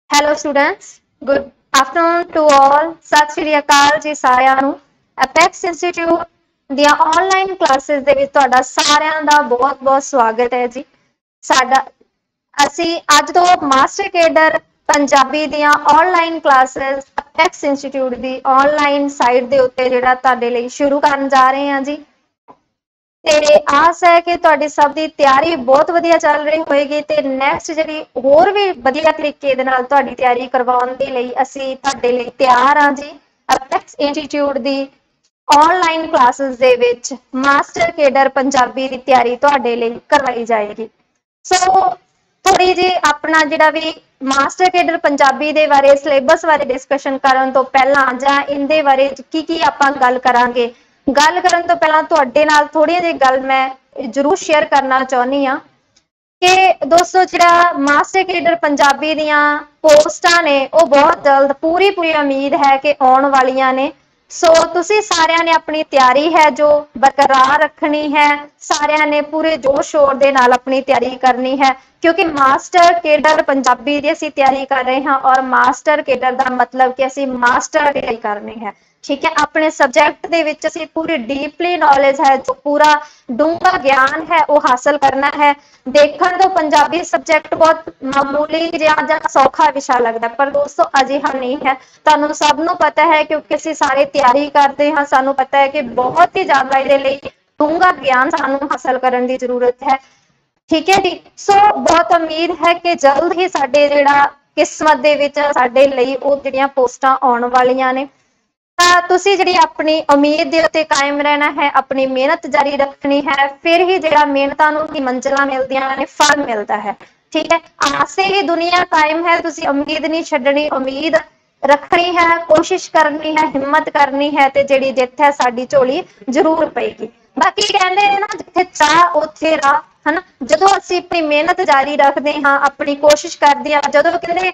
Hello students, good afternoon to all. ਸਤਿ ਸ਼੍ਰੀ ਅਕਾਲ ਜੀ ਸਾਰਿਆਂ ਨੂੰ। Apex Institute ਦੀਆਂ ਆਨਲਾਈਨ ਕਲਾਸਿਸ ਦੇ ਵਿੱਚ ਤੁਹਾਡਾ ਸਾਰਿਆਂ ਦਾ ਬਹੁਤ-ਬਹੁਤ ਸਵਾਗਤ ਹੈ ਜੀ। ਅਸੀਂ ਅੱਜ ਤੋਂ ਮਾਸਟਰ ਕੇਡਰ ਪੰਜਾਬੀ ਦੀਆਂ ਆਨਲਾਈਨ ਕਲਾਸਿਸ Apex Institute ਦੀ ਆਨਲਾਈਨ ਸਾਈਟ ਦੇ ਉੱਤੇ ਜਿਹੜਾ ਤੁਹਾਡੇ ਲਈ ਸ਼ੁਰੂ ਕਰਨ ਜਾ ਰਹੇ ਹਾਂ ਜੀ। ਤੇ ਆਸ ਹੈ ਕਿ ਤੁਹਾਡੀ ਸਭ ਦੀ ਤਿਆਰੀ ਬਹੁਤ ਵਧੀਆ ਚੱਲ ਰਹੀ ਹੋਏਗੀ ਤੇ ਨੈਕਸਟ ਜਿਹੜੀ ਹੋਰ ਵੀ ਵਧੀਆ ਤਰੀਕੇ ਦੇ ਨਾਲ ਤੁਹਾਡੀ ਤਿਆਰੀ ਕਰਵਾਉਣ ਦੇ ਲਈ ਅਸੀਂ ਤੁਹਾਡੇ ਲਈ ਤਿਆਰ ਹਾਂ ਜੀ। ਅਪੈਕਸ ਇੰਸਟੀਚਿਊਟ ਦੀ ਆਨਲਾਈਨ ਕਲਾਸਿਸ ਦੇ ਵਿੱਚ ਮਾਸਟਰ ਕੇਡਰ ਪੰਜਾਬੀ ਦੀ ਤਿਆਰੀ ਤੁਹਾਡੇ ਲਈ ਕਰਵਾਈ ਜਾਏਗੀ। ਸੋ ਥੋੜੀ ਜੀ ਆਪਣਾ ਜਿਹੜਾ ਵੀ ਮਾਸਟਰ ਕੇਡਰ ਪੰਜਾਬੀ ਦੇ ਬਾਰੇ ਸਿਲੇਬਸ ਬਾਰੇ ਡਿਸਕਸ਼ਨ ਕਰਨ ਤੋਂ ਪਹਿਲਾਂ ਜਾਂ ਇਹਦੇ ਬਾਰੇ ਕੀ ਆਪਾਂ ਗੱਲ ਕਰਾਂਗੇ। ਗੱਲ ਕਰਨ ਤੋਂ ਪਹਿਲਾਂ ਤੁਹਾਡੇ ਨਾਲ ਥੋੜੀ ਜਿਹੀ ਗੱਲ ਮੈਂ ਜ਼ਰੂਰ ਸ਼ੇਅਰ ਕਰਨਾ ਚਾਹੁੰਦੀ ਹਾਂ ਕਿ ਦੋਸਤੋ ਜਿਹੜਾ ਮਾਸਟਰ ਕੇਡਰ ਪੰਜਾਬੀ ਦੀਆਂ ਪੋਸਟਾਂ ਨੇ ਉਹ ਬਹੁਤ ਜਲਦ ਪੂਰੀ ਉਮੀਦ ਹੈ ਕਿ ਆਉਣ ਵਾਲੀਆਂ ਨੇ। ਸੋ ਤੁਸੀਂ ਸਾਰਿਆਂ ਨੇ ਆਪਣੀ ਤਿਆਰੀ ਹੈ ਜੋ ਬਰਕਰਾਰ ਰੱਖਣੀ ਹੈ। ਸਾਰਿਆਂ ਨੇ ਪੂਰੇ ਜੋਸ਼ ਸ਼ੋਰ ਦੇ ਨਾਲ ਆਪਣੀ ਤਿਆਰੀ ਕਰਨੀ ਹੈ ਕਿਉਂਕਿ ਮਾਸਟਰ ਕੇਡਰ ਪੰਜਾਬੀ ਦੀ ਅਸੀਂ ਤਿਆਰੀ ਕਰ ਰਹੇ ਹਾਂ ਔਰ ਮਾਸਟਰ ਕੇਡਰ ਦਾ ਮਤਲਬ ਕਿ ਅਸੀਂ ਮਾਸਟਰ ਤਿਆਰੀ ਕਰਨੀ ਹੈ। ਠੀਕ ਹੈ, ਆਪਣੇ ਸਬਜੈਕਟ ਦੇ ਵਿੱਚ ਅਸੀਂ ਪੂਰੀ ਡੀਪਲੀ ਨੌਲੇਜ ਹੈ ਜੋ ਪੂਰਾ ਡੂੰਘਾ ਗਿਆਨ ਹੈ ਉਹ ਹਾਸਲ ਕਰਨਾ ਹੈ। ਦੇਖਣ ਤੋਂ ਪੰਜਾਬੀ ਸਬਜੈਕਟ ਬਹੁਤ ਮਾਮੂਲੀ ਜਾਂ ਸੌਖਾ ਵਿਸ਼ਾ ਲੱਗਦਾ ਪਰ ਦੋਸਤੋ ਅਜਿਹਾ ਨਹੀਂ ਹੈ। ਤੁਹਾਨੂੰ ਸਭ ਨੂੰ ਪਤਾ ਹੈ ਕਿਉਂਕਿ ਅਸੀਂ ਸਾਰੇ ਤਿਆਰੀ ਕਰਦੇ ਹਾਂ। ਸਾਨੂੰ ਪਤਾ ਹੈ ਕਿ ਬਹੁਤ ਹੀ ਜ਼ਿਆਦਾ ਇਹਦੇ ਲਈ ਡੂੰਘਾ ਗਿਆਨ ਸਾਨੂੰ ਹਾਸਲ ਕਰਨ ਦੀ ਜ਼ਰੂਰਤ ਹੈ। ਠੀਕ ਹੈ ਜੀ, ਸੋ ਬਹੁਤ ਉਮੀਦ ਹੈ ਕਿ ਜਲਦ ਹੀ ਸਾਡੇ ਜਿਹੜਾ ਕਿਸਮਤ ਦੇ ਵਿੱਚ ਸਾਡੇ ਲਈ ਉਹ ਜਿਹੜੀਆਂ ਪੋਸਟਾਂ ਆਉਣ ਵਾਲੀਆਂ ਨੇ। ਤਾਂ ਤੁਸੀਂ ਜਿਹੜੀ ਆਪਣੀ ਉਮੀਦ ਦੇ ਉੱਤੇ ਕਾਇਮ ਰਹਿਣਾ ਹੈ, ਆਪਣੀ ਮਿਹਨਤ ਜਾਰੀ ਰੱਖਣੀ ਹੈ, ਫਿਰ ਹੀ ਜਿਹੜਾ ਮਿਹਨਤਾਂ ਨੂੰ ਹੀ ਮੰਜ਼ਿਲਾਂ ਮਿਲਦੀਆਂ ਨੇ, ਫਲ ਮਿਲਦਾ ਹੈ। ਠੀਕ ਹੈ, ਆਸ ਤੇ ਹੀ ਦੁਨੀਆ ਕਾਇਮ ਹੈ। ਤੁਸੀਂ ਉਮੀਦ ਨਹੀਂ ਛੱਡਣੀ, ਉਮੀਦ ਰੱਖਣੀ ਹੈ, ਕੋਸ਼ਿਸ਼ ਕਰਨੀ ਹੈ, ਹਿੰਮਤ ਕਰਨੀ ਹੈ ਤੇ ਜਿਹੜੀ ਜਿੱਤ ਹੈ ਸਾਡੀ ਝੋਲੀ ਜ਼ਰੂਰ ਪਏਗੀ। ਬਾਕੀ ਕਹਿੰਦੇ ਨੇ ਨਾ ਜਿੱਥੇ ਚਾਹ ਉੱਥੇ ਰਾਹ, ਹਨਾ। ਜਦੋਂ ਅਸੀਂ ਆਪਣੀ ਮਿਹਨਤ ਜਾਰੀ ਰੱਖਦੇ ਹਾਂ, ਆਪਣੀ ਕੋਸ਼ਿਸ਼ ਕਰਦੇ ਹਾਂ, ਜਦੋਂ ਕਹਿੰਦੇ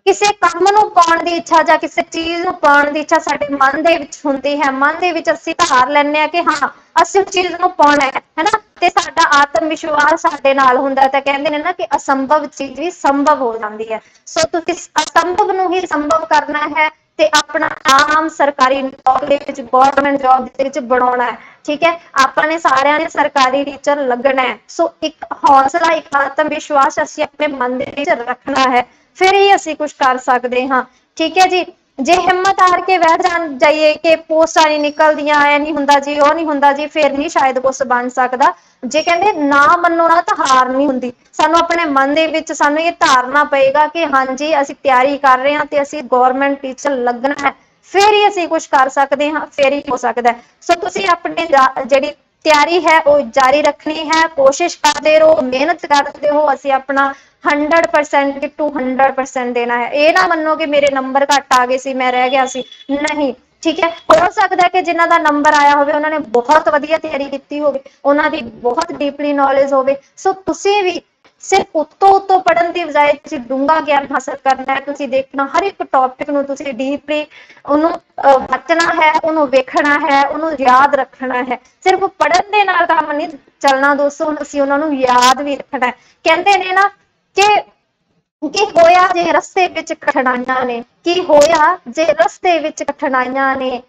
ਕਿਸੇ ਕੰਮ ਨੂੰ ਪਾਉਣ ਦੀ ਇੱਛਾ ਜਾਂ ਕਿਸੇ ਚੀਜ਼ ਨੂੰ ਪਾਉਣ ਦੀ ਇੱਛਾ ਸਾਡੇ ਮਨ ਦੇ ਵਿੱਚ ਹੁੰਦੀ ਹੈ, ਮਨ ਦੇ ਵਿੱਚ ਅਸੀਂ ਧਾਰ ਲੈਂਦੇ ਹਾਂ ਕਿ ਹਾਂ ਅਸੀਂ ਉਸ ਚੀਜ਼ ਨੂੰ ਪਾਉਣਾ ਹੈ ਨਾ, ਤੇ ਸਾਡਾ ਆਤਮ ਵਿਸ਼ਵਾਸ ਸਾਡੇ ਨਾਲ ਹੁੰਦਾ ਤਾਂ ਕਹਿੰਦੇ ਨੇ ਨਾ ਕਿ ਅਸੰਭਵ ਚੀਜ਼ ਵੀ ਸੰਭਵ ਹੋ ਜਾਂਦੀ ਹੈ। ਸੋ ਤੁਸੀਂ ਅਸੰਭਵ ਨੂੰ ਹੀ ਸੰਭਵ ਕਰਨਾ ਹੈ ਤੇ ਆਪਣਾ ਆਮ ਸਰਕਾਰੀ ਨੌਕਰੀ ਦੇ ਵਿੱਚ ਗਵਰਨਮੈਂਟ ਜੌਬ ਦੇ ਵਿੱਚ ਬਣਾਉਣਾ ਹੈ। ਠੀਕ ਹੈ, ਆਪਾਂ ਨੇ ਸਾਰਿਆਂ ਨੇ ਸਰਕਾਰੀ ਟੀਚਰ ਲੱਗਣਾ ਹੈ। ਸੋ ਇੱਕ ਹੌਸਲਾ, ਇੱਕ ਆਤਮ ਵਿਸ਼ਵਾਸ ਅਸੀਂ ਆਪਣੇ ਮਨ ਦੇ ਵਿੱਚ ਰੱਖਣਾ ਹੈ, ਫਿਰ ਹੀ ਅਸੀਂ ਕੁਝ ਕਰ ਸਕਦੇ ਹਾਂ। ਠੀਕ ਹੈ ਜੀ, ਜੇ ਹਿੰਮਤ ਹਾਰ ਕੇ ਬੈਠ ਜਾਈਏ ਕਿ ਪੋਸਟਾਂ ਨਹੀਂ ਨਿਕਲਦੀਆਂ, ਐ ਨਹੀਂ ਹੁੰਦਾ ਜੀ, ਉਹ ਨਹੀਂ ਹੁੰਦਾ ਜੀ, ਫਿਰ ਨਹੀਂ ਸ਼ਾਇਦ ਕੁਝ ਬਣ ਸਕਦਾ। ਜੇ ਕਹਿੰਦੇ ਨਾ ਮੰਨੋ ਨਾ ਤਾਂ ਹਾਰ ਨਹੀਂ ਹੁੰਦੀ। ਸਾਨੂੰ ਆਪਣੇ ਮਨ ਦੇ ਵਿੱਚ ਸਾਨੂੰ ਇਹ ਧਾਰਨਾ ਪਏਗਾ ਕਿ ਹਾਂਜੀ ਅਸੀਂ ਤਿਆਰੀ ਕਰ ਰਹੇ ਹਾਂ ਤੇ ਅਸੀਂ ਗਵਰਨਮੈਂਟ ਟੀਚਰ ਲੱਗਣਾ ਹੈ, ਫਿਰ ਹੀ ਅਸੀਂ ਕੁਝ ਕਰ ਸਕਦੇ ਹਾਂ, ਫਿਰ ਹੀ ਹੋ ਸਕਦਾ। ਸੋ ਤੁਸੀਂ ਆਪਣੇ ਜਿਹੜੀ ਤਿਆਰੀ ਹੈ ਉਹ ਜਾਰੀ ਰੱਖਣੀ ਹੈ, ਕੋਸ਼ਿਸ਼ ਕਰਦੇ ਰਹੋ, ਮਿਹਨਤ ਕਰਦੇ ਹੋ। ਅਸੀਂ ਆਪਣਾ 100% to 100% ਦੇਣਾ ਹੈ। ਇਹ ਨਾ ਮੰਨੋ ਕਿ ਮੇਰੇ ਨੰਬਰ ਘੱਟ ਆ ਗਏ ਸੀ, ਮੈਂ ਰਹਿ ਗਿਆ ਸੀ, ਨਹੀਂ। ਠੀਕ ਹੈ, ਹੋ ਸਕਦਾ ਕਿ ਜਿਨ੍ਹਾਂ ਦਾ ਨੰਬਰ ਆਇਆ ਹੋਵੇ ਉਹਨਾਂ ਨੇ ਬਹੁਤ ਵਧੀਆ ਤਿਆਰੀ ਕੀਤੀ ਹੋਵੇ, ਉਹਨਾਂ ਦੀ ਬਹੁਤ ਡੀਪਲੀ ਨੌਲੇਜ ਹੋਵੇ। ਸੋ ਤੁਸੀਂ ਵੀ ਸਿਰਫ ਉੱਤੋਂ ਪੜ੍ਹਨ ਦੀ ਬਜਾਏ ਤੁਸੀਂ ਡੂੰਘਾ ਗਿਆਨ ਹਾਸਲ ਕਰਨਾ ਹੈ। ਤੁਸੀਂ ਦੇਖਣਾ ਹਰ ਇੱਕ ਟੌਪਿਕ ਨੂੰ ਤੁਸੀਂ ਡੀਪਲੀ ਉਹਨੂੰ ਵਰਤਣਾ ਹੈ, ਉਹਨੂੰ ਵੇਖਣਾ ਹੈ, ਉਹਨੂੰ ਯਾਦ ਰੱਖਣਾ ਹੈ। ਸਿਰਫ ਪੜ੍ਹਨ ਦੇ ਨਾਲ ਕੰਮ ਨਹੀਂ ਚੱਲਣਾ ਦੋਸਤੋ, ਅਸੀਂ ਉਹਨਾਂ ਨੂੰ ਯਾਦ ਵੀ ਰੱਖਣਾ ਹੈ। ਕਹਿੰਦੇ ਨੇ ਨਾ ਕਿ ਹੋਇਆ ਜੇ ਰਸਤੇ ਵਿੱਚ ਕਠਿਨਾਈਆਂ ਨੇ, ਕੀ ਹੋਇਆ ਜੇ ਰਸਤੇ ਵਿੱਚ ਕਠਿਨਾਈਆਂ ਨੇ,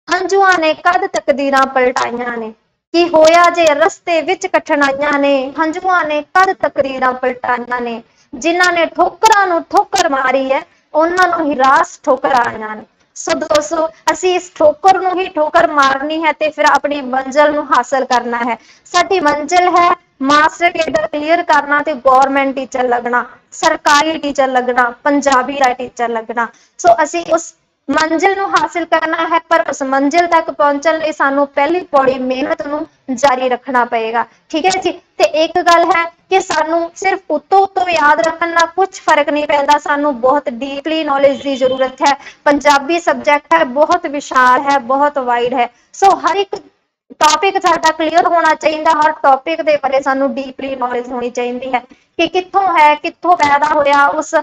ਹੰਝੂਆਂ ਨੇ ਕਦ ਤਕਦੀਰਾਂ ਪਲਟਾਈਆਂ ਨੇ। ਕੀ ਹੋਇਆ ਜੇ ਰਸਤੇ ਵਿੱਚ ਕਠਿਨਾਈਆਂ ਨੇ, ਹੰਝੂਆਂ ਨੇ ਕਦ ਤਕਦੀਰਾਂ ਪਲਟਾਈਆਂ ਨੇ। ਜਿਨ੍ਹਾਂ ਨੇ ਠੋਕਰਾਂ ਨੂੰ ਠੋਕਰ ਮਾਰੀ ਹੈ, ਉਹਨਾਂ ਨੂੰ ਹੀ ਰਾਸ ਠੋਕਰ ਆਈਆਂ ਨੇ। ਸੋ ਦੋਸਤੋ ਅਸੀਂ ਇਸ ਠੋਕਰ ਨੂੰ ਹੀ ਠੋਕਰ ਮਾਰਨੀ ਹੈ ਤੇ ਫਿਰ ਆਪਣੀ ਮੰਜ਼ਿਲ ਨੂੰ ਹਾਸਲ ਕਰਨਾ ਹੈ। ਸਾਡੀ ਮੰਜ਼ਿਲ ਹੈ ਮਾਸਟਰ ਕੇਡਰ ਕਲੀਅਰ ਕਰਨਾ ਤੇ ਗਵਰਨਮੈਂਟ ਟੀਚਰ ਲੱਗਣਾ, ਸਰਕਾਰੀ ਟੀਚਰ ਲੱਗਣਾ, ਪੰਜਾਬੀ ਦਾ ਟੀਚਰ ਲੱਗਣਾ। ਸੋ ਅਸੀਂ ਉਸ ਮੰਜ਼ਿਲ ਨੂੰ ਹਾਸਿਲ ਕਰਨਾ ਹੈ, ਪਰ ਉਸ ਮੰਜ਼ਿਲ ਤੱਕ ਪਹੁੰਚਣ ਲਈ ਸਾਨੂੰ ਪਹਿਲੀ ਪੌੜੀ ਮਿਹਨਤ ਨੂੰ ਜਾਰੀ ਰੱਖਣਾ ਪਏਗਾ। ਠੀਕ ਹੈ ਜੀ, ਤੇ ਇੱਕ ਗੱਲ ਹੈ ਕਿ ਸਾਨੂੰ ਸਿਰਫ ਉੱਤੋਂ ਯਾਦ ਰੱਖਣ ਨਾਲ ਕੁਝ ਫਰਕ ਨਹੀਂ ਪੈਂਦਾ, ਸਾਨੂੰ ਬਹੁਤ ਡੀਪਲੀ ਨੌਲੇਜ ਦੀ ਜ਼ਰੂਰਤ ਹੈ। ਪੰਜਾਬੀ ਸਬਜੈਕਟ ਹੈ, ਬਹੁਤ ਵਿਸ਼ਾਲ ਹੈ, ਬਹੁਤ ਵਾਈਡ ਹੈ। ਸੋ ਹਰ ਇੱਕ ਟੌਪਿਕ ਸਾਡਾ ਕਲੀਅਰ ਹੋਣਾ ਚਾਹੀਦਾ, ਹਰ ਟੌਪਿਕ ਦੇ ਬਾਰੇ ਸਾਨੂੰ ਡੀਪਲੀ ਨੌਲੇਜ ਹੋਣੀ ਚਾਹੀਦੀ ਹੈ ਕਿ ਕਿੱਥੋਂ ਹੈ, ਕਿੱਥੋਂ ਪੈਦਾ ਹੋਇਆ, ਉਸ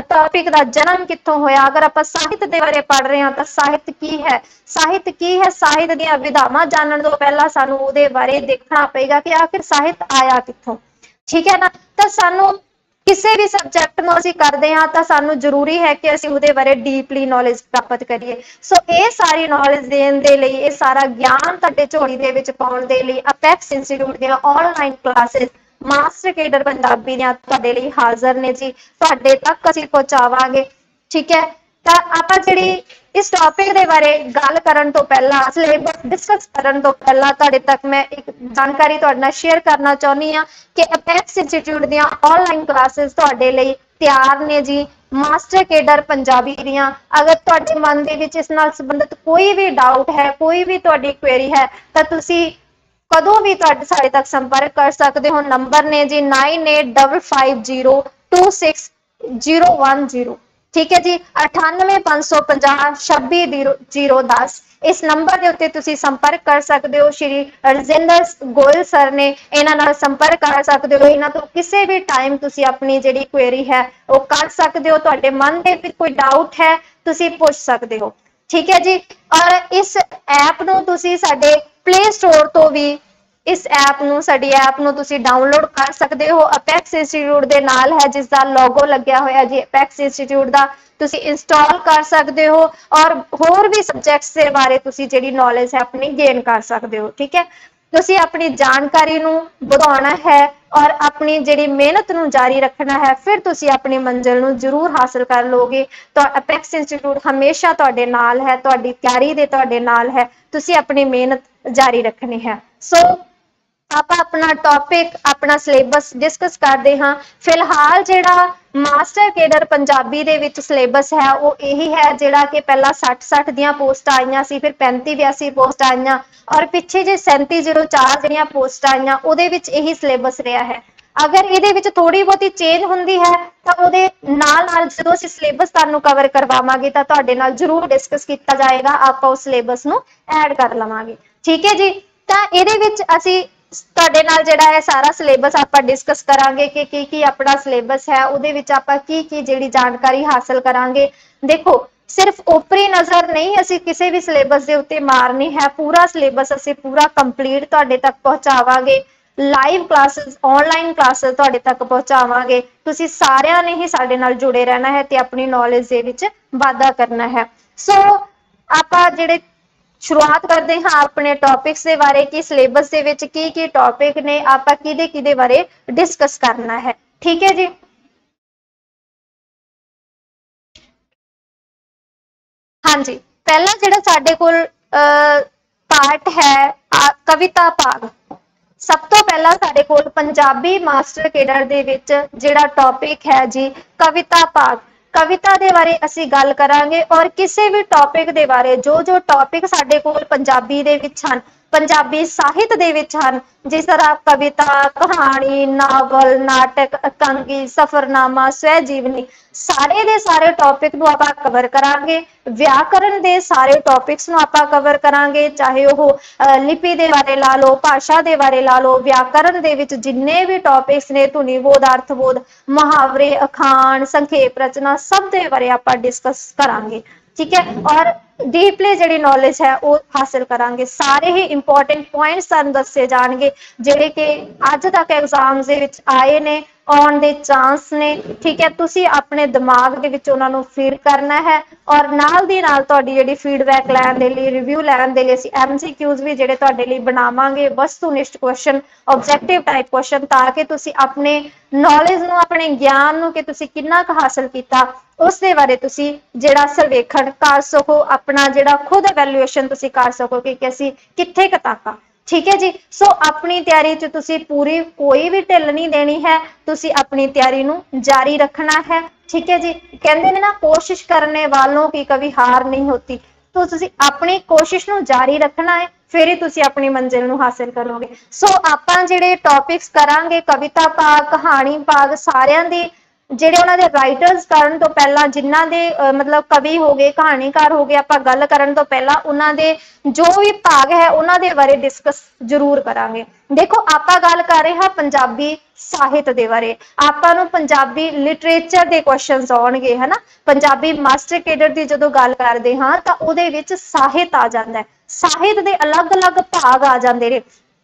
ਟੌਪਿਕ ਦਾ ਜਨਮ ਕਿੱਥੋਂ ਹੋਇਆ। ਅਗਰ ਆਪਾਂ ਸਾਹਿਤ ਦੇ ਬਾਰੇ ਪੜ੍ਹ ਰਹੇ ਹਾਂ ਤਾਂ ਸਾਹਿਤ ਕੀ ਹੈ, ਸਾਹਿਤ ਕੀ ਹੈ, ਸਾਹਿਤ ਦੀਆਂ ਵਿਧਾਵਾਂ ਜਾਣਨ ਤੋਂ ਪਹਿਲਾਂ ਸਾਨੂੰ ਉਹਦੇ ਬਾਰੇ ਦੇਖਣਾ ਪਏਗਾ ਕਿ ਆਖਿਰ ਸਾਹਿਤ ਆਇਆ ਕਿੱਥੋਂ। ਠੀਕ ਹੈ ਨਾ, ਤਾਂ ਸਾਨੂੰ ਕਿਸੇ ਵੀ ਸਬਜੈਕਟ ਨੂੰ ਅਸੀਂ ਕਰਦੇ ਹਾਂ ਤਾਂ ਸਾਨੂੰ ਜ਼ਰੂਰੀ ਹੈ ਕਿ ਅਸੀਂ ਉਹਦੇ ਬਾਰੇ ਡੀਪਲੀ ਨੌਲੇਜ ਪ੍ਰਾਪਤ ਕਰੀਏ। ਸੋ ਇਹ ਸਾਰੀ ਨੌਲੇਜ ਦੇਣ ਦੇ ਲਈ, ਇਹ ਸਾਰਾ ਗਿਆਨ ਤੁਹਾਡੇ ਝੋਲੀ ਦੇ ਵਿੱਚ ਪਾਉਣ ਦੇ ਲਈ ਅਪੈਕਸ ਇੰਸਟੀਚਿਊਟ ਦੀਆਂ online classes master cadre Punjabi ਦੀਆਂ ਤੁਹਾਡੇ ਲਈ ਹਾਜ਼ਰ ਨੇ ਜੀ। ਤੁਹਾਡੇ ਤੱਕ ਅਸੀਂ ਪਹੁੰਚਾਵਾਂਗੇ, ਠੀਕ ਹੈ। ਤਾਂ ਆਪਾਂ ਜਿਹੜੀ ਇਸ ਟੌਪਿਕ ਦੇ ਬਾਰੇ ਗੱਲ ਕਰਨ ਤੋਂ ਪਹਿਲਾਂ, ਸਿਲੇਬਸ ਡਿਸਕਸ ਕਰਨ ਤੋਂ ਪਹਿਲਾਂ ਤੁਹਾਡੇ ਤੱਕ ਮੈਂ ਇੱਕ ਜਾਣਕਾਰੀ ਤੁਹਾਡੇ ਨਾਲ ਸ਼ੇਅਰ ਕਰਨਾ ਚਾਹੁੰਦੀ ਹਾਂ ਕਿ ਅਪੈਕਸ ਇੰਸਟੀਚਿਊਟ ਦੀਆਂ ਆਨਲਾਈਨ ਕਲਾਸਿਸ ਤੁਹਾਡੇ ਲਈ ਤਿਆਰ ਨੇ ਜੀ, ਮਾਸਟਰ ਕੇਡਰ ਪੰਜਾਬੀ ਦੀਆਂ। ਅਗਰ ਤੁਹਾਡੇ ਮਨ ਦੇ ਵਿੱਚ ਇਸ ਨਾਲ ਸੰਬੰਧਿਤ ਕੋਈ ਵੀ ਡਾਊਟ ਹੈ, ਕੋਈ ਵੀ ਤੁਹਾਡੀ ਕੁਐਰੀ ਹੈ, ਤਾਂ ਤੁਸੀਂ ਕਦੋਂ ਵੀ ਸਾਡੇ ਤੱਕ ਸੰਪਰਕ ਕਰ ਸਕਦੇ ਹੋ। ਨੰਬਰ ਨੇ ਜੀ 9855026010, ਠੀਕ ਹੈ ਜੀ। 9855502610 ਇਸ ਨੰਬਰ ਦੇ ਉੱਤੇ ਤੁਸੀਂ ਸੰਪਰਕ ਕਰ ਸਕਦੇ ਹੋ। ਸ਼੍ਰੀ ਰਜਿੰਦਰ ਗੋਇਲ ਸਰ ਨੇ, ਇਹਨਾਂ ਨਾਲ ਸੰਪਰਕ ਕਰ ਸਕਦੇ ਹੋ। ਇਹਨਾਂ ਤੋਂ ਕਿਸੇ ਵੀ ਟਾਈਮ ਤੁਸੀਂ ਆਪਣੀ ਜਿਹੜੀ ਕੁਐਰੀ ਹੈ ਉਹ ਕਰ ਸਕਦੇ ਹੋ। ਤੁਹਾਡੇ ਮਨ ਦੇ ਵਿੱਚ ਕੋਈ ਡਾਊਟ ਹੈ ਤੁਸੀਂ ਪੁੱਛ ਸਕਦੇ ਹੋ, ਠੀਕ ਹੈ ਜੀ। ਔਰ ਇਸ ਐਪ ਨੂੰ ਤੁਸੀਂ ਸਾਡੇ ਪਲੇ ਸਟੋਰ ਤੋਂ ਵੀ ਸਾਡੀ ਐਪ ਨੂੰ ਤੁਸੀਂ ਡਾਊਨਲੋਡ ਕਰ ਸਕਦੇ ਹੋ। ਅਪੈਕਸ ਇੰਸਟੀਚਿਊਟ ਦੇ ਨਾਲ ਹੈ, ਜਿਸ ਦਾ ਲੋਗੋ ਲੱਗਿਆ ਹੋਇਆ ਜੀ ਅਪੈਕਸ ਇੰਸਟੀਚਿਊਟ ਦਾ, ਤੁਸੀਂ ਇੰਸਟਾਲ ਕਰ ਸਕਦੇ ਹੋ। ਔਰ ਹੋਰ ਵੀ ਸਬਜੈਕਟਸ ਦੇ ਬਾਰੇ ਤੁਸੀਂ ਜਿਹੜੀ ਨੌਲੇਜ ਹੈ ਆਪਣੀ ਗੇਨ ਕਰ ਸਕਦੇ ਹੋ, ਠੀਕ ਹੈ। ਤੁਸੀਂ ਆਪਣੀ ਜਾਣਕਾਰੀ ਨੂੰ ਵਧਾਉਣਾ ਹੈ ਔਰ ਆਪਣੀ ਜਿਹੜੀ ਮਿਹਨਤ ਨੂੰ ਜਾਰੀ ਰੱਖਣਾ ਹੈ, ਫਿਰ ਤੁਸੀਂ ਆਪਣੀ ਮੰਜ਼ਿਲ ਨੂੰ ਜ਼ਰੂਰ ਹਾਸਲ ਕਰ ਲਓਗੇ। ਤਾਂ ਅਪੈਕਸ ਇੰਸਟੀਚਿਊਟ ਹਮੇਸ਼ਾ ਤੁਹਾਡੇ ਨਾਲ ਹੈ, ਤੁਹਾਡੀ ਤਿਆਰੀ ਦੇ ਤੁਹਾਡੇ ਨਾਲ ਹੈ। ਤੁਸੀਂ ਆਪਣੀ ਮਿਹਨਤ ਜਾਰੀ ਰੱਖਣੀ ਹੈ। ਸੋ ਆਪਾਂ ਆਪਣਾ ਟੌਪਿਕ, ਆਪਣਾ ਸਿਲੇਬਸ ਡਿਸਕਸ ਕਰਦੇ ਹਾਂ। ਫਿਲਹਾਲ ਜਿਹੜਾ ਮਾਸਟਰ ਕੇਡਰ ਪੰਜਾਬੀ ਦੇ ਵਿੱਚ ਸਿਲੇਬਸ ਹੈ ਉਹ ਇਹੀ ਹੈ, ਜਿਹੜਾ ਕਿ ਪਹਿਲਾਂ 60 ਦੀਆਂ ਪੋਸਟਾਂ ਆਈਆਂ ਸੀ, ਫਿਰ 35-82 ਪੋਸਟਾਂ ਆਈਆਂ, ਔਰ ਪਿੱਛੇ ਜੇ 3704 ਜਿਹੜੀਆਂ ਪੋਸਟਾਂ ਆਈਆਂ ਉਹਦੇ ਵਿੱਚ ਇਹੀ ਸਿਲੇਬਸ ਰਿਹਾ ਹੈ। ਅਗਰ ਇਹਦੇ ਵਿੱਚ ਥੋੜੀ ਬਹੁਤੀ ਚੇਂਜ ਹੁੰਦੀ ਹੈ ਤਾਂ ਉਹਦੇ ਨਾਲ ਨਾਲ ਜਦੋਂ ਅਸੀਂ ਸਿਲੇਬਸ ਤੁਹਾਨੂੰ ਕਵਰ ਕਰਵਾਵਾਂਗੇ ਤਾਂ ਤੁਹਾਡੇ ਨਾਲ ਜ਼ਰੂਰ ਡਿਸਕਸ ਕੀਤਾ ਜਾਏਗਾ। ਆਪਾਂ ਉਸ ਸਿਲੇਬਸ ਨੂੰ ਐਡ ਕਰ ਲਵਾਂਗੇ, ਠੀਕ ਹੈ ਜੀ। ਤਾਂ ਇਹਦੇ ਵਿੱਚ ਅਸੀਂ ਤੁਹਾਡੇ ਨਾਲ ਜਿਹੜਾ ਹੈ ਸਾਰਾ ਸਿਲੇਬਸ ਆਪਾਂ ਡਿਸਕਸ ਕਰਾਂਗੇ ਕਿ ਕੀ ਆਪਣਾ ਸਿਲੇਬਸ ਹੈ, ਉਹਦੇ ਵਿੱਚ ਆਪਾਂ ਕੀ ਜਿਹੜੀ ਜਾਣਕਾਰੀ ਹਾਸਲ ਕਰਾਂਗੇ। ਦੇਖੋ, ਸਿਰਫ ਓਪਰੀ ਨਜ਼ਰ ਨਹੀਂ ਅਸੀਂ ਕਿਸੇ ਵੀ ਸਿਲੇਬਸ ਦੇ ਉੱਤੇ ਮਾਰਨੀ ਹੈ। ਪੂਰਾ ਸਿਲੇਬਸ ਅਸੀਂ ਪੂਰਾ ਕੰਪਲੀਟ ਤੁਹਾਡੇ ਤੱਕ ਪਹੁੰਚਾਵਾਂਗੇ। ਲਾਈਵ ਕਲਾਸਿਸ, ਆਨਲਾਈਨ ਕਲਾਸਿਸ ਤੁਹਾਡੇ ਤੱਕ ਪਹੁੰਚਾਵਾਂਗੇ। ਤੁਸੀਂ ਸਾਰਿਆਂ ਨੇ ਹੀ ਸਾਡੇ ਨਾਲ ਜੁੜੇ ਰਹਿਣਾ ਹੈ ਤੇ ਆਪਣੀ ਨੌਲੇਜ ਦੇ ਵਿੱਚ ਵਾਧਾ ਕਰਨਾ ਹੈ। ਸੋ ਆਪਾਂ ਜਿਹੜੇ ਸ਼ੁਰੂਆਤ ਕਰਦੇ ਹਾਂ ਆਪਣੇ ਟੌਪਿਕਸ ਦੇ ਬਾਰੇ ਕਿ ਸਿਲੇਬਸ ਦੇ ਵਿੱਚ ਕੀ ਟੌਪਿਕ ਨੇ, ਆਪਾਂ ਕਿਹਦੇ ਬਾਰੇ ਡਿਸਕਸ ਕਰਨਾ ਹੈ, ਠੀਕ ਹੈ ਜੀ। ਹਾਂਜੀ, ਪਹਿਲਾ ਜਿਹੜਾ ਸਾਡੇ ਕੋਲ ਪਾਰਟ ਹੈ ਕਵਿਤਾ ਭਾਗ। ਸਭ ਤੋਂ ਪਹਿਲਾਂ ਸਾਡੇ ਕੋਲ ਪੰਜਾਬੀ ਮਾਸਟਰ ਕੇਡਰ ਦੇ ਵਿੱਚ ਜਿਹੜਾ ਟੌਪਿਕ ਹੈ ਜੀ ਕਵਿਤਾ ਭਾਗ। ਕਵਿਤਾ ਦੇ ਬਾਰੇ ਅਸੀਂ ਗੱਲ ਕਰਾਂਗੇ ਔਰ ਕਿਸੇ ਵੀ ਟੌਪਿਕ ਦੇ ਬਾਰੇ ਜੋ ਟੌਪਿਕ ਸਾਡੇ ਕੋਲ ਪੰਜਾਬੀ ਦੇ ਵਿੱਚ ਹਨ, ਪੰਜਾਬੀ ਸਾਹਿਤ ਦੇ ਵਿੱਚ ਹਨ, ਜਿਸ ਤਰ੍ਹਾਂ ਕਵਿਤਾ, ਕਹਾਣੀ, ਨਾਵਲ, ਨਾਟਕ, ਇਕਾਂਗੀ, ਸਫ਼ਰਨਾਮਾ, ਸਵੈ ਜੀਵਨੀ, ਸਾਰੇ ਦੇ ਸਾਰੇ ਟੌਪਿਕ ਨੂੰ ਆਪਾਂ ਕਵਰ ਕਰਾਂਗੇ। ਵਿਆਕਰਨ ਦੇ ਸਾਰੇ ਟੌਪਿਕਸ ਨੂੰ ਆਪਾਂ ਕਵਰ ਕਰਾਂਗੇ, ਚਾਹੇ ਉਹ ਲਿਪੀ ਦੇ ਬਾਰੇ ਲਾ ਲਓ, ਭਾਸ਼ਾ ਦੇ ਬਾਰੇ ਲਾ ਲਓ। ਵਿਆਕਰਨ ਦੇ ਵਿੱਚ ਜਿੰਨੇ ਵੀ ਟੌਪਿਕਸ ਨੇ, ਧੁਨੀ ਬੋਧ, ਅਰਥ ਬੋਧ, ਮੁਹਾਵਰੇ, ਅਖਾਣ, ਸੰਖੇਪ ਰਚਨਾ, ਸਭ ਦੇ ਬਾਰੇ ਆਪਾਂ ਡਿਸਕਸ ਕਰਾਂਗੇ, ਠੀਕ ਹੈ। ਔਰ ਡੀਪਲੀ ਜਿਹੜੀ ਨੌਲੇਜ ਹੈ ਉਹ ਹਾਸਲ ਕਰਾਂਗੇ। ਸਾਰੇ ਹੀ ਇੰਪੋਰਟੈਂਟ ਪੁਆਇੰਟਸ ਤੁਹਾਨੂੰ ਦੱਸੇ ਜਾਣਗੇ ਜਿਹੜੇ ਕਿ ਅੱਜ ਤੱਕ ਐਗਜ਼ਾਮਸ ਦੇ ਵਿੱਚ ਆਏ ਨੇ, ਆਉਣ ਦੇ ਚਾਂਸ ਨੇ, ਠੀਕ ਹੈ। ਤੁਸੀਂ ਆਪਣੇ ਦਿਮਾਗ ਦੇ ਵਿੱਚ ਉਹਨਾਂ ਨੂੰ ਫੀਡ ਕਰਨਾ ਹੈ ਔਰ ਨਾਲ ਦੀ ਨਾਲ ਤੁਹਾਡੀ ਜਿਹੜੀ ਫੀਡਬੈਕ ਲੈਣ ਦੇ ਲਈ, ਰਿਵਿਊ ਲੈਣ ਦੇ ਲਈ ਅਸੀਂ MCQs ਵੀ ਜਿਹੜੇ ਤੁਹਾਡੇ ਲਈ ਬਣਾਵਾਂਗੇ, ਵਸਤੂਨਿਸ਼ਟ ਕੁਐਸਚਨ, ਆਬਜੈਕਟਿਵ ਟਾਈਪ ਕੁਐਸਚਨ, ਤਾਂ ਕਿ ਤੁਸੀਂ ਆਪਣੇ ਨੌਲੇਜ ਨੂੰ, ਆਪਣੇ ਗਿਆਨ ਨੂੰ ਕਿ ਤੁਸੀਂ ਕਿੰਨਾ ਕੁ ਹਾਸਲ ਕੀਤਾ ਉਸ ਦੇ ਬਾਰੇ ਤੁਸੀਂ ਜਿਹੜਾ ਸਰਵੇਖਣ ਕਰ ਸਕੋ। ਆਪਣਾ ਜਿਹੜਾ ਖੁਦ ਇਵੈਲੂਏਸ਼ਨ ਤੁਸੀਂ ਕਰ ਸਕੋ ਕਿ ਅਸੀਂ ਕਿੱਥੇ ਕੁ ਤੱਕ ਆ, ਠੀਕ ਹੈ ਜੀ। ਸੋ ਆਪਣੀ ਤਿਆਰੀ 'ਚ ਤੁਸੀਂ ਪੂਰੀ ਕੋਈ ਵੀ ਢਿੱਲ ਨਹੀਂ ਦੇਣੀ ਹੈ, ਤੁਸੀਂ ਆਪਣੀ ਤਿਆਰੀ ਨੂੰ ਜਾਰੀ ਰੱਖਣਾ ਹੈ, ਠੀਕ ਹੈ ਜੀ। ਕਹਿੰਦੇ ਨੇ ਨਾ, ਕੋਸ਼ਿਸ਼ ਕਰਨੇ ਵਾਲੋਂ ਕੀ ਕभी ਹਾਰ ਨਹੀਂ ਹੋਤੀ। तो ਤੁਸੀਂ ਆਪਣੀ ਕੋਸ਼ਿਸ਼ ਨੂੰ ਜਾਰੀ ਰੱਖਣਾ ਹੈ, ਫਿਰ ਹੀ ਤੁਸੀਂ ਆਪਣੀ ਮੰਜ਼ਿਲ ਨੂੰ ਹਾਸਿਲ ਕਰੋਗੇ। ਸੋ ਆਪਾਂ ਜਿਹੜੇ ਟੌਪਿਕਸ ਕਰਾਂਗੇ, ਕਵਿਤਾ ਭਾਗ, ਕਹਾਣੀ ਭਾਗ, ਸਾਰਿਆਂ ਦੀ ਜਿਹੜੇ ਉਹਨਾਂ ਦੇ ਰਾਈਟਰਸ ਕਰਨ ਤੋਂ ਪਹਿਲਾਂ, ਜਿਨ੍ਹਾਂ ਦੇ ਮਤਲਬ ਕਵੀ ਹੋ ਗਏ, ਕਹਾਣੀਕਾਰ ਹੋ ਗਏ, ਆਪਾਂ ਗੱਲ ਕਰਨ ਤੋਂ ਪਹਿਲਾਂ ਉਹਨਾਂ ਦੇ ਜੋ ਵੀ ਭਾਗ ਹੈ ਉਹਨਾਂ ਦੇ ਬਾਰੇ ਡਿਸਕਸ ਜ਼ਰੂਰ ਕਰਾਂਗੇ। ਦੇਖੋ, ਆਪਾਂ ਗੱਲ ਕਰ ਰਹੇ ਹਾਂ ਪੰਜਾਬੀ ਸਾਹਿਤ ਦੇ ਬਾਰੇ। ਆਪਾਂ ਨੂੰ ਪੰਜਾਬੀ ਲਿਟਰੇਚਰ ਦੇ ਕੁਐਸਚਨਸ ਆਉਣਗੇ, ਹਨਾ। ਪੰਜਾਬੀ ਮਾਸਟਰ ਕੇਡਰ ਦੀ ਜਦੋਂ ਗੱਲ ਕਰਦੇ ਹਾਂ ਤਾਂ ਉਹਦੇ ਵਿੱਚ ਸਾਹਿਤ ਆ ਜਾਂਦਾ ਹੈ। ਸਾਹਿਤ ਦੇ ਅਲੱਗ-ਅਲੱਗ ਭਾਗ ਆ ਜਾਂਦੇ ਨੇ।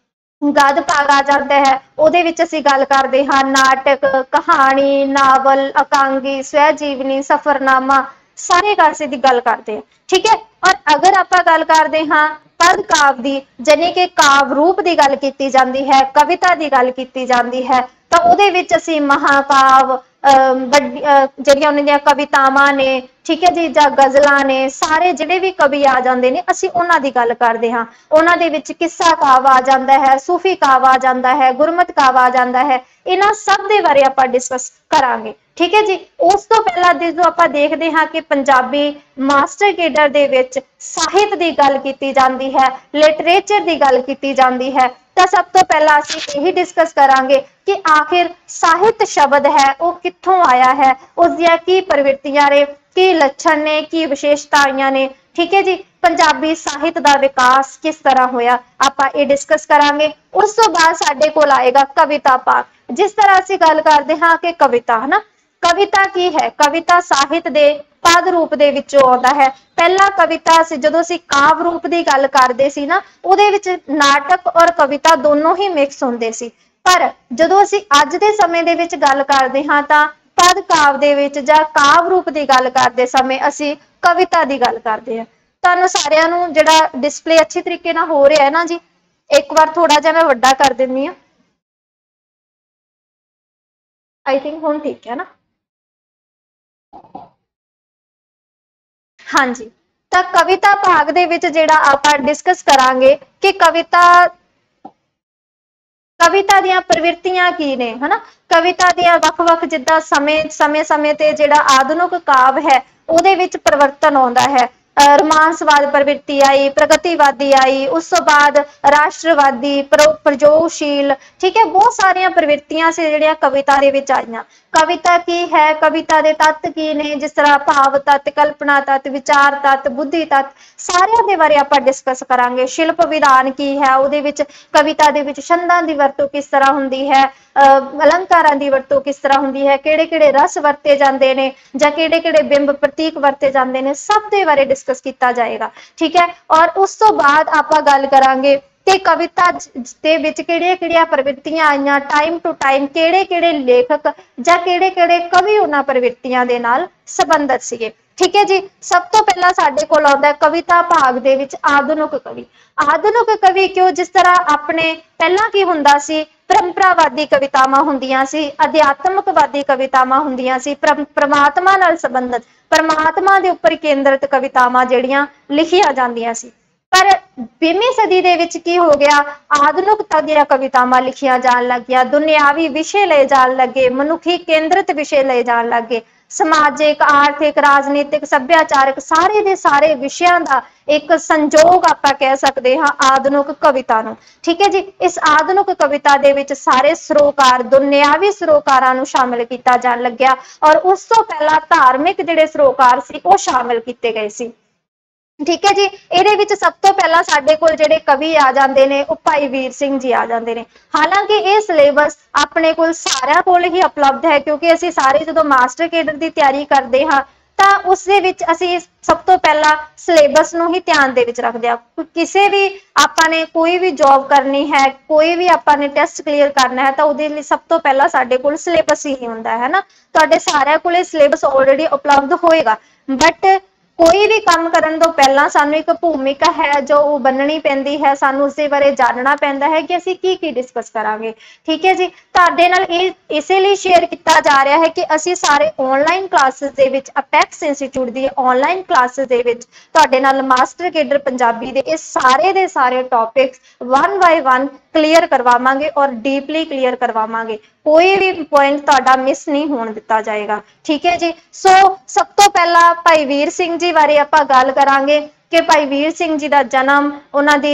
गद भाग आ जाता है, ਉਹਦੇ ਵਿੱਚ ਅਸੀਂ ਗੱਲ ਕਰਦੇ ਹਾਂ नाटक, कहानी, नावल, एकांगी, स्वै जीवनी, सफरनामा, सारे कासे की गल करते हैं। ठीक है। और अगर आप गल करते हाँ पद काव्य की, जानी कि काव्य रूप की गल की जाती है, कविता की गल की जाती है, तो ਉਹਦੇ ਵਿੱਚ ਅਸੀਂ महाकाव्य ਜਿਹੜੀਆਂ ਉਹਨਾਂ ਦੀਆਂ कवितावां ने, ठीक है जी, ਜਾਂ गज़लां ने, सारे ਜਿਹੜੇ भी कवि आ जाते हैं ਅਸੀਂ ਉਹਨਾਂ ਦੀ ਗੱਲ ਕਰਦੇ ਹਾਂ। ਉਹਨਾਂ ਦੇ ਵਿੱਚ किस्सा काव्य आ जाता है, सूफी काव्य आ जाता है, गुरमत काव्य आ जाता है, इन्हां सब दे बारे आपां डिस्कस करांगे। ठीक है जी। उस तो पहला जो आपां देखते हाँ कि पंजाबी मास्टर केडर दे विच साहित्य की गल की जाती है, लिटरेचर की गल की जाती है, तो सब तो पहला असीं यही डिस्कस करांगे कि आखिर साहित्य शब्द है वो कित्थों आया है, उसदियां की प्रवृत्तियां ने, की लक्षण ने, की विशेषताएं ने। ठीक है जी। पंजाबी साहित्य का विकास किस तरह होया आपां ये डिस्कस करांगे। उस तो बाद साडे कोल आएगा कविता भाग। जिस तरह असीं गल करदे हां कि कविता है ना, कविता की है, कविता साहित्य दे पद रूप दे विचों आउंदा है। पहला कविता जदों असीं काव्य रूप की गल करदे सी ना, उहदे विच नाटक और कविता दोनों ही मिक्स हुंदे सी। पर जदों असीं अज दे समय दे विच गल करदे हां तां पद काव्य दे विच जां काव्य रूप की गल करदे समय असीं कविता की गल करदे हां। तुहानूं सारिआं नूं जिहड़ा डिस्पले अच्छी तरीके नाल हो रिहा है ना जी, एक बार थोड़ा जिहा मैं वड्डा कर दिंदी हां। आई थिंक हुण ठीक है ना। हाँ जी। तो कविता भाग दे विच जिहड़ा आपां डिस्कस करांगे कि कविता कविता दीयां प्रवृत्तियां की ने, है ना। कविता दीयां वख-वख जिद्दां समय ते जिहड़ा आधुनिक काव्य है उहदे विच परिवर्तन आउंदा है। रोमांसवाद प्रवृत्ति आई, प्रगतिवादी आई, उस तो बाद राष्ट्रवादी, प्रयोगशील, ठीक है, बहुत सारिया प्रवृत्तियां से जिहड़ियां कविता दे विच आईयां। कविता की है, कविता दे तत्त की ने, जिस तरह भाव तत्त, कल्पना तत्त, विचार तत्त, बुद्धि तत्त, सारियां दे बारे आपां डिस्कस करांगे। शिल्प विधान की है, उहदे विच कविता दे विच छंदां दी वरतों किस तरह हुंदी है, अलंकारां दी वरतों किस तरह हुंदी है, किहड़े-किहड़े रस वरते जांदे ने जां किहड़े-किहड़े बिंब प्रतीक वरते जांदे ने, सब दे बारे डिस्कस किया जाएगा। ठीक है। और उस तो बाद आपां गल करांगे कि कविता दे विच किहड़ियां-किहड़ियां प्रवृत्तियां आईयां, टाइम टू टाइम किहड़े-किहड़े लेखक जां किहड़े-किहड़े कवि उन्हां प्रवृत्तियां दे नाल संबंधित सीगे। ठीक है जी। सब तो पहला साडे कोल आउंदा कविता भाग दे विच आधुनिक कवि। आधुनिक कवि क्यों, जिस तरह अपने पहला की हुंदा सी परंपरावादी कवितावां हुंदियां सी, अध्यात्मकवादी कवितावां हुंदियां सी, परमात्मा नाल संबंधित, परमात्मा दे उपर केंद्रित कवितावां जिहड़ियां लिखियां जांदियां सी। पर 20वीं सदी दे विच की हो गया, आधुनिकता दी कवितावां लिखियां जाण लग गया, दुनियावी विषय लए जाण लगे, मनुखी केंद्रित विषय लए जाण लगे, समाजिक, आर्थिक, राजनीतिक, सभ्याचारक सारे दे सारे विषयां दा एक संजोग आपां कह सकते हाँ आधुनिक कविता नूं। ठीक है जी। इस आधुनिक कविता दे विच सारे सरोकार, दुनियावी सरोकारां नूं शामिल किया जाण लग्या और उस तो पहला धार्मिक जिहड़े सरोकार सी वो शामिल किए गए सी। ठीक है जी। ਇਹਦੇ ਵਿੱਚ सब तो पहला साडे कोल जिहड़े कवि आ जाते हैं वो भाई वीर सिंह जी आ जाते हैं। हालांकि ये सिलेबस अपने कोल सारिआं कोल ही उपलब्ध है, क्योंकि असीं सारे जदों मास्टर केडर की तैयारी करते हाँ ਤਾਂ ਉਸ ਦੇ ਵਿੱਚ ਅਸੀਂ ਸਭ ਤੋਂ ਪਹਿਲਾਂ ਸਿਲੇਬਸ ਨੂੰ ਹੀ ਧਿਆਨ ਦੇ ਵਿੱਚ ਰੱਖਦੇ ਆ। ਕਿਸੇ ਵੀ ਆਪਾਂ ਨੇ ਕੋਈ ਵੀ ਜੌਬ ਕਰਨੀ ਹੈ, ਕੋਈ ਵੀ ਆਪਾਂ ਨੇ ਟੈਸਟ ਕਲੀਅਰ ਕਰਨਾ ਹੈ ਤਾਂ ਉਹਦੇ ਲਈ ਸਭ ਤੋਂ ਪਹਿਲਾਂ ਸਾਡੇ ਕੋਲ ਸਿਲੇਬਸ ਹੀ ਹੁੰਦਾ ਹੈ ਨਾ। ਤੁਹਾਡੇ ਸਾਰਿਆਂ ਕੋਲੇ ਸਿਲੇਬਸ ਆਲਰੇਡੀ ਉਪਲਬਧ ਹੋਏਗਾ, बट कोई भी काम करन तो पहला सानू एक भूमिका है जो बननी पैंदी है, सानू उसके बारे जानना पैंदा है कि असीं की डिस्कस करांगे। ठीक है जी। तुहाडे नाल इसे लिए शेयर किया जा रहा है कि असीं सारे ऑनलाइन क्लासेस दे विच अपैक्स इंस्टीट्यूट दी ऑनलाइन क्लासेस दे विच तुहाडे नाल मास्टर केडर पंजाबी दे दे सारे टॉपिक्स 1 बाय 1 क्लीयर करवावांगे और डीपली क्लीयर करवावांगे। कोई भी पॉइंट तुहाडा मिस नहीं होण दिता जाएगा। ठीक है जी। सो सब तो पहला भाई वीर सिंह जी बारे आपां गल करांगे कि भाई वीर सिंह जी का जन्म, उन्हां दी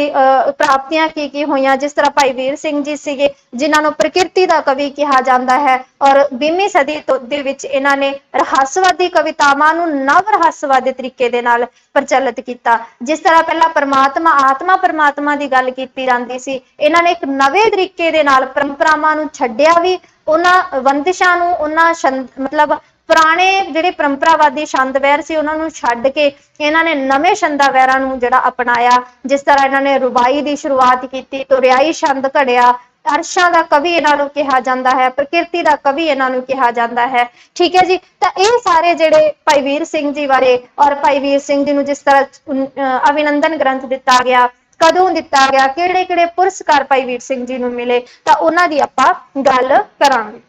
प्राप्तियां की होईयां। जिस तरह भाई वीर सिंह जी सीगे जिन्हां नूं प्रकृति का कवि कहा जाता है और 20वीं सदी दे विच इन्हां ने रहस्यवादी कवितावां नूं नव रहस्यवादी तरीके दे नाल प्रचलित किया। जिस तरह पहला परमात्मा आत्मा परमात्मा की गल की जाती सी, इन्हां ने एक नवे तरीके दे नाल परंपरावां नूं छड्डिया भी, उन्हां वंदिशां नूं, उन्हां मतलब पुराने जिहड़े परंपरावादी छंद वैर सी उन्हां नूं छड्ड के इन्हां ने नਵੇਂ छंदा वैरां नूं जिहड़ा अपनाया। जिस तरह इन्हां ने रुबाई की शुरुआत की, तुरियाई छंद घड़िया, अरशां दा कवि इन्हां नूं कहा जांदा है, प्रकृति दा कवि इन्हां नूं कहा जांदा है। ठीक है जी। तो ये सारे जिहड़े भाई वीर सिंह जी बारे और भाई वीर सिंह जी नूं जिस तरह अभिनंदन ग्रंथ दिता गया, कदों दिता गया, किहड़े-किहड़े पुरस्कार भाई वीर सिंह जी नूं मिले, तां उन्हां दी आपां गल करांगे।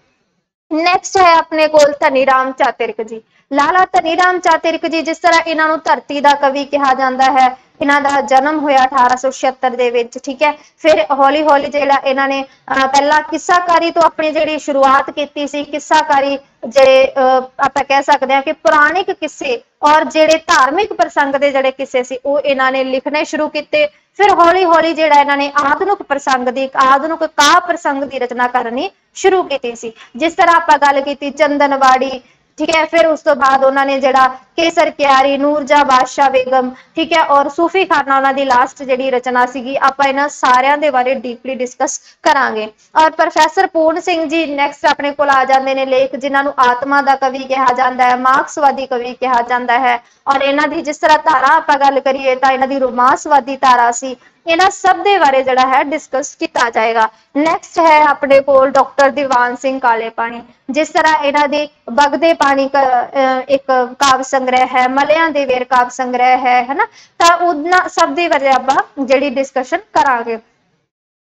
नैक्सट है अपने कोल धनी राम चातिरक जी। लाला धनी राम चातिरक जी जिस तरह इन्हों धरती का कवि कहा जाता है, इन्हों का जन्म होया 1876 दे विच। ठीक है। फिर हौली हौली जिहड़ा इन्हां ने पहला किस्साकारी तो अपनी जिहड़ी शुरुआत की सी, किस्साकारी जिहड़े आपां कह सकते हैं कि पुराणिक किस्से और जिहड़े धार्मिक प्रसंग के जिहड़े किस्से सी वो इन्हां ने लिखने शुरू किए। फिर हौली हौली जिहड़ा इन्हां ने आधुनिक प्रसंग की, आधुनिक काव्य प्रसंग की रचना करनी शुरू की सी। जिस तरह आपां गल कीती चंदनवाड़ी। ठीक है। फिर उस तो बाद उन्होंने जिहड़ा केसर क्यारी, नूरजहां बादशाह बेगम, ठीक है, और सूफी खाना उन्होंने लास्ट जिहड़ी रचना सीगी। आपां इन्हां सारियां दे बारे डीपली डिस्कस करांगे। और प्रोफैसर पूर्ण सिंह जी नैक्सट अपने कोल आ जांदे ने लेख, जिन्हां नूं आत्मा दा कवि कहा जाता है, मार्क्सवादी कवि कहा जाता है। और इन्हां दी जिस तरह धारा आपां गल करिए तां इन्हां दी रोमांसवादी धारा सी। इन्हां सब दे बारे जिहड़ा है डिस्कस किया जाएगा। नैक्सट है अपने कोल डॉक्टर दीवान सिंह काले पानी। जिस तरह इन्हां दी बगदे पानी का एक काव्य संग्रह है, मलियां दे वेर काव्य संग्रह है ना, तां उन्हां सब दे बारे आपां जिहड़ी डिस्कशन करांगे।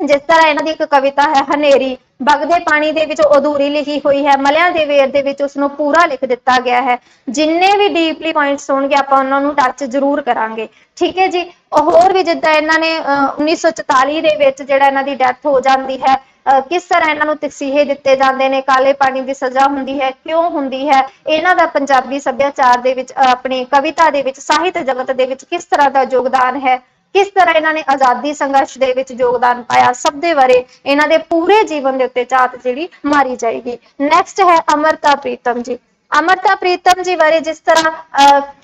जिस तरह इन्हां दी एक कविता है हनेरी, बगदे पानी दे विच अधूरी लिखी हुई है, मलियां दे वेर दे विच उसनूं पूरा लिख दिता गया है। जिन्ने भी डीपली पॉइंट्स होणगे आपां उन्हां नूं टच जरूर करांगे। ठीक है जी। होर भी जिद्दां इन्हां ने 1944 दे विच जिहड़ा इन्हां दी डैथ हो जाती है, किस तरह इन्हां नूं तसीहे दिते जांदे ने, काले पानी की सज़ा हुंदी है, क्यों हुंदी है, इन्हां दा पंजाबी सभ्याचार दे विच, अपनी कविता दे विच, साहित्य जगत दे विच किस तरह का योगदान है, किस तरह इन्हां ने आज़ादी संघर्ष दे विच योगदान पाया, सब दे बारे इन्हां दे पूरे जीवन दे उत्ते झात जिहड़ी मारी जाएगी। नैक्सट है अमृता प्रीतम जी। अमृता प्रीतम जी बारे जिस तरह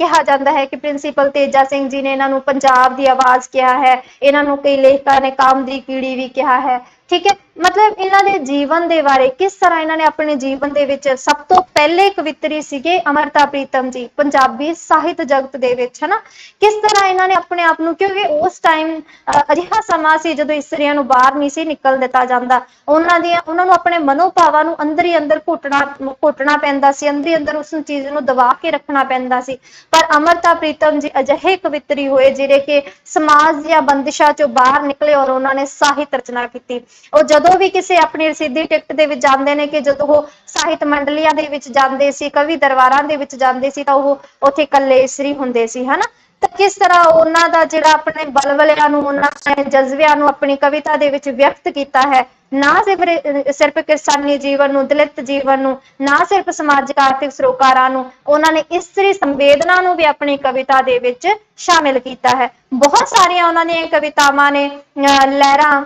कहा जाता है कि प्रिंसीपल तेजा सिंह जी ने इन्हों पंजाब की आवाज़ कहा है, इन्हों कई लेखकों ने काम की कीड़ी भी कहा है। ठीक है। मतलब इन्हों के जीवन के बारे किस तरह इन्होंने अपने जीवन के विच सब तो पहले कवित्री सीगे अमृता प्रीतम जी पंजाबी साहित्य जगत दे विच, है ना। किस तरह इन्होंने अपने आप को, क्योंकि उस टाइम अजिहा समा सी जदों इस्त्रियां नूं बाहर नहीं सी निकल दिता जांदा, उन्होंने अपने मनोभावां नूं अंदर ही अंदर घुटना पैंदा सी, अंदर ही अंदर उस चीज़ नूं दबा के रखना पैंदा सी। पर अमृता प्रीतम जी अजिहे कवित्री होए जिहड़े कि समाज दी बंदिशां चों बाहर निकले और उन्होंने साहित्य रचना की। और जदों भी किसी अपनी रसीदी टिकट दे विच जांदे ने कि जदों वो साहित्य मंडलियां दे विच जांदे सी, कवि दरबारां दे विच जांदे सी, तां वो उत्थे कल्ले इस्त्री हुंदे सी, है ना। तो किस तरह उन्हां दा जिहड़ा अपने बलबलिਆਂ नूं, उन्हां दे जज्बिਆਂ नूं अपनी कविता दे विच व्यक्त कीता है। ना सिर्फ किसानी जीवन नूं, दलित जीवन नूं, ना सिर्फ समाजिक आर्थिक सरोकारां नूं, उन्होंने इस्त्री संवेदना नूं भी अपनी कविता दे विच शामिल किया है। बहुत सारियां उन्हां दीयां कवितावां ने लहरां,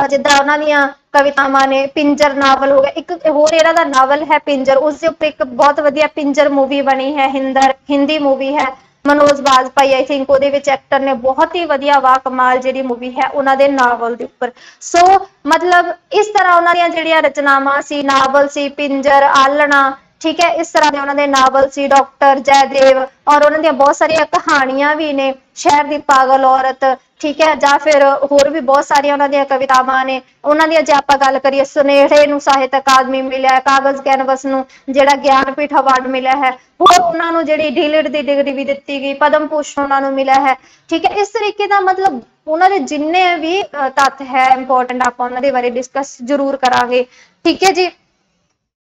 जिद्दां उन्हां दीयां कवितावां ने, पिंजर नावल हो गया, एक होर इहदा दा नावल है पिंजर, उस दे उत्ते एक बहुत वधिया पिंजर मूवी बनी है, हिंदी मूवी है, मनोज बाजपाई आई थिंक ਉਹਦੇ ਵਿੱਚ एक्टर ने बहुत ही वधिया वाह कमाल ਜਿਹੜੀ मूवी है ਉਹਨਾਂ ਦੇ नावल ਦੇ ਉੱਪਰ। सो मतलब इस तरह ਉਹਨਾਂ ਦੀਆਂ ਜਿਹੜੀਆਂ रचनावां सी, नावल सी पिंजर, आलना, ठीक है, इस तरह के उन्होंने नावल सी, डॉक्टर जयदेव, और उन्होंने बहुत सारिया कहानियां भी ने, शहर की पागल औरत, ठीक है, या फिर होर भी बहुत सारिया उन्होंने कवितावां ने। उन्होंने जे आपां गल करिए सुनेहड़े नूं साहित्य अकादमी मिलिया है, कागज कैनवस नूं जिहड़ा ज्ञानपीठ अवार्ड मिला है, होर उन्होंने जिहड़ी डीलिट की डिग्री भी दी गई, पद्म भूषण उन्होंने मिला है। ठीक है। इस तरीके का मतलब उन्होंने जिन्ने भी तत्थ है इंपोर्टेंट आप उन्होंने बारे डिस्कस जरूर करांगे। ठीक है जी।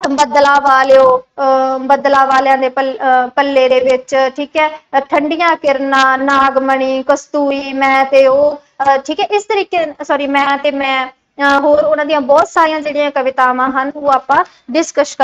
बदला वालिओ, बदला वालियां दे पल्ले दे विच, ठीक है, ठंडियां किरनां, नागमणी, कस्तूरी, मैं ते ओ, ठीक है, इस तरीके सॉरी मैं ते मैं, होर उन्हां दीयां बहुत सारियां जिहड़ियां कवितावां हन वो आपां डिस्कस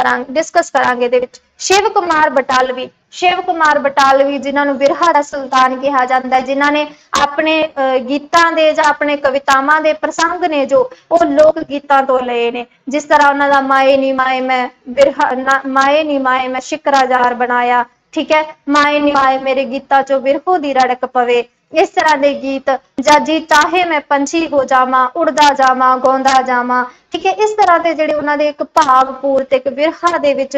करांगे दे विच। शिव कुमार बटालवी, शिव कुमार बटालवी जिन्हां नूं बिरहा दा सुल्तान कहा जाता है, जिन्हां ने अपने गीतां दे जां अपने कवितावां दे प्रसंग ने जो वो लोक गीतां तो लए ने। जिस तरह उन्हां दा माए नी माए मैं बिरहा, माए नी माए मैं शिकरा जार बनाया, ठीक है, माए नी माए मेरे गीतां चो बिरहो दी रड़क पवे, इस तरह के गीत, ਜਾਂ जी चाहे मैं पंछी हो जावां, उड़दा जावां, गाउंदा जावां, ठीक है। इस तरह के जिहड़े उन्हां दे एक भावपूर्त एक बिरहा दे विच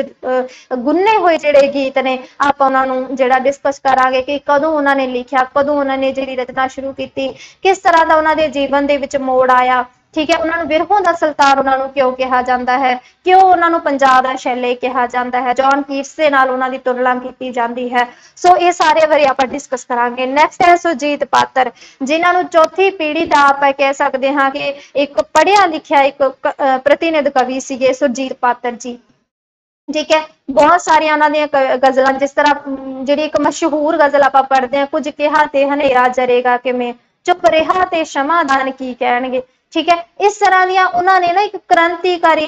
गुन्ने होए जिहड़े गीत ने, आपां उन्हां नूं जिहड़ा डिस्कस करांगे कि कदों उन्हां ने लिखिया, कदों उन्हां ने जिहड़ी रचना शुरू कीती, किस तरह दा उन्हां दे जीवन दे विच मोड़ आया, ठीक है। उन्हां नूं बिरहों दा सुल्तान उन्हां नूं क्यों कहा जांदा है, क्यों उन्हां नूं पंजाब दा शैले कहा जांदा है, जॉन कीट्स दे नाल उन्हां दी तुलना कीती जांदी है। सो ये सारे बारे आपां डिस्कस करांगे। नैक्सट है सुरजीत पात्र, जिन्हां नूं चौथी पीढ़ी दा आपां कह सकदे हां कि एक पढ़िया लिखिया एक प्रतिनिध कवि सीगे सुरजीत पात्र जी, ठीक है। बहुत सारिया उन्हां दीयां गज़लां, जिस तरह जिहड़ी एक मशहूर गज़ल आपां पढ़दे हां, कुछ किहा ते हनेरा जरेगा किवें, चुप रिहा ते क्षमादान की कहणगे, ठीक है। इस तरह दीयां उन्हां ने ना एक क्रांतिकारी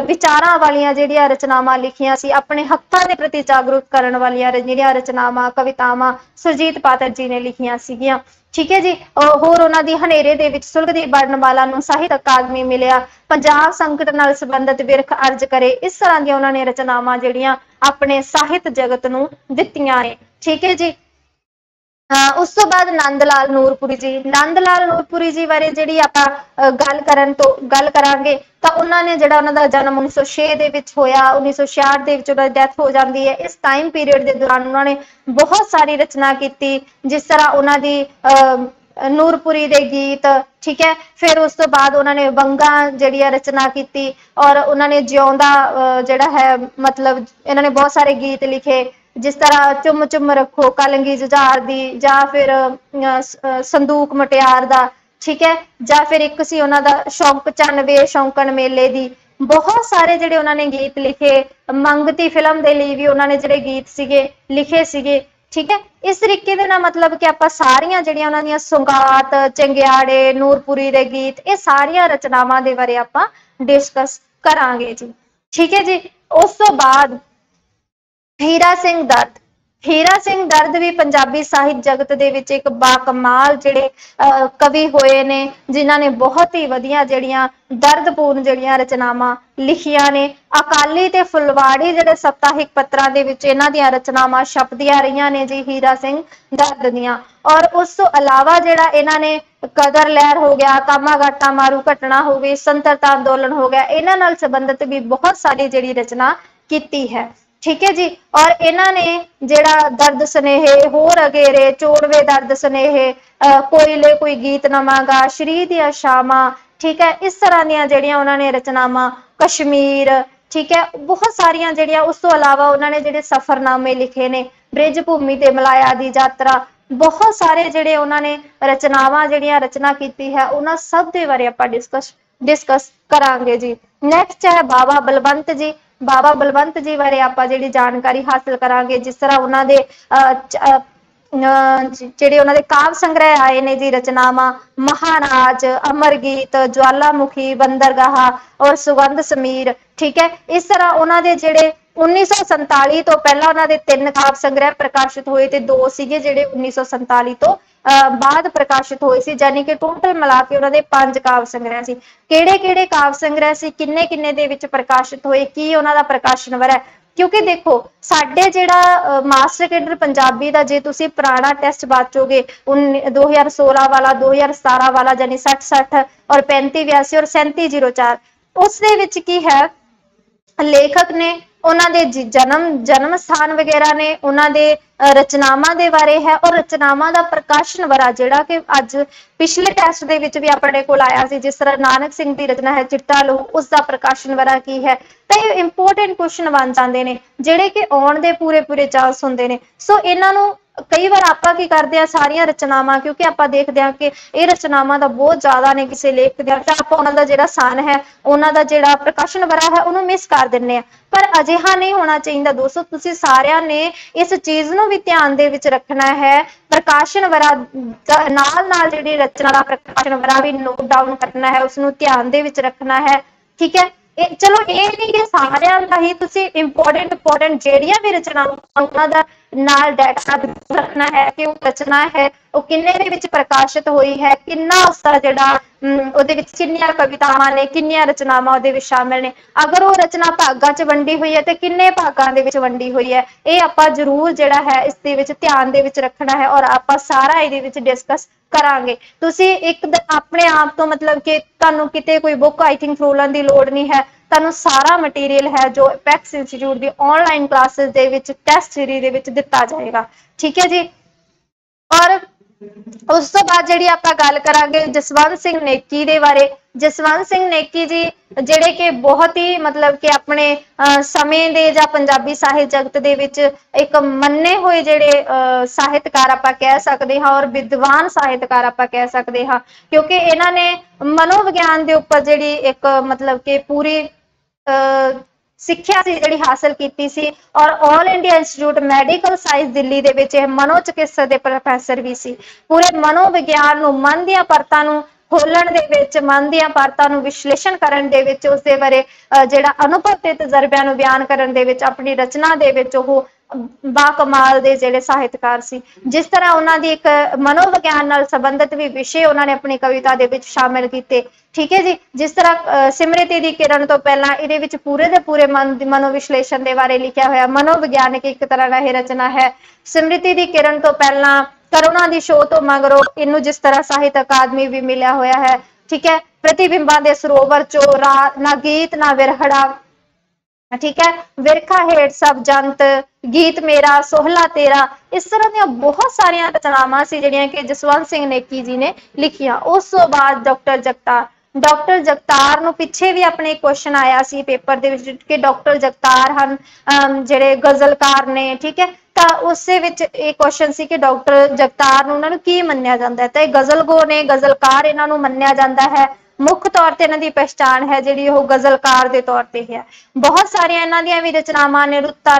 विचारां वालियां जिहड़ियां रचनावां लिखियां सी, अपने हक्कां दे प्रति जागरूक करन वालियां जिहड़ियां रचनावां कवितावां सुरजीत पात्र जी ने लिखियां सीगियां, ठीक है जी। होर उन्हां दी हनेरे दे विच सुलगदी वर्णमाला नूं ਸਾਹਿਤ अकादमी मिलिया, पंजाब संकट नाल संबंधित बिरख अर्ज करे, इस तरह दी उन्हां ने रचनावां जिहड़ियां अपने ਸਾਹਿਤ जगत नूं दित्तियां ने, ठीक है जी। उस तो बाद नंद लाल नूरपुरी जी, नंद लाल नूरपुरी जी बारे जिहड़ी आपां गल करांगे तां उन्हां ने जिहड़ा उन्हां दा जन्म 1906 दे विच होया, 1966 दे विच उन्हां दी डेथ हो जांदी है। इस टाइम पीरियड दे दौरान उन्हां ने बहुत सारी रचना कीती, जिस तरह उन्हां दी नूरपुरी दे गीत, ठीक है। फिर उस तो बाद उन्होंने वंगा जिहड़ी रचना की, और उन्होंने जिउंदा जिहड़ा है मतलब इन्होंने बहुत सारे गीत लिखे, जिस तरह चुम चुम रखो कलंगी जुझार दी, जां फिर संदूक मुटियार दा, ठीक है। जां फिर एक सी उन्हां दा शौक चन वे शौंकन मेले दी। बहुत सारे जिहड़े उन्होंने गीत लिखे, मंगती फिल्म दे लई भी उन्होंने जिहड़े गीत सीगे लिखे सीगे, ठीक है। इस तरीके दे नाल मतलब कि आपां सारियां जिहड़ियां उन्हां दीयां सौगात, चंगियाड़े, नूरपुरी दे गीत, ये सारियां रचनावां दे बारे आपां डिस्कस करांगे जी, ठीक है जी। उस तो बाद हीरा सिंह दर्द, हीरा सिंह दर्द भी पंजाबी ਸਾਹਿਤ जगत दे विच एक बाकमाल जिहड़े कवि होए ने, जिन्हां ने बहुत ही वधिया जिहड़ियां दर्दपूर्ण जिहड़ियां रचनावां लिखियां ने। अकाली ते फुलवाड़ी जिहड़े सप्ताहिक पत्रां दे विच इन्हां दीयां रचनावां छपदियां रहियां ने जी हीरा सिंह दर्द दीयां। और उस तो अलावा जिहड़ा इन्हां ने कदर लहर हो गया, कामा घाटा मारू घटना हो गई, स्वतंत्रता अंदोलन हो गया, इन्हां नाल संबंधित भी बहुत सारी जिहड़ी रचना कीती है, ठीक है जी। और इन्हां ने जिहड़ा दर्द स्नेहे, होर अगेरे, चोड़वे दर्द स्नेहे, कोयले कोई गीत नवांगा, श्री दियां शामां, ठीक है। इस तरह दीयां जिहड़ियां उन्हां ने रचनावां, कश्मीर, ठीक है, बहुत सारियां जिहड़ियां। उस तो अलावा उन्हां ने जिहड़े सफरनामे लिखे ने, ब्रिज भूमि ते मलाया दी यात्रा, बहुत सारे जिहड़े उन्हां ने रचनावां जिहड़ियां रचना कीती है, उन्हां सब दे बारे आपां डिस्कस करांगे जी। नैक्सट है बाबा बलवंत जी, बाबा बलवंत जी बारे आपां जिहड़ी जानकारी हासिल करांगे, जिस तरह उन्हां दे जिहड़े उन्हां दे काव्य संग्रह आए ने जी रचनावां, महाराज, अमर गीत, ज्वालामुखी, बंदरगाह और सुगंध समीर, ठीक है। इस तरह उन्हां दे जिहड़े 1947 तो पहला उन्हां दे 3 काव्य संग्रह प्रकाशित होए ते 2 सीगे जिहड़े 1947 तो बाद प्रकाशित होए सी, यानी कि टोटल मिला के उन्हां दे 5 काव्य संग्रह सी। किहड़े-किहड़े काव्य संग्रह सी, किन्ने-किन्ने दे विच प्रकाशित होए, की उन्हां दा प्रकाशन वरा है, क्योंकि देखो साडे जिहड़ा मास्टर कैडर पंजाबी दा जे तुसीं पुराना टेस्ट बाचोगे 2016 वाला, 2017 वाला, यानी 60-60 और 35-82 और 37-04, उस दे विच की है लेखक ने उन्हां दे जन्म स्थान वगैरह ने, उन्हां दे रचनावां दे बारे है, और रचनावां दा प्रकाशन वरा जिहड़ा कि अज पिछले टेस्ट दे विच भी अपने कोल आया सी, जिस तरह नानक सिंह दी रचना है चिट्टा लहू, उसका प्रकाशन वरा की है। तो ये इंपोर्टेंट क्वेश्चन बन जाते हैं जिहड़े कि आउण दे पूरे चांस हुंदे ने। सो इन्हां नूं कई बार आपां की करदे आ सारियां रचनावां, क्योंकि आपां देखदे आ कि ये रचनावां दा बहुत ज़्यादा ने किसी लेख दे, तां आपां उन्हां दा जिहड़ा सन है, उन्हां दा जिहड़ा प्रकाशन वरा है, उहनूं मिस कर दिंदे आ। पर अजिहा नहीं होना चाहिए दोस्तों, तुसीं सारिਆਂ ने इस चीज़ नूं भी ध्यान दे विच रखना है। प्रकाशन वरा नाल जिहड़ी रचना दा प्रकाशन वरा भी नोट डाउन करना है, उसनूं ध्यान दे विच रखना है, ठीक है। चलो ये नहीं कि सारिਆਂ दा ही तुसीं इंपोर्टेंट जिहड़ियां भी रचनावां उन्हां दा नाल डाटा रखना है कि वो रचना है वो किन्ने दे विच प्रकाशित हुई है, किन्ना उसका जिहड़ा ਉਹਦੇ ਵਿੱਚ ਕਿੰਨੀਆਂ ਕਵਿਤਾਵਾਂ ਨੇ, ਕਿੰਨੀਆਂ ਰਚਨਾਵਾਂ ਉਹਦੇ ਵਿੱਚ ਸ਼ਾਮਿਲ ਨੇ। ਅਗਰ ਉਹ ਰਚਨਾ ਭਾਗਾਂ 'ਚ ਵੰਡੀ ਹੋਈ ਹੈ ਤੇ ਕਿੰਨੇ ਭਾਗਾਂ ਦੇ ਵਿੱਚ ਵੰਡੀ ਹੋਈ ਹੈ, ਇਹ ਆਪਾਂ ਜ਼ਰੂਰ ਜਿਹੜਾ ਹੈ ਇਸ ਦੇ ਵਿੱਚ ਧਿਆਨ ਦੇ ਵਿੱਚ ਰੱਖਣਾ ਹੈ ਔਰ ਆਪਾਂ ਸਾਰਾ ਇਹਦੇ ਵਿੱਚ ਡਿਸਕਸ ਕਰਾਂਗੇ। ਤੁਸੀਂ ਇੱਕ ਆਪਣੇ ਆਪ ਤੋਂ ਮਤਲਬ ਕਿ ਤੁਹਾਨੂੰ ਕਿਤੇ ਕੋਈ ਬੁੱਕ ਆਈ ਥਿੰਕ ਫਰੋਲਣ ਦੀ ਲੋੜ ਨਹੀਂ ਹੈ, ਤੁਹਾਨੂੰ ਸਾਰਾ ਮਟੀਰੀਅਲ ਹੈ ਜੋ ਅਪੈਕਸ ਇੰਸਟੀਚਿਊਟ ਦੀ ਆਨਲਾਈਨ ਕਲਾਸਿਸ ਦੇ ਵਿੱਚ ਟੈਸਟ ਸੀਰੀਜ਼ ਦੇ ਵਿੱਚ ਦਿੱਤਾ ਜਾਏਗਾ। ਠੀਕ ਹੈ ਜੀ। ਔਰ ਉਸ ਤੋਂ ਬਾਅਦ ਜਿਹੜੀ ਆਪਾਂ ਗੱਲ ਕਰਾਂਗੇ ਜਸਵੰਤ ਸਿੰਘ ਨੇਕੀ ਦੇ ਬਾਰੇ। ਜਸਵੰਤ ਸਿੰਘ ਨੇਕੀ ਜੀ ਜਿਹੜੇ ਕਿ ਬਹੁਤ ਹੀ ਮਤਲਬ ਕਿ ਆਪਣੇ ਸਮੇਂ ਦੇ ਜਾਂ ਪੰਜਾਬੀ ਸਾਹਿਤ ਜਗਤ ਦੇ ਵਿੱਚ ਇੱਕ ਮੰਨੇ ਹੋਏ ਜਿਹੜੇ ਸਾਹਿਤਕਾਰ ਆਪਾਂ ਕਹਿ ਸਕਦੇ ਹਾਂ ਔਰ ਵਿਦਵਾਨ ਸਾਹਿਤਕਾਰ ਆਪਾਂ ਕਹਿ ਸਕਦੇ ਹਾਂ, ਕਿਉਂਕਿ ਇਹਨਾਂ ਨੇ ਮਨੋਵਿਗਿਆਨ ਦੇ ਉੱਪਰ ਜਿਹੜੀ ਇੱਕ ਮਤਲਬ ਕਿ ਪੂਰੀ ਸਿੱਖਿਆ ਸੀ ਜਿਹੜੀ ਹਾਸਲ ਕੀਤੀ ਸੀ ਔਰ all India institute medical science Delhi ਦੇ ਵਿੱਚ ਇਹ ਮਨੋਚਿਕਿਤਸਾ ਦੇ ਪ੍ਰੋਫੈਸਰ ਵੀ ਸੀ। ਪੂਰੇ ਮਨੋਵਿਗਿਆਨ ਨੂੰ, ਮਨ ਦੀਆਂ ਪਰਤਾਂ ਨੂੰ ਖੋਲਣ ਦੇ ਵਿੱਚ, ਮਨ ਦੀਆਂ ਪਰਤਾਂ ਨੂੰ ਵਿਸ਼ਲੇਸ਼ਣ ਕਰਨ ਦੇ ਵਿੱਚ, ਉਸ ਦੇ ਬਾਰੇ ਜਿਹੜਾ ਅਨੁਭਵ ਤੇ ਤਜਰਬਿਆਂ ਨੂੰ ਬਿਆਨ ਕਰਨ ਦੇ ਵਿੱਚ ਆਪਣੀ ਰਚਨਾ ਦੇ ਵਿੱਚ ਉਹ ਬਾਕਮਾਲ ਦੇ ਜਿਹੜੇ ਸਾਹਿਤਕਾਰ ਸੀ। ਜਿਸ ਤਰ੍ਹਾਂ ਉਹਨਾਂ ਦੀ ਇੱਕ ਮਨੋਵਿਗਿਆਨ ਨਾਲ ਸੰਬੰਧਿਤ ਵੀ ਵਿਸ਼ੇ ਉਹਨਾਂ ਨੇ ਆਪਣੀ ਕਵਿਤਾ ਦੇ ਵਿੱਚ ਸ਼ਾਮਿਲ ਕੀਤੇ। ਠੀਕ ਹੈ ਜੀ। ਜਿਸ ਤਰ੍ਹਾਂ ਸਿਮਰਤੀ ਦੀ ਕਿਰਨ ਤੋਂ ਪਹਿਲਾਂ ਇਹਦੇ ਵਿੱਚ ਪੂਰੇ ਦੇ ਪੂਰੇ ਮਨੋਵਿਸ਼ਲੇਸ਼ਣ ਦੇ ਬਾਰੇ ਲਿਖਿਆ ਹੋਇਆ, ਮਨੋਵਿਗਿਆਨਿਕ ਇੱਕ ਤਰ੍ਹਾਂ ਦਾ ਇਹ ਰਚਨਾ ਹੈ। ਸਿਮਰਤੀ ਦੀ ਕਿਰਨ ਤੋਂ ਪਹਿਲਾਂ, ਕਰੁਣਾ ਦੀ ਛੋਹ ਤੋਂ ਮਗਰੋਂ, ਇਹਨੂੰ ਜਿਸ ਤਰ੍ਹਾਂ ਸਾਹਿਤ ਅਕਾਦਮੀ ਵੀ ਮਿਲਿਆ ਹੋਇਆ ਹੈ। ਠੀਕ ਹੈ। ਪ੍ਰਤੀਬਿੰਬਾਂ ਦੇ ਸਰੋਵਰ ਚੋਂ, ਨਾ ਗੀਤ ਨਾ ਵਿਰਹੜਾ, ਠੀਕ ਹੈ, ਵਿਰਖਾ ਹੇਠ ਸਭ ਜੰਤ, ਗੀਤ ਮੇਰਾ, ਸੋਹਲਾ ਤੇਰਾ, ਇਸ ਤਰ੍ਹਾਂ ਦੀਆਂ ਬਹੁਤ ਸਾਰੀਆਂ ਰਚਨਾਵਾਂ ਸੀ ਜਿਹੜੀਆਂ ਕਿ ਜਸਵੰਤ ਸਿੰਘ ਨੇਕੀ ਜੀ ਨੇ ਲਿਖੀਆਂ। ਉਸ ਤੋਂ ਬਾਅਦ ਡਾਕਟਰ ਜਗਤਾਰ ਨੂੰ ਪਿੱਛੇ ਵੀ ਆਪਣੇ ਕੁਐਸਚਨ ਆਇਆ ਸੀ ਪੇਪਰ ਦੇ ਵਿੱਚ ਕਿ ਡਾਕਟਰ ਜਗਤਾਰ ਹਨ ਜਿਹੜੇ ਗਜ਼ਲਕਾਰ ਨੇ। ਠੀਕ ਹੈ। ਤਾਂ ਉਸੇ ਵਿੱਚ ਇਹ ਕੁਐਸਚਨ ਸੀ ਕਿ ਡਾਕਟਰ ਜਗਤਾਰ ਨੂੰ ਉਹਨਾਂ ਨੂੰ ਕੀ ਮੰਨਿਆ ਜਾਂਦਾ ਹੈ, ਤਾਂ ਇਹ ਗਜ਼ਲਗੋ ਨੇ, ਗਜ਼ਲਕਾਰ ਇਹਨਾਂ ਨੂੰ ਮੰਨਿਆ ਜਾਂਦਾ ਹੈ। ਮੁੱਖ ਤੌਰ ਤੇ ਇਹਨਾਂ ਦੀ ਪਹਿਚਾਣ ਹੈ ਜਿਹੜੀ ਉਹ ਗਜ਼ਲਕਾਰ ਦੇ ਤੌਰ ਤੇ ਹੈ। ਬਹੁਤ ਸਾਰੀਆਂ ਇਹਨਾਂ ਦੀਆਂ ਵੀ ਰਚਨਾਵਾਂ ਨੇ, ਰੁੱਤਾਂ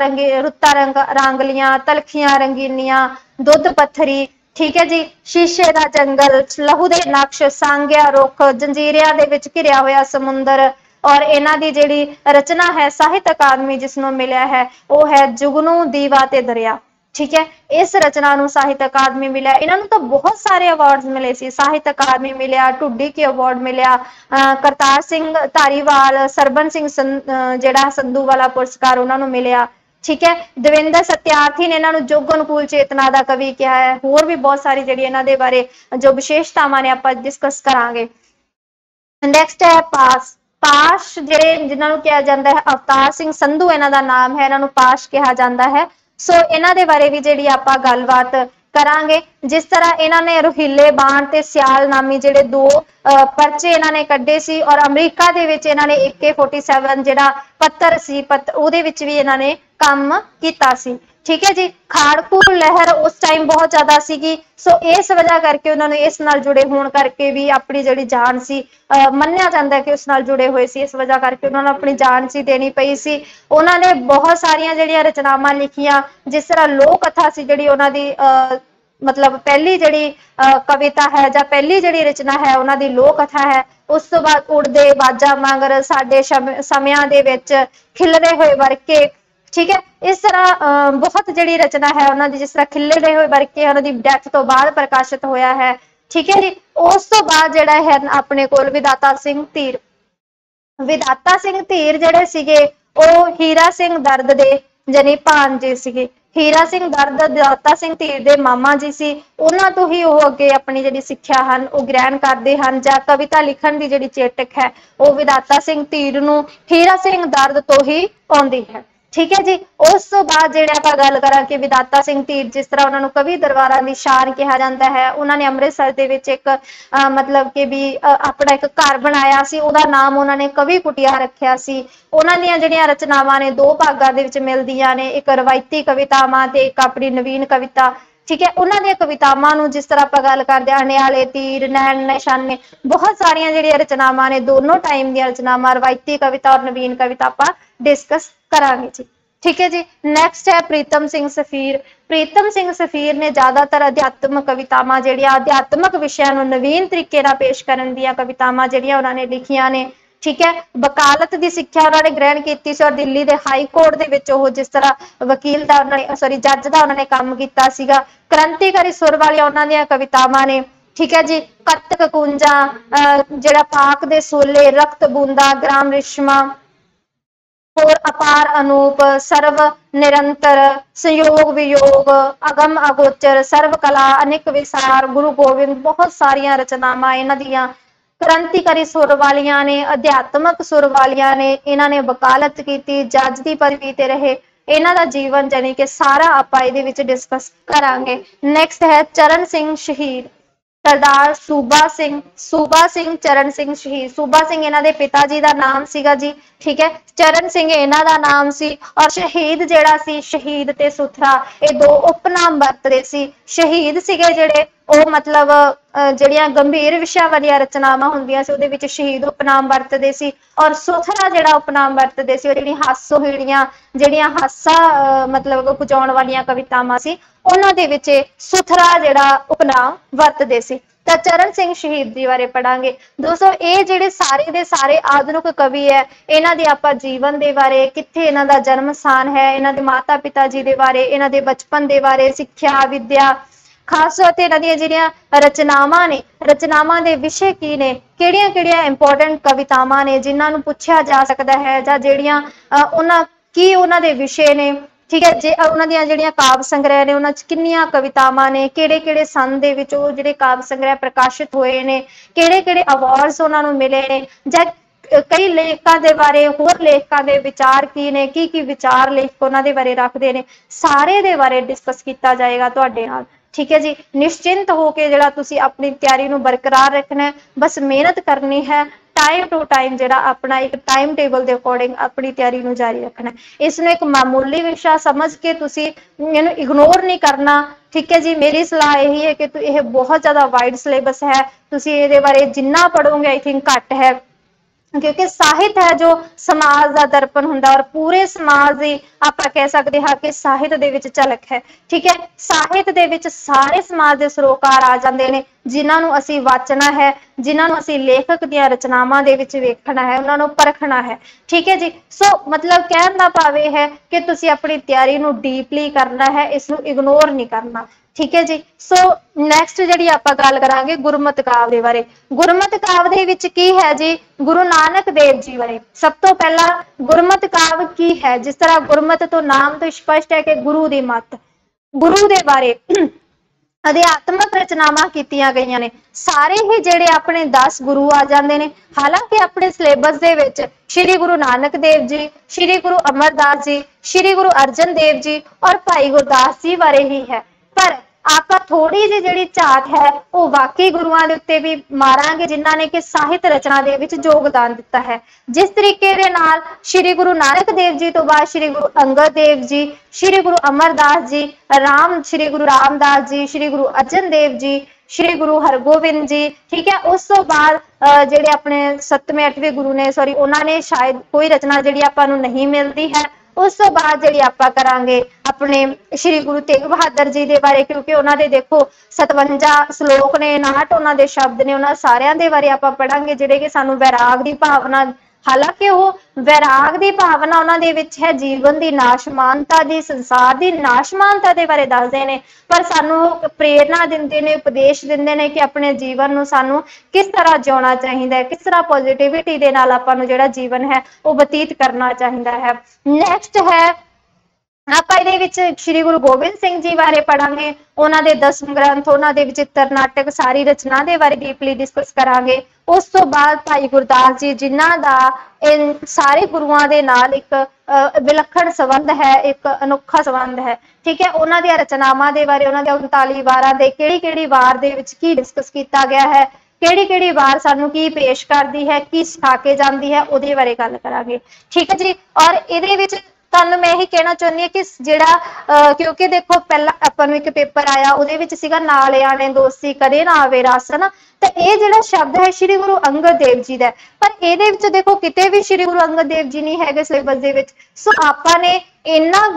ਰਾਂਗਲੀਆਂ, ਤਲਖੀਆਂ ਰੰਗੀਨੀਆਂ, ਦੁੱਧ ਪੱਥਰੀ, ਠੀਕ ਹੈ ਜੀ, ਸ਼ੀਸ਼ੇ ਦਾ ਜੰਗਲ, ਲਹੂ ਦੇ ਨਕਸ਼, ਸਾਂਗਿਆ ਰੁੱਖ, ਜੰਜੀਰਿਆਂ ਦੇ ਵਿੱਚ ਘਿਰਿਆ ਹੋਇਆ ਸਮੁੰਦਰ। ਔਰ ਇਹਨਾਂ ਦੀ ਜਿਹੜੀ ਰਚਨਾ ਹੈ ਸਾਹਿਤ ਅਕਾਦਮੀ ਜਿਸ ਨੂੰ ਮਿਲਿਆ ਹੈ ਉਹ ਹੈ ਜੁਗਨੂ, ਦੀਵਾ ਤੇ ਦਰਿਆ। ਠੀਕ ਹੈ। ਇਸ ਰਚਨਾ ਨੂੰ ਸਾਹਿਤ ਅਕਾਦਮੀ ਮਿਲਿਆ। ਇਹਨਾਂ ਨੂੰ ਤਾਂ ਬਹੁਤ ਸਾਰੇ ਅਵਾਰਡ ਮਿਲੇ ਸੀ। ਸਾਹਿਤ ਅਕਾਦਮੀ ਮਿਲਿਆ, ਢੁੱਡੀ ਕੀ ਅਵਾਰਡ ਮਿਲਿਆ, ਕਰਤਾਰ ਸਿੰਘ ਧਾਰੀਵਾਲ, ਸਰਬਨ ਸਿੰਘ ਜਿਹੜਾ ਸੰਧੂ ਵਾਲਾ ਪੁਰਸਕਾਰ ਉਹਨਾਂ ਨੂੰ ਮਿਲਿਆ। ਠੀਕ ਹੈ। ਦਵਿੰਦਰ ਸਤਿਆਰਥੀ ਨੇ ਇਹਨਾਂ ਨੂੰ ਯੁੱਗ ਅਨੁਕੂਲ ਚੇਤਨਾ ਦਾ ਕਵੀ ਕਿਹਾ ਹੈ। ਹੋਰ ਵੀ ਬਹੁਤ ਸਾਰੀ ਜਿਹੜੀ ਇਹਨਾਂ ਦੇ ਬਾਰੇ ਜੋ ਵਿਸ਼ੇਸ਼ਤਾਵਾਂ ਨੇ ਆਪਾਂ ਡਿਸਕਸ ਕਰਾਂਗੇ। ਨੈਕਸਟ ਹੈ ਪਾਸ਼ ਜਿਹੜੇ ਜਿਨ੍ਹਾਂ ਨੂੰ ਕਿਹਾ ਜਾਂਦਾ ਹੈ ਅਵਤਾਰ ਸਿੰਘ ਸੰਧੂ ਇਹਨਾਂ ਦਾ ਨਾਮ ਹੈ, ਇਹਨਾਂ ਨੂੰ ਪਾਸ਼ ਕਿਹਾ ਜਾਂਦਾ ਹੈ। ਸੋ ਇਹਨਾਂ ਦੇ ਬਾਰੇ ਵੀ ਜਿਹੜੀ ਆਪਾਂ ਗੱਲਬਾਤ ਕਰਾਂਗੇ। ਜਿਸ ਤਰ੍ਹਾਂ ਇਹਨਾਂ ਨੇ ਰੁਹੀਲੇ ਬਾਣ ਤੇ ਸਿਆਲ ਨਾਮੀ ਜਿਹੜੇ ਦੋ ਪਰਚੇ ਇਹਨਾਂ ਨੇ ਕੱਢੇ ਸੀ ਔਰ ਅਮਰੀਕਾ ਦੇ ਵਿੱਚ ਇਹਨਾਂ ਨੇ AK-47 ਜਿਹੜਾ ਪੱਤਰ ਸੀ ਉਹਦੇ ਵਿੱਚ ਵੀ ਇਹਨਾਂ ਨੇ ਕੰਮ ਕੀਤਾ ਸੀ। ਠੀਕ ਹੈ ਜੀ। ਖਾੜਕੂ ਲਹਿਰ ਉਸ ਟਾਈਮ ਬਹੁਤ ਜ਼ਿਆਦਾ ਸੀਗੀ। ਸੋ ਇਸ ਵਜ੍ਹਾ ਕਰਕੇ ਉਹਨਾਂ ਨੂੰ ਇਸ ਨਾਲ ਜੁੜੇ ਹੋਣ ਕਰਕੇ ਵੀ ਆਪਣੀ ਜਿਹੜੀ ਜਾਨ ਸੀ ਮੰਨਿਆ ਜਾਂਦਾ ਕਿ ਉਸ ਨਾਲ ਜੁੜੇ ਹੋਏ ਸੀ, ਇਸ ਵਜ੍ਹਾ ਕਰਕੇ ਉਹਨਾਂ ਨੂੰ ਆਪਣੀ ਜਾਨ ਸੀ ਦੇਣੀ ਪਈ ਸੀ। ਉਹਨਾਂ ਨੇ ਬਹੁਤ ਸਾਰੀਆਂ ਜਿਹੜੀਆਂ ਰਚਨਾਵਾਂ ਲਿਖੀਆਂ, ਜਿਸ ਤਰ੍ਹਾਂ ਲੋਕ ਕਥਾ ਸੀ ਜਿਹੜੀ ਉਹਨਾਂ ਦੀ ਮਤਲਬ ਪਹਿਲੀ ਜਿਹੜੀ ਕਵਿਤਾ ਹੈ ਜਾਂ ਪਹਿਲੀ ਜਿਹੜੀ ਰਚਨਾ ਹੈ ਉਹਨਾਂ ਦੀ ਲੋਕ ਕਥਾ ਹੈ। ਉਸ ਤੋਂ ਬਾਅਦ ਉੜਦੇ ਬਾਜਾ ਮਗਰ, ਸਾਡੇ ਸਮਿਆਂ ਦੇ ਵਿੱਚ, ਖਿਲਰੇ ਹੋਏ ਵਰਕੇ। ਠੀਕ ਹੈ। ਇਸ ਤਰ੍ਹਾਂ ਬਹੁਤ ਜਿਹੜੀ ਰਚਨਾ ਹੈ ਉਹਨਾਂ ਦੀ, ਜਿਸ ਤਰ੍ਹਾਂ ਖਿਲਰੇ ਹੋਏ ਵਰਕੇ ਉਹਨਾਂ ਦੀ ਡੈਥ ਤੋਂ ਬਾਅਦ ਪ੍ਰਕਾਸ਼ਿਤ ਹੋਇਆ ਹੈ। ਠੀਕ ਹੈ ਜੀ। ਉਸ ਤੋਂ ਬਾਅਦ ਜਿਹੜਾ ਹੈ ਆਪਣੇ ਕੋਲ ਵਿਧਾਤਾ ਸਿੰਘ ਧੀਰ। ਵਿਧਾਤਾ ਸਿੰਘ ਧੀਰ ਜਿਹੜੇ ਸੀਗੇ ਉਹ ਹੀਰਾ ਸਿੰਘ ਦਰਦ ਦੇ ਜਾਨੀ ਭਾਣਜੇ ਸੀਗੇ। ਹੀਰਾ ਸਿੰਘ ਦਰਦ ਵਿਧਾਤਾ ਸਿੰਘ ਧੀਰ ਦੇ ਮਾਮਾ ਜੀ ਸੀ। ਉਹਨਾਂ ਤੋਂ ਹੀ ਉਹ ਅੱਗੇ ਆਪਣੀ ਜਿਹੜੀ ਸਿੱਖਿਆ ਹਨ ਉਹ ਗ੍ਰਹਿਣ ਕਰਦੇ ਹਨ, ਜਾਂ ਕਵਿਤਾ ਲਿਖਣ ਦੀ ਜਿਹੜੀ ਚੇਟਕ ਹੈ ਉਹ ਵਿਧਾਤਾ ਸਿੰਘ ਧੀਰ ਨੂੰ ਹੀਰਾ ਸਿੰਘ ਦਰਦ ਤੋਂ ਹੀ ਆਉਂਦੀ ਹੈ। ਠੀਕ ਹੈ ਜੀ। ਉਸ ਤੋਂ ਬਾਅਦ ਜਿਹੜੇ ਆਪਾਂ ਗੱਲ ਕਰਾਂਗੇ ਵਿਧਾਤਾ ਸਿੰਘ ਧੀਰ, ਜਿਸ ਤਰ੍ਹਾਂ ਉਹਨਾਂ ਨੂੰ ਕਵੀ ਦਰਬਾਰਾਂ ਦੀ ਸ਼ਾਨ ਕਿਹਾ ਜਾਂਦਾ ਹੈ। ਉਹਨਾਂ ਨੇ ਅੰਮ੍ਰਿਤਸਰ ਦੇ ਵਿੱਚ ਇੱਕ ਮਤਲਬ ਕਿ ਵੀ ਆਪਣਾ ਇੱਕ ਘਰ ਬਣਾਇਆ ਸੀ, ਉਹਦਾ ਨਾਮ ਉਹਨਾਂ ਨੇ ਕਵੀ ਕੁਟੀਆ ਰੱਖਿਆ ਸੀ। ਉਹਨਾਂ ਦੀਆਂ ਜਿਹੜੀਆਂ ਰਚਨਾਵਾਂ ਨੇ ਦੋ ਭਾਗਾਂ ਦੇ ਵਿੱਚ ਮਿਲਦੀਆਂ ਨੇ, ਇੱਕ ਰਵਾਇਤੀ ਕਵਿਤਾਵਾਂ ਤੇ ਇੱਕ ਆਪਣੀ ਨਵੀਨ ਕਵਿਤਾ। ਠੀਕ ਹੈ। ਉਹਨਾਂ ਦੀਆਂ ਕਵਿਤਾਵਾਂ ਨੂੰ ਜਿਸ ਤਰ੍ਹਾਂ ਆਪਾਂ ਗੱਲ ਕਰਦੇ ਹਾਂ ਨਿਆਲੇ ਤੀਰ, ਨੈਣ ਨਿਸ਼ਾਨੇ, ਬਹੁਤ ਸਾਰੀਆਂ ਜਿਹੜੀਆਂ ਰਚਨਾਵਾਂ ਨੇ ਦੋਨੋਂ ਟਾਈਮ ਦੀਆਂ ਰਚਨਾਵਾਂ, ਰਵਾਇਤੀ ਕਵਿਤਾ ਔਰ ਨਵੀਨ ਕਵਿਤਾ ਆਪਾਂ ਡਿਸਕਸ ਕਰਾਂਗੇ ਜੀ। ਠੀਕ ਹੈ ਜੀ। ਨੈਕਸਟ ਹੈ ਪ੍ਰੀਤਮ ਸਿੰਘ ਸਫੀਰ। ਪ੍ਰੀਤਮ ਸਿੰਘ ਸਫੀਰ ਨੇ ਜ਼ਿਆਦਾਤਰ ਅਧਿਆਤਮਕ ਕਵਿਤਾਵਾਂ ਜਿਹੜੀਆਂ ਅਧਿਆਤਮਕ ਵਿਸ਼ਿਆਂ ਨੂੰ ਨਵੀਨ ਤਰੀਕੇ ਨਾਲ ਪੇਸ਼ ਕਰਨ ਦੀਆਂ ਕਵਿਤਾਵਾਂ ਜਿਹੜੀਆਂ ਉਹਨਾਂ ਨੇ ਲਿਖੀਆਂ ਨੇ। ठीक है। वकालत की सिक्ख्या उन्होंने ग्रहण की और दिल्ली के हाई कोर्ट दे विच ओह जिस तरह वकील का उन्होंने सॉरी जज का उन्होंने काम किया सीगा। क्रांतिकारी सुर वाली उन्होंने कवितावां ने, ठीक है जी। कत्तक कुंजा, जिहड़ा पाक दे सोले, रक्त बूंदा, ग्राम रिश्मा, और अपार अनूप, सर्व निरंतर, संयोग वियोग, अगम अगोचर, सर्व कला, अनेक विसार, गुरु गोविंद, बहुत सारिया रचनावां इन्हां दियां। क्रांतिकारी सुर वालियां ने, अध्यात्मक सुर वालियां ने, इन्हां ने वकालत की, जज की पदवी ते रहे। इन्हां दा जीवन जानी कि सारा आपां इहदे विच डिस्कस करांगे। नैक्सट है चरण सिंह शहीद, सरदार सूबा सिंह चरण सिंह शहीद। सूबा सिंह इन्हां दे पिता जी का नाम सीगा जी, ठीक है। चरण सिंह इन्हां दा नाम सी। और शहीद जिहड़ा सी, शहीद ते सुथरा, ये दो उपनाम वरतदे सी। शहीद सीगे जिहड़े ओह मतलब जिहड़ियां गंभीर विषयां वालियां रचनावां हुंदियां सी, उहदे विच शहीद उपनाम वरतदे सी। और सुथरा जिहड़ा उपनाम वरतदे सी, जिहड़ियां हासोहीणियां, जिहड़ियां हासा मतलब उपजाउण वालियां कवितावां सी, उन्हां दे विच सुथरा जिहड़ा उपनाम वरतदे सी। तो चरण सिंह शहीद जी बारे पढ़ांगे। दोस्तों ये जिहड़े सारे दे सारे आधुनिक कवि है, इन्हां दे आपां जीवन दे बारे, कित्थे इन्हां दा जन्म स्थान है, इन्हां दे माता पिता जी दे बारे, इन्हां दे बचपन दे बारे, सिक्ख्या विद्या, खास तौर ते इन्हां दियां जिहड़ियां रचनावां ने, रचनावां दे विषय की ने, किहड़ियां-किहड़ियां इंपोर्टेंट कवितावां ने जिन्हां नूं पुछया जा सकदा है, जां जिहड़ियां उन्हां दे विषय ने, ठीक है। जे उन्हां दियां जिहड़ियां काव्य संग्रह ने, उन्हां च किन्नियां कवितावां ने, किहड़े-किहड़े सन दे विच ओह जिहड़े काव्य संग्रह प्रकाशित होए ने, किहड़े-किहड़े अवार्ड्स उन्हां नूं मिले ने, जां कई लेखकां दे बारे, होर लेखकां दे विचार की ने, की विचार लेखक उन्हां दे बारे रखदे ने, सारे दे बारे डिस्कस किया जाएगा तुहाडे नाल, ठीक है जी। निश्चिंत होकर जिहड़ा तुसीं अपनी तैयारी नूं बरकरार रखना है, बस मेहनत करनी है, टाइम टू टाइम जिहड़ा अपना एक टाइम टेबल के अकॉर्डिंग अपनी तैयारी नूं जारी रखना है। इसनूं एक मामूली विषय समझ के तुसीं इहनूं इग्नोर नहीं करना, ठीक है जी। मेरी सलाह यही है कि यह बहुत ज़्यादा वाइड सिलेबस है, तुसीं इहदे बारे जिन्ना पढ़ोगे आई थिंक घट है, क्योंकि ਸਾਹਿਤ है जो समाज का दर्पण हुंदा और पूरे समाज की आप कह सकते हैं कि ਸਾਹਿਤ ਦੇ ਵਿੱਚ झलक है, ठीक है। ਸਾਹਿਤ ਦੇ ਵਿੱਚ सारे समाज के सरोकार आ जाते हैं, जिन्हां नूं असीं वाचना है, जिन्हां नूं असीं लेखक दीआं रचनावां दे विच वेखना है, उन्हां नूं परखना है, ठीक है जी। सो मतलब कहण दा भाव इह है कि तुसीं अपनी तैयारी नूं डीपली करना है, इसनूं इग्नोर नहीं करना, ठीक है जी। सो नैक्सट जिहड़ी आपां गल करांगे गुरमत काव्य दे बारे। गुरमत काव्य दे विच की है जी, गुरु नानक देव जी बारे। सब तो पहला गुरमत काव्य की है, जिस तरह गुरमत तो नाम तो स्पष्ट है कि गुरु दी मत, गुरु दे बारे अध्यात्मक रचनावां कीतियां गईयां ने। सारे ही जिहड़े अपने 10 गुरु आ जांदे ने, हालांकि अपने सिलेबस दे विच श्री गुरु नानक देव जी, श्री गुरु अमरदास जी, श्री गुरु अर्जन देव जी और भाई गुरदास जी बारे ही है, पर आपां थोड़ी जी जिहड़ी झात है वो वाकई गुरुआं दे उत्ते भी मारांगे जिन्हां ने कि ਸਾਹਿਤ रचना दे विच योगदान दिता है। जिस तरीके दे नाल श्री गुरु नानक देव जी तो बाद श्री गुरु अंगद देव जी, श्री गुरु अमरदास जी, श्री गुरु रामदास जी, श्री गुरु अर्जन देव जी, श्री गुरु हरगोबिंद जी, ठीक है। उस तो बाद जिहड़े अपने 7वें 8वें गुरु ने, सॉरी उन्होंने शायद कोई रचना जिहड़ी आपां नूं नहीं मिलती है। उस तो बाद जिहड़ी आपां करांगे अपने श्री गुरु तेग बहादुर जी दे बारे, क्योंकि उन्होंने देखो 57 श्लोक ने, 59 उन्हां दे शब्द ने, उन्हां सारियां दे बारे आपां पढ़ांगे जिहड़े कि सानूं वैराग दी भावना, हालांकि वो वैराग की भावना उन्होंने विच है, जीवन की नाशमानता दी, संसार की नाशमानता के बारे दसते हैं, पर सानू प्रेरणा देंदे ने, उपदेश देंदे ने कि अपने जीवन नूं सानू किस तरह जिउणा चाहिए, किस तरह पॉजिटिविटी दे नाल आपां नूं जिहड़ा जीवन है वो बतीत करना चाहिए है। नैक्सट है आप श्री गुरु गोबिंद सिंह जी बारे पढ़ांगे, उन्होंने 10 ग्रंथ, उन्होंने चित्र नाटक सारी रचना के बारे डीपली डिस्कस करांगे। उस तो बाद भाई गुरदास जी जिन्हां दा इन सारे गुरुआं दे नाल एक विलखण संबंध है, एक अनोखा संबंध है, ठीक है। उन्हां दी रचनावां दे बारे, उन्हां दे 39 वारां दे किहड़ी-किहड़ी वार दे विच की डिस्कस किया गया है, किहड़ी-किहड़ी वार सानू की पेश करती है, की सिखा के जाती है, उहदे बारे गल करांगे, ठीक है जी। और इहदे विच ਤੁਹਾਨੂੰ मैं यही कहना चाहती हाँ कि ਜਿਹੜਾ क्योंकि देखो पहला ਆਪਾਂ ਨੂੰ ਇੱਕ पेपर आया ਉਹਦੇ ਵਿੱਚ ਸੀਗਾ ਨਾਲ ਆਣੇ ਦੋਸਤੀ ਕਦੇ ਨਾ ਆਵੇ ਰਸ ਨਾ ਤੇ ਇਹ ਜਿਹੜਾ ਸ਼ਬਦ ਹੈ ਸ਼੍ਰੀ ਗੁਰੂ ਅੰਗਦ ਦੇਵ ਜੀ ਦਾ ਪਰ ਇਹਦੇ ਵਿੱਚ ਦੇਖੋ ਕਿਤੇ ਵੀ ਸ਼੍ਰੀ ਗੁਰੂ ਅੰਗਦ ਦੇਵ ਜੀ ਨਹੀਂ ਹੈਗੇ ਸਿਲੇਬਸ ਦੇ ਵਿੱਚ ਸੋ ਆਪਾਂ ਨੇ ਇਹਨਾਂ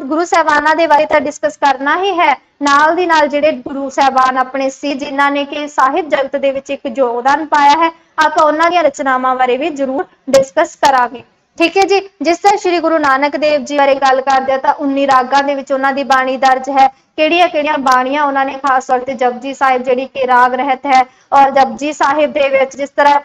ਗੁਰੂ ਸਾਹਿਬਾਨਾਂ ਦੇ ਬਾਰੇ ਤਾਂ ਡਿਸਕਸ ਕਰਨਾ ਹੀ ਹੈ ਨਾਲ ਦੀ ਨਾਲ ਜਿਹੜੇ ਗੁਰੂ ਸਾਹਿਬਾਨ ਆਪਣੇ ਸੀ ਜਿਨ੍ਹਾਂ ਨੇ ਕਿ ਸਾਹਿਤ ਜਗਤ ਦੇ ਵਿੱਚ ਇੱਕ ਯੋਗਦਾਨ ਪਾਇਆ ਹੈ ਆਪਾਂ ਉਹਨਾਂ ਦੀਆਂ ਰਚਨਾਵਾਂ ਬਾਰੇ ਵੀ ਜ਼ਰੂਰ ਡਿਸਕਸ ਕਰਾਂਗੇ ठीक है जी जिस तरह श्री गुरु नानक देव जी बारे गल करते हैं तो 19 रागां दे विच उन्हां दी बाणी दर्ज है किहड़ियां बाणियां उन्होंने खास तौर पर जपजी साहिब जिहड़ी कि राग रहत है और जपजी साहिब दे विच जिस तरह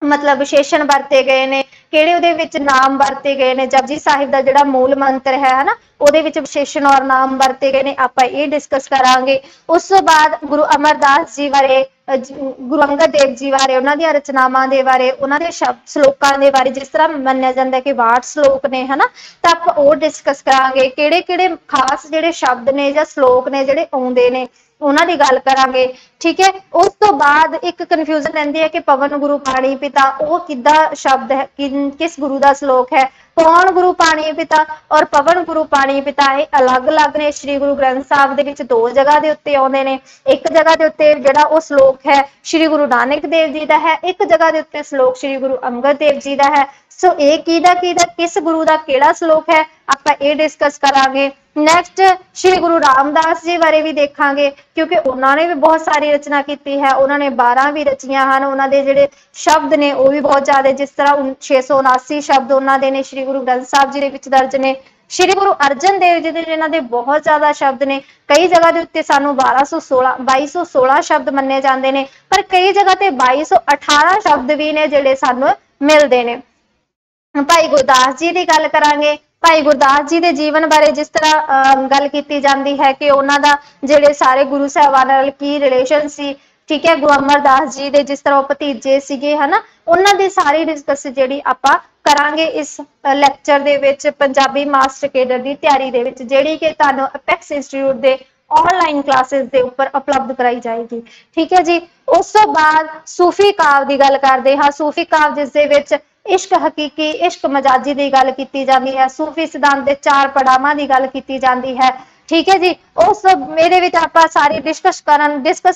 मतलब विशेषण वरते गए ने किहड़े उहदे विच नाम वरते गए ने जपजी साहिब दा जिहड़ा मूल मंत्र है ना उहदे विच विशेषण और नाम वरते गए ने आपां इह डिस्कस करांगे उस तो बाद गुरु अमरदास जी बारे गुरु अंगद देव जी बारे उन्हां दी रचनावां दे बारे उन्हां दे शब्द श्लोकां दे बारे जिस तरह मन्निया जांदा है कि 62 श्लोक ने है ना तां आपां ओह डिस्कस करांगे किहड़े खास जिहड़े शब्द ने जां श्लोक ने जिहड़े आउंदे ने उन्हां दी गल करांगे ठीक है उस तो बाद एक कन्फ्यूजन रहिंदी है कि पवन गुरु पाणी पिता वो किद्दां शब्द है किस गुरु दा श्लोक है कौन गुरु पाणी पिता और पवन गुरु पाणी पिता ये अलग अलग ने श्री गुरु ग्रंथ साहिब दे विच 2 जगह दे उत्ते आउंदे ने एक जगह दे उत्ते जिहड़ा वो श्लोक है श्री गुरु नानक देव जी दा है एक जगह दे उत्ते श्लोक श्री गुरु अंगद देव जी दा है सो ये किदा किस गुरु दा केड़ा श्लोक है आपां ये डिस्कस करांगे नैक्सट श्री गुरु रामदास जी बारे भी देखांगे क्योंकि उन्होंने भी बहुत सारी रचना की है उन्होंने 12 भी रचियां हैं उन्होंने जिहड़े शब्द ने वो भी बहुत ज्यादा जिस तरह 679 शब्द उन्होंने ने श्री गुरु ग्रंथ साहिब जी दे विच दर्ज ने श्री गुरु अर्जन देव जी जिन्हां दे बहुत ज्यादा शब्द ने कई जगह के उत्ते सानू 2216 शब्द मन्ने जांदे ने पर कई जगह ते 2218 शब्द भी ने जिहड़े सानू मिलदे ने भाई गुरदास जी की गल करांगे भाई गुरदास जी के जीवन बारे जिस तरह गल की जाती है कि उन्हों का जिहड़े सारे गुरु साहबान नाल की रिलेशन सी ठीक है गुरु अमरदास जी के जिस तरह भतीजे सीगे है ना उन्हों की सारी डिस्कस जिहड़ी आपां करांगे इस लैक्चर दे विच पंजाबी मास्टर केडर की तैयारी दे विच जिहड़ी कि तुहानूं अपैक्स इंस्टीट्यूट के ऑनलाइन क्लासेस के उपर उपलब्ध कराई जाएगी ठीक है जी उस तो बाद सूफी काव की गल करते हाँ सूफी काव जिस दे विच इश्क हकीकी इश्क मजाजी की गल की जाती है सूफी सिद्धांत के 4 पड़ावां की गल की जाती है ठीक है जी उस मेरे विच आपां सारी डिस्कस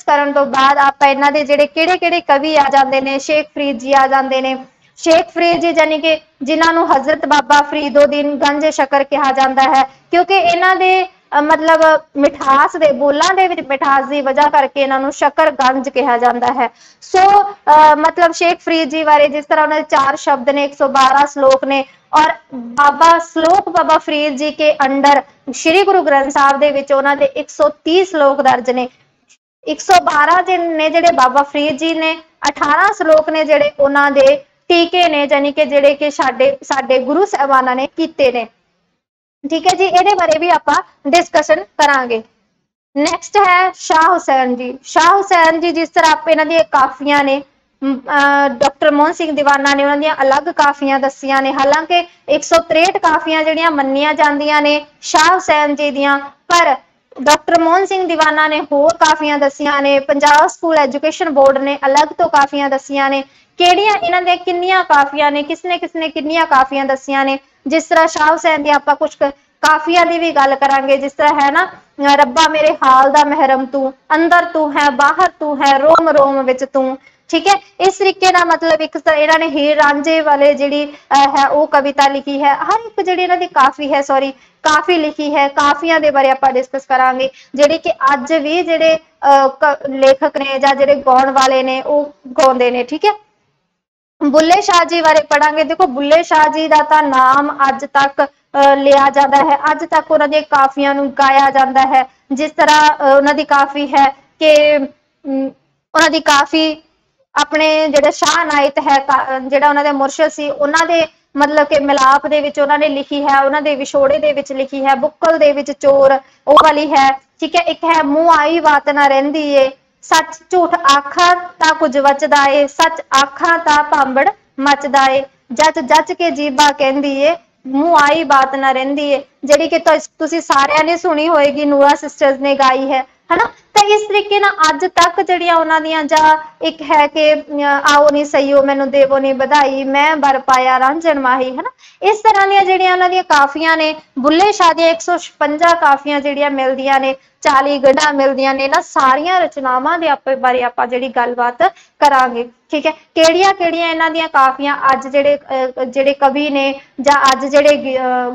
करन तो बाद आपां इन्हां दे जिहड़े किहड़े कवि आ जांदे ने शेख फरीद जी आ जांदे ने शेख फरीद जी यानी कि जिन्हां हजरत बाबा फरीदुद्दीन गंज शकर कहा जाता है क्योंकि इन्हां दे मतलब मिठास दे बोलां दे विच मिठास की वजह करके इन्हां शकर गंज कहा जाता है सो मतलब शेख फरीद जी बारे जिस तरह उन्होंने 4 शब्द ने 112 श्लोक ने और बाबा फरीद जी के अंडर श्री गुरु ग्रंथ साहिब दे विच उन्हां दे 130 श्लोक दर्ज ने 112 ने जिहड़े बाबा फरीद जी ने 18 श्लोक ने जिहड़े उन्हां दे टीके ने यानी कि जिहड़े कि साडे गुरु साहिबाना ने कीते ने ठीक है जी ये बारे भी आप डिस्कशन करांगे नैक्सट है शाह हुसैन जी जिस तरह आप इन्हां दी काफियां ने डॉक्टर मोहन सिंह दीवाना ने उन्हां दी अलग काफियां दसियां ने हालांकि 163 काफियां जिहड़ियां मन्नियां जांदियां ने शाह हुसैन जी दियां पर डॉक्टर मोहन सिंह दीवाना ने होर काफियां दसियां ने पंजाब स्कूल एजुकेशन बोर्ड ने अलग तो काफियां दसियां ने किहड़ियां इन्हां दे किन्नियां काफियां ने किसने किन्नियां काफियां दसियां ने जिस तरह शाह हुसैन दी आपां कुछ काफियां दी भी गल करांगे जिस तरह है ना रब्बा मेरे हाल दा महरम तू अंदर तू है बाहर तू है रोम रोम विच तू ठीक है इस तरीके ना मतलब एक इन्हां ने हीर रांझे वाले जिहड़ी है वो कविता लिखी है हर एक जिहड़ी इन्हां दी काफी लिखी है काफियां दे बारे आपां डिस्कस करांगे जिहड़ी कि अज भी जिहड़े लेखक ने जां जिहड़े गाउण वाले ने वो गाउंदे ने ठीक है बुल्ले शाह जी बारे पढ़ांगे देखो बुल्ले शाह जी का तो नाम अज तक लिया जाता है अज तक उन्होंने काफियां गाया जाता है जिस तरह उन्होंने काफी है कि उन्होंने काफी अपने जिहड़े शाह नायत है जिहड़ा उन्होंने मुर्शद सी उन्होंने मतलब कि मिलाप दे विच उन्होंने लिखी है उन्होंने विछोड़े दे विच लिखी है बुक्कल दे विच चोर वो वाली है ठीक है एक है मुँह आई बात ना रहिंदी है सच झूठ आखा ता कुछ बचदा है सच आखा ता भांबड़ मचदा है जच जच के जीबा कहंदी है मुँह आई बात ना रहिंदी है जिहड़ी कि तुसीं सारियां ने सुनी होएगी नूरा सिस्टर्स ने गाई है है ना। तो इस तरीके ना अज तक जड़ियां उन्हां दियां जां एक है कि आओ नी सईओ मैनू देवो नी बधाई मैं बर पाया रांझण माही, है ना। इस तरह दियां जड़ियां उन्हां दियां काफियां ने। बुल्ले शाह दियां 156 काफियां जड़ियां मिलदियां ने, 40 गढ़ां मिलदियां ने। इन्हां सारियां रचनावां दे बारे आपां जिहड़ी गलबात करांगे, ठीक है। किहड़ियां-किहड़ियां इन्हां दियां काफियां अज जिहड़े कवि ने जां अज जिहड़े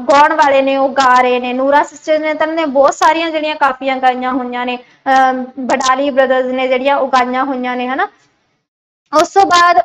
गाउण वाले ने ओह गा रहे ने। नूरा सिस्टर ने बहुत सारियां जिहड़ियां काफियां गाईयां होईयां ने, बडाली ब्रदर्स ने जिहड़ियां ओह गाईयां होईयां ने, है ना। उस तो बाद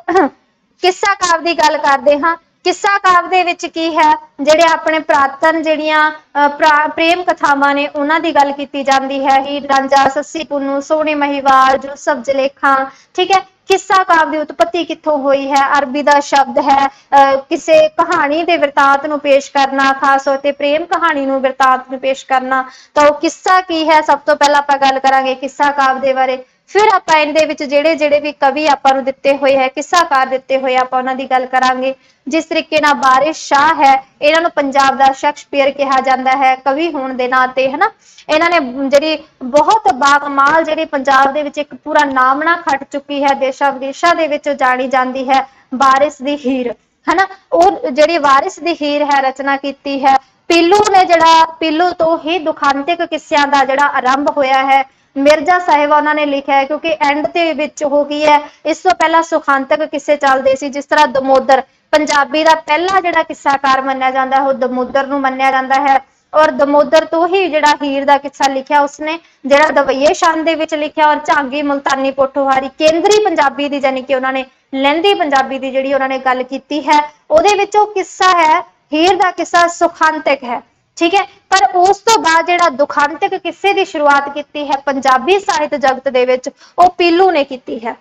किस्सा काव्य की गल करते हाँ। किस्सा काव्य दे विच की है, जिहड़े अपने पुरातन जिहड़ियां प्रेम कथावां ने उन्हां दी गल कीती जांदी है। हीर रांझा, सस्सी पुन्नू, सोहणी महिवाल, यूसुफ जलेखा, ठीक है। किस्सा काव्य की उत्पत्ति कित्थों हुई है? अरबी का शब्द है। किसी कहानी के वृतांत नूं पेश करना, खास तौर पर प्रेम कहानी नूं वृतांत नूं पेश करना। तो किस्सा की है, सब तो पहला आपां गल करांगे किस्सा काव्य दे बारे। फिर आपां इहदे विच जिहड़े भी कवि आपां नूं दित्ते होए है, किस्साकार दित्ते होए, आपां उन्हां दी गल करांगे। जिस तरीके नाल वारिस शाह है, इन्हां नूं पंजाब दा शेक्सपीयर कहा जांदा है कवि होण दे नाते, है ना। इन्हां ने जिहड़ी बहुत बाकमाल जिहड़ी पंजाब दे विच एक पूरा नामना खट चुकी है, देशां विदेशां दे विच जाणी जांदी है, वारिस दी हीर, है ना। ओह जिहड़ी वारिस दी हीर है रचना कीती है पीलू ने। जिहड़ा पीलू तो ही दुखांतिक किस्सियां दा जिहड़ा आरंभ होया है। मिर्जा साहिबा उन्होंने लिखा है, क्योंकि एंड दे विच हो गई है। इस तो पहला सुखांतक किस्से चलते सी, जिस तरह दमोदर पंजाबी का पहला जिहड़ा किस्साकार मन्निया जाता है, वह दमोदर नूं मन्निया जाता है। और दमोदर तो ही जिहड़ा हीर का किस्सा लिखिया उसने, जिहड़ा दवईये शान दे विच लिखिया। और झांगी मुल्तानी पोठोहारी केंद्री पंजाबी दी, यानी कि उन्होंने लहंदी पंजाबी की जिहड़ी उन्होंने गल कीती है, उहदे विच ओह किस्सा है हीर का किस्सा सुखांतक है, ठीक है। पर उस तो बाद जिहड़ा दुखांतक किस्से की शुरुआत की है पंजाबी साहित्य जगत दे विच, ओह पीलू ने की है,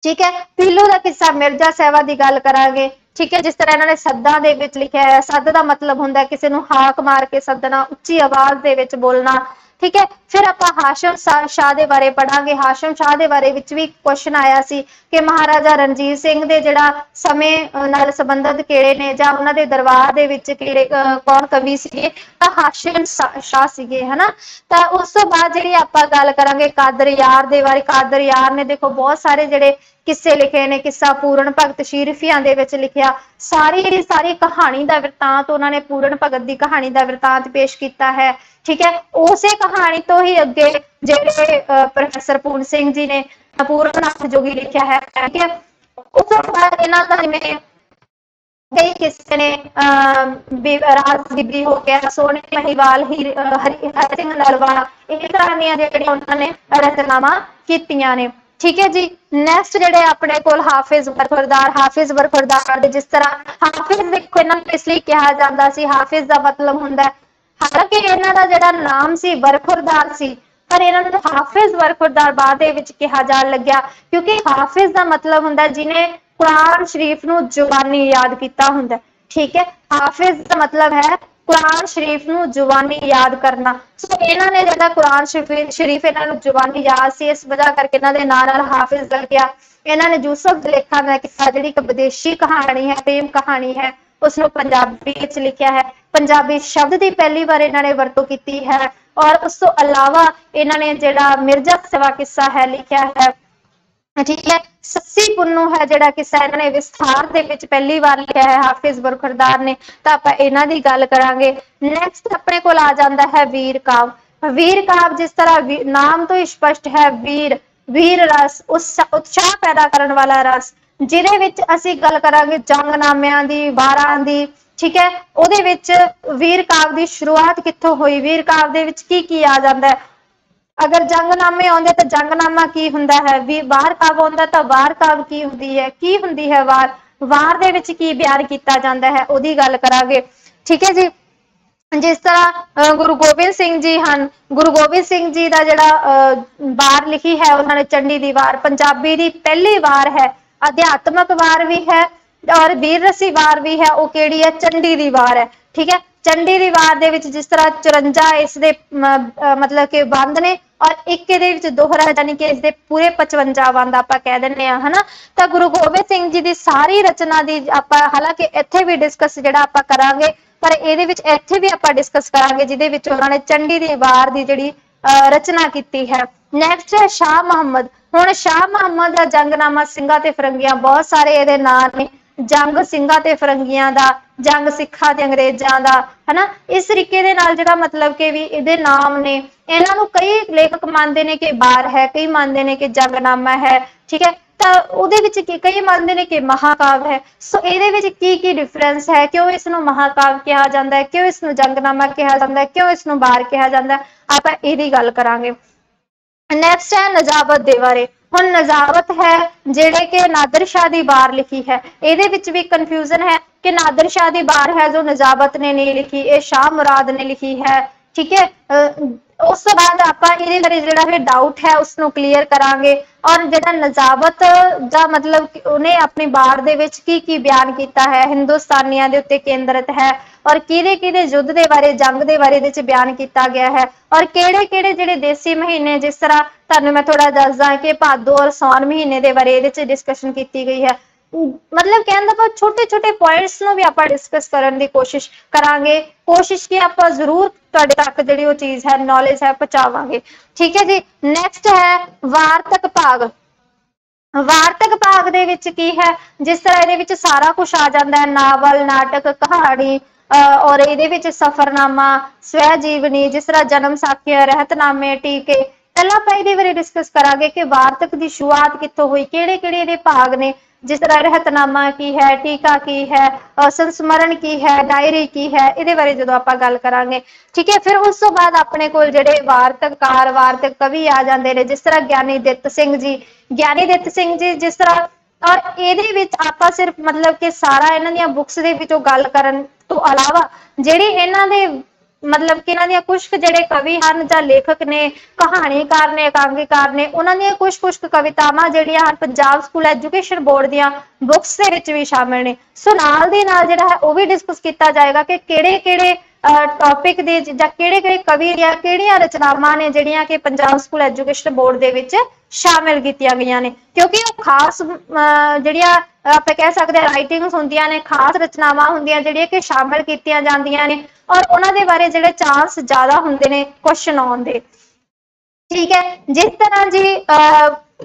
ठीक है। पीलू का किस्सा मिर्जा साहिबा की गल करांगे, ठीक है। जिस तरह इन्होंने सद्दां दे विच लिखिया है, सद का मतलब हुंदा है किसी नूं हाक मार के सदना, उच्ची आवाज दे विच बोलना, ठीक है। फिर आपां हाशम शाह दे बारे पढ़ांगे। हाशम शाह दे बारे विच भी क्वेश्चन आया सी कि महाराजा रणजीत सिंह दे जिहड़ा समय नाल संबंधित किहड़े ने, जां उन्हां दे दरबार दे विच किहड़े कौन कवि सीगे, तां हाशम शाह सीगे, है ना। तां उस तो बाद जिहड़ी आपां गल करांगे कादर यार दे बारे। कादर यार ने देखो बहुत सारे जिहड़े किस्से लिखे ने। किस्सा पूरण भगत शीरफियां दे विच लिखिया। सारी कहानी का वृतांत उन्होंने पूरण भगत की कहानी का वृतांत पेश किया है, ठीक है। उस कहानी तो ही अगे जिहड़े प्रोफैसर पूर्ण सिंह जी ने पूरननाथ जोगी लिखिया है, ठीक है। उस तो बाद इन्हां दा जिवें कई किस्से ने राज बिबी हो गया, सोहणी महिवाल, हरि सिंह नलवा, इस तरह दीयां जिहड़ियां उन्होंने रचनावां कीतियां ने, ठीक है जी। नैक्सट जिहड़े अपने कोल हाफिज बरखुरदार। हाफिज बरखुरदार दे जिस तरह हाफिज देखो इन्हां नूं इसलिए कहा जाता सी, हाफिज का मतलब हुंदा है, हालांकि इन्हां दा जिहड़ा नाम सी बरखुरदार सी, पर इन्हां नूं हाफिज बरखुरदार बाद दे विच कहा जाण लग्या, क्योंकि हाफिज का मतलब हुंदा जिन्हें कुरान शरीफ नूं जुबानी याद किया हुंदा, ठीक है। हाफिज का मतलब है कुरान शरीफ नूं जुबानी याद करना। सो इन्हां ने जिहड़ा कुरान शरीफ इन्हां नूं जुबानी याद सी, इस वजह करके इन्हां दे नाम नाल हाफिज लग गया। इन्हां ने यूसुफ जलेखा दा किस्सा जिहड़ी एक विदेशी कहानी है, प्रेम कहानी है, उसनूं पंजाबी विच लिखिया है। पंजाबी शब्द की पहली बार इन्हां ने वरतों कीती है। और उस तो अलावा इन्हां ने जिहड़ा मिर्जा साहिबा किस्सा है लिखिया है, ठीक है। सस्सी पुन्नू है जिहड़ा किस्सा इन्होंने विस्तार दे विच पहली बार लिखिया है हाफिज बरखुरदार ने, तां आपां इन्हां दी गल करांगे। नैक्सट अपने कोल आ जांदा है वीर काव्य। वीर काव्य जिस तरह नाम तो ही स्पष्ट है, वीर रस, उत्साह पैदा करने वाला रस, जिहदे विच असीं गल करांगे जंगनामिਆਂ दी, वारां दी, ठीक है। उहदे विच वीर काव्य की शुरुआत कित्थों हुई, वीर काव्य दे विच की आ जांदा है। अगर जंगनामे आउंदे तो जंगनामा की हुंदा है, वार काव्य आउंदा तो वार काव्य की हुंदी है वार, वार दे विच की बयान किया जाता है, उहदी गल करांगे, ठीक है जी। जिस तरह गुरु गोबिंद सिंह जी हैं, गुरु गोबिंद सिंह जी का जिहड़ा वार लिखी है उन्होंने चंडी दी वार, पंजाबी की पहली वार है। अध्यात्मक वार भी है और वीर रसी वार भी है, वो केड़ी है, चंडी दी वार है, ठीक है। चंडी दी वार दे विच जिस तरह 54 इसदे मतलब कि बंद ने और एक इहदे विच दोहरा, यानी कि इसदे पूरे 55 बंद आपां कह दिंदे आ, है ना। तां गुरु गोबिंद सिंह जी दी सारी रचना दी आपां हालांकि इत्थे भी डिस्कस जिहड़ा आपां करांगे, पर इहदे विच इत्थे भी आपां डिस्कस करांगे जिहदे विच उन्होंने चंडी दी वार दी जिहड़ी रचना की है। नैक्सट है शाह मुहम्मद। हुण शाह मुहम्मद का जंगनामा सिंघां ते फिरंगियां, बहुत सारे इहदे नाम ने, जंग सिंघां ते फिरंगियां दा, जंग सिखां ते अंग्रेजां दा, है ना। इस तरीके दे नाल जिहड़ा मतलब कि भी इहदे नाम ने, इन्हां नूं कई लेखक मानते हैं कि बार है, कई मानते हैं कि जंगनामा है, ठीक है। तो ਉਹਦੇ ਵਿੱਚ कई मानते हैं कि महाकाव्य है। सो ਇਹਦੇ ਵਿੱਚ ਕੀ डिफरेंस है, क्यों इसनूं महाकाव्य कहा जाता है, क्यों इसनूं जंगनामा कहा जाता है, क्यों इसनूं बार कहा जाता है, आपां ਇਹਦੀ गल करांगे। नैक्सट है नजाबत दे बारे। हुण नजाबत है जिहड़े कि नादिर शाह दी बार लिखी है, ਇਹਦੇ ਵਿੱਚ भी कन्फ्यूजन है कि नादिर शाह दी बार है जो नजाबत ने नहीं लिखी, ये शाह मुराद ने लिखी है, ठीक है। उस तो बाद आपां ਇਹਦੇ बारे ਜਿਹੜਾ भी डाउट है उसनूं क्लीयर करांगे। और ਜਿਹੜਾ नजाबत ਦਾ मतलब ਉਹਨੇ अपनी बार ਦੇ ਵਿੱਚ ਕੀ ਬਿਆਨ ਕੀਤਾ है, हिंदुस्तानियां ਦੇ ਉੱਤੇ ਕੇਂਦਰਿਤ है, और किहदे युद्ध के बारे, जंग के बारे बयान किया गया है, और किहड़े जिहड़े देसी महीने, जिस तरह तुहानूं मैं थोड़ा दसदा कि भादो और सौन महीने के बारे डिस्कशन की गई है। मतलब कहने का छोटे छोटे पॉइंट्स नूं भी आपां डिस्कस करने की कोशिश करांगे, कोशिश की आपां जरूर तुहाडे तक जिहड़ी वो चीज़ है, नॉलेज है, पहुंचावांगे, ठीक है जी। नैक्सट है वार्तक भाग। वार्तक भाग दे विच की है, जिस तरह इहदे विच सारा कुछ आ जाता है, नावल, नाटक, कहानी, और इहदे विच सफरनामा, स्वै जीवनी, जिस तरह जन्म साखियां, रहतनामे, टीके। पहला आपां इहदे बारे डिस्कस करांगे कि वार्तक की शुरुआत कित्थों हुई, किहड़े-किहड़े इहदे भाग ने, जिस तरह रहतनामा की है, टीका की है, संस्मरण की है, डायरी की है, इहदे बारे जदों आपां गल करांगे, ठीक है। फिर उस तो बाद अपने कोल जिहड़े वार्तककार, वार्तक कवि आ जांदे ने, जिस तरह ज्ञानी दित्त सिंह जी, ज्ञानी दित्त सिंह जी, जिस तरह, और ਇਹਦੇ ਵਿੱਚ ਆਪਾਂ सिर्फ मतलब कि सारा ਇਹਨਾਂ ਦੀਆਂ बुक्स ਦੇ ਵਿੱਚੋਂ ਗੱਲ ਕਰਨ ਤੋਂ ਇਲਾਵਾ ਜਿਹੜੇ ਇਹਨਾਂ ਦੇ मतलब कि ਇਹਨਾਂ ਦੀਆਂ ਕੁਝ ਜਿਹੜੇ ਕਵੀ ਹਨ ਜਾਂ ਲੇਖਕ ਨੇ, ਕਹਾਣੀਕਾਰ ਨੇ, ਇਕਾਂਗੀਕਾਰ ਨੇ, ਉਹਨਾਂ ਦੀਆਂ ਕੁਝ ਕਵਿਤਾਵਾਂ ਜਿਹੜੀਆਂ ਹਨ ਪੰਜਾਬ ਸਕੂਲ ਐਜੂਕੇਸ਼ਨ ਬੋਰਡ ਦੀਆਂ बुक्स ਦੇ ਵਿੱਚ ਵੀ ਸ਼ਾਮਿਲ ਨੇ। ਸੋ ਨਾਲ ਦੀ ਨਾਲ ਜਿਹੜਾ ਹੈ ਉਹ ਵੀ ਡਿਸਕਸ ਕੀਤਾ ਜਾਏਗਾ ਕਿ ਕਿਹੜੇ-ਕਿਹੜੇ टॉपिक दे जां किहड़े-किहड़े कवि या किहड़ियां रचनावां ने जिहड़ियां कि पंजाब स्कूल एजुकेशन बोर्ड दे विच शामिल कीतियां गईयां ने, क्योंकि वो खास जिहड़ियां आपां कह सकदे राइटिंग्स हुंदियां ने, खास रचनावां हुंदियां जिहड़ियां कि शामिल कीतियां जांदियां ने, और उन्हां दे बारे जिहड़े चांस ज़्यादा हुंदे ने क्वेश्चन आउण दे, ठीक है। जिस तरह जी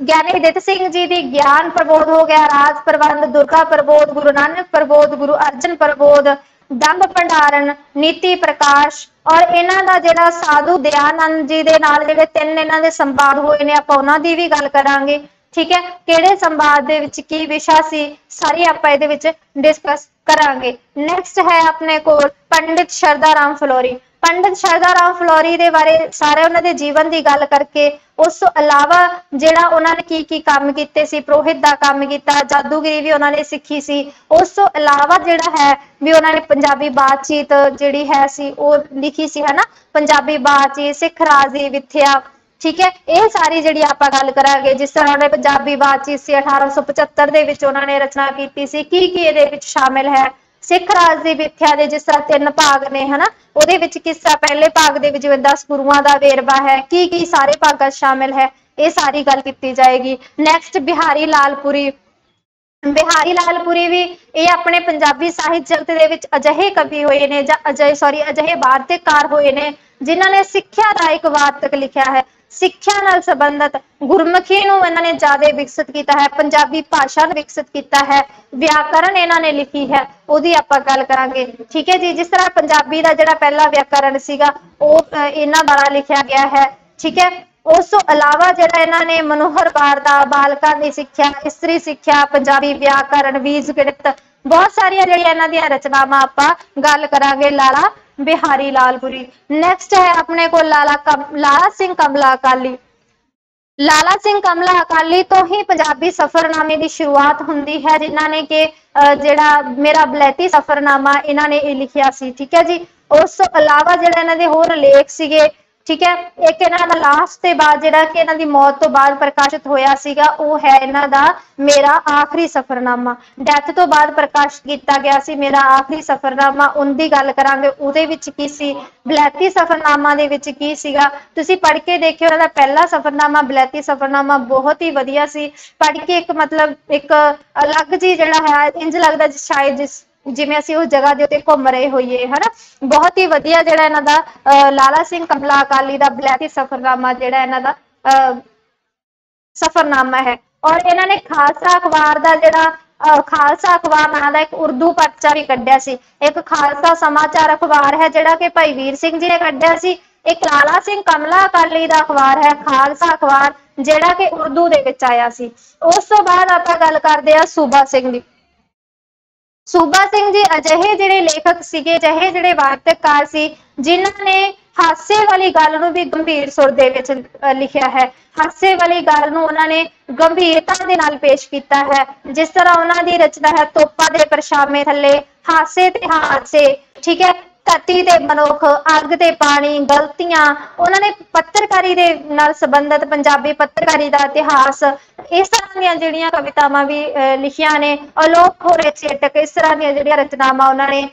ज्ञानी दित्त सिंह जी की ज्ञान प्रबोध हो गया, राज प्रबंध, दुर्गा प्रबोध, गुरु नानक प्रबोध, गुरु अर्जन प्रबोध, दंभ भंडारण, नीति प्रकाश, और इन्हां दा जिहड़ा साधु दयानंद जी दे नाल जिहड़े 3 इन्हां दे संवाद होए ने, आपां उन्हां दी भी गल करांगे, ठीक है। किहड़े संवाद दे विच की विशा सी, सारी आपां इहदे विच डिस्कस करांगे। नैक्सट है अपने कोल पंडित शरदा राम फलोरी। पंडित शरदा राम फलोरी दे बारे सारे उन्हां दे जीवन की गल करके, उस तो अलावा जिहड़ा उन्होंने की काम कीते सी, पुरोहित दा काम कीता, जादूगिरी भी उन्होंने सीखी सी, उस तो अलावा जिहड़ा है भी उन्होंने पंजाबी बातचीत जिहड़ी है सी वो लिखी सी, है ना, पंजाबी बातचीत, सिख राज दी विथया, ठीक है। ये सारी जिहड़ी आपां गल करांगे, जिस तरह उन्होंने पंजाबी बातचीत सी 1875 दे विच उन्होंने रचना की सी, की इहदे विच शामिल है। सिख राज की विथ्या के जिस तरह 3 भाग ने, है ना, ਉਹਦੇ ਵਿੱਚ किस तरह पहले भाग ਦੇ ਵਿੱਚ 10 गुरुआं ਦਾ ਵੇਰਵਾ है, की सारे भागां शामिल है, ये सारी गल की जाएगी। नैक्सट बिहारी लालपुरी। बिहारी लालपुरी भी ये अपने पंजाबी साहित्य जगत दे विच अजिहे कवि होए ने, जां अजिहे वार्तिककार होए ने जिन्हां ने सिक्ख्या दा एक वार्तक लिखिया है, सिक्ख्या नाल संबंधित गुरमुखी नूं इन्हां ने ज़्यादा विकसित किया है, पंजाबी भाषा नूं विकसित किया है, व्याकरण इन्हां ने लिखी है, उहदी आपां गल करांगे, ठीक है जी। जिस तरह पंजाबी दा जिहड़ा पहला व्याकरण सीगा ओह इन्हां द्वारा लिखिया गया है, ठीक है। उस तो अलावा जिहड़ा इन्हां ने मनोहर वारदा, बालकां दी सिक्ख्या, इस्त्री सिक्ख्या, पंजाबी व्याकरण, बीज गणित, बहुत सारिया जिहड़ियां इन्हां दीयां रचनावां आपां गल करांगे लाला बिहारी लालपुरी। नैक्सट है अपने को लाला सिंह कमला अकाली। लाला सिंह कमला अकाली तो ही पंजाबी सफरनामे की शुरुआत हुंदी है, जिन्हां ने कि जिहड़ा मेरा बलैती सफरनामा इन्हां ने लिखिया सी, ठीक है जी। उस तो अलावा जिहड़े इन्हां दे होर लेख सीगे, ठीक है, एक इन्हां दा लास्ट ते बाद जिहड़ा कि इन्हां दी मौत तो बाद प्रकाशित होया सीगा वो है इन्हां दा मेरा आखिरी सफरनामा, डैथ तो बाद प्रकाशित किया गया सी मेरा आखिरी सफरनामा, उनकी गल करांगे। उहदे विच की सी, बलैती सफरनामा दे विच की सीगा, तुसीं पढ़ के देखियो, उहदा पहला सफरनामा बलैती सफरनामा बहुत ही वधिया सी, पढ़ के एक मतलब एक अलग जी जिहड़ा है इंज लगदा शायद जिस ਜਿਵੇਂ ਅਸੀਂ ਉਸ ਜਗ੍ਹਾ ਦੇ ਉੱਤੇ ਘੁੰਮ ਰਹੇ ਹੋਈਏ ਹਨਾ। ਬਹੁਤ ਹੀ ਵਧੀਆ ਜਿਹੜਾ ਇਹਨਾਂ ਦਾ ਲਾਲਾ ਸਿੰਘ ਕਮਲਾ ਅਕਾਲੀ ਦਾ ਬਲੈਤੀ ਸਫ਼ਰਨਾਮਾ ਜਿਹੜਾ ਇਹਨਾਂ ਦਾ ਸਫ਼ਰਨਾਮਾ ਹੈ। ਔਰ ਇਹਨਾਂ ਨੇ ਖਾਲਸਾ ਅਖਬਾਰ ਦਾ ਜਿਹੜਾ ਖਾਲਸਾ ਅਖਬਾਰ ਨਾਂ ਦਾ ਇੱਕ ਉਰਦੂ ਪਰਚਾ ਵੀ ਕੱਢਿਆ ਸੀ। ਇੱਕ ਖਾਲਸਾ ਸਮਾਚਾਰ ਅਖਬਾਰ ਹੈ ਜਿਹੜਾ ਕਿ ਭਾਈ ਵੀਰ ਸਿੰਘ ਜੀ ਨੇ ਕੱਢਿਆ ਸੀ। ਇੱਕ ਲਾਲਾ ਸਿੰਘ ਕਮਲਾ ਅਕਾਲੀ ਦਾ ਅਖਬਾਰ ਹੈ ਖਾਲਸਾ ਅਖਬਾਰ, ਜਿਹੜਾ ਕਿ ਉਰਦੂ ਦੇ ਵਿੱਚ ਆਇਆ ਸੀ। ਉਸ ਤੋਂ ਬਾਅਦ ਆਪਾਂ ਗੱਲ ਕਰਦੇ ਹਾਂ ਸੂਬਾ ਸਿੰਘ ਦੀ। ਸੂਬਾ ਸਿੰਘ ਜੀ ਅਜਿਹੇ ਜਿਹੜੇ ਲੇਖਕ ਸੀਗੇ, ਅਜਿਹੇ ਜਿਹੜੇ ਵਾਰਤਕਾਰ ਸੀ, ਜਿਨ੍ਹਾਂ ਨੇ ਹਾਸੇ ਵਾਲੀ ਗੱਲ ਨੂੰ ਵੀ ਗੰਭੀਰ ਸੁਰ ਦੇ ਵਿੱਚ ਲਿਖਿਆ ਹੈ। ਹਾਸੇ ਵਾਲੀ ਗੱਲ ਨੂੰ ਉਹਨਾਂ ਨੇ ਗੰਭੀਰਤਾ ਦੇ ਨਾਲ ਪੇਸ਼ ਕੀਤਾ ਹੈ। ਜਿਸ ਤਰ੍ਹਾਂ ਉਹਨਾਂ ਦੀ ਰਚਨਾ ਹੈ ਤੋਪਾਂ ਦੇ ਪਰਛਾਵੇਂ ਥੱਲੇ, ਹਾਸੇ ਤੇ ਹਾਸੇ, ਠੀਕ ਹੈ, ਧਰਤੀ ਤੇ ਮਨੁੱਖ, ਅੱਗ ਤੇ ਪਾਣੀ, ਗਲਤੀਆਂ। ਉਹਨਾਂ ਨੇ ਪੱਤਰਕਾਰੀ ਦੇ ਨਾਲ ਸੰਬੰਧਿਤ ਪੰਜਾਬੀ ਪੱਤਰਕਾਰੀ ਦਾ ਇਤਿਹਾਸ, ਇਸ ਤਰ੍ਹਾਂ ਦੀਆਂ ਜਿਹੜੀਆਂ ਕਵਿਤਾਵਾਂ ਵੀ ਲਿਖੀਆਂ ਨੇ। ਅਲੋਪ ਹੋਰੇ ਚੇਤਕ, ਇਸ ਤਰ੍ਹਾਂ ਦੀਆਂ ਜਿਹੜੀਆਂ ਰਚਨਾਵਾਂ ਉਹਨਾਂ ਨੇ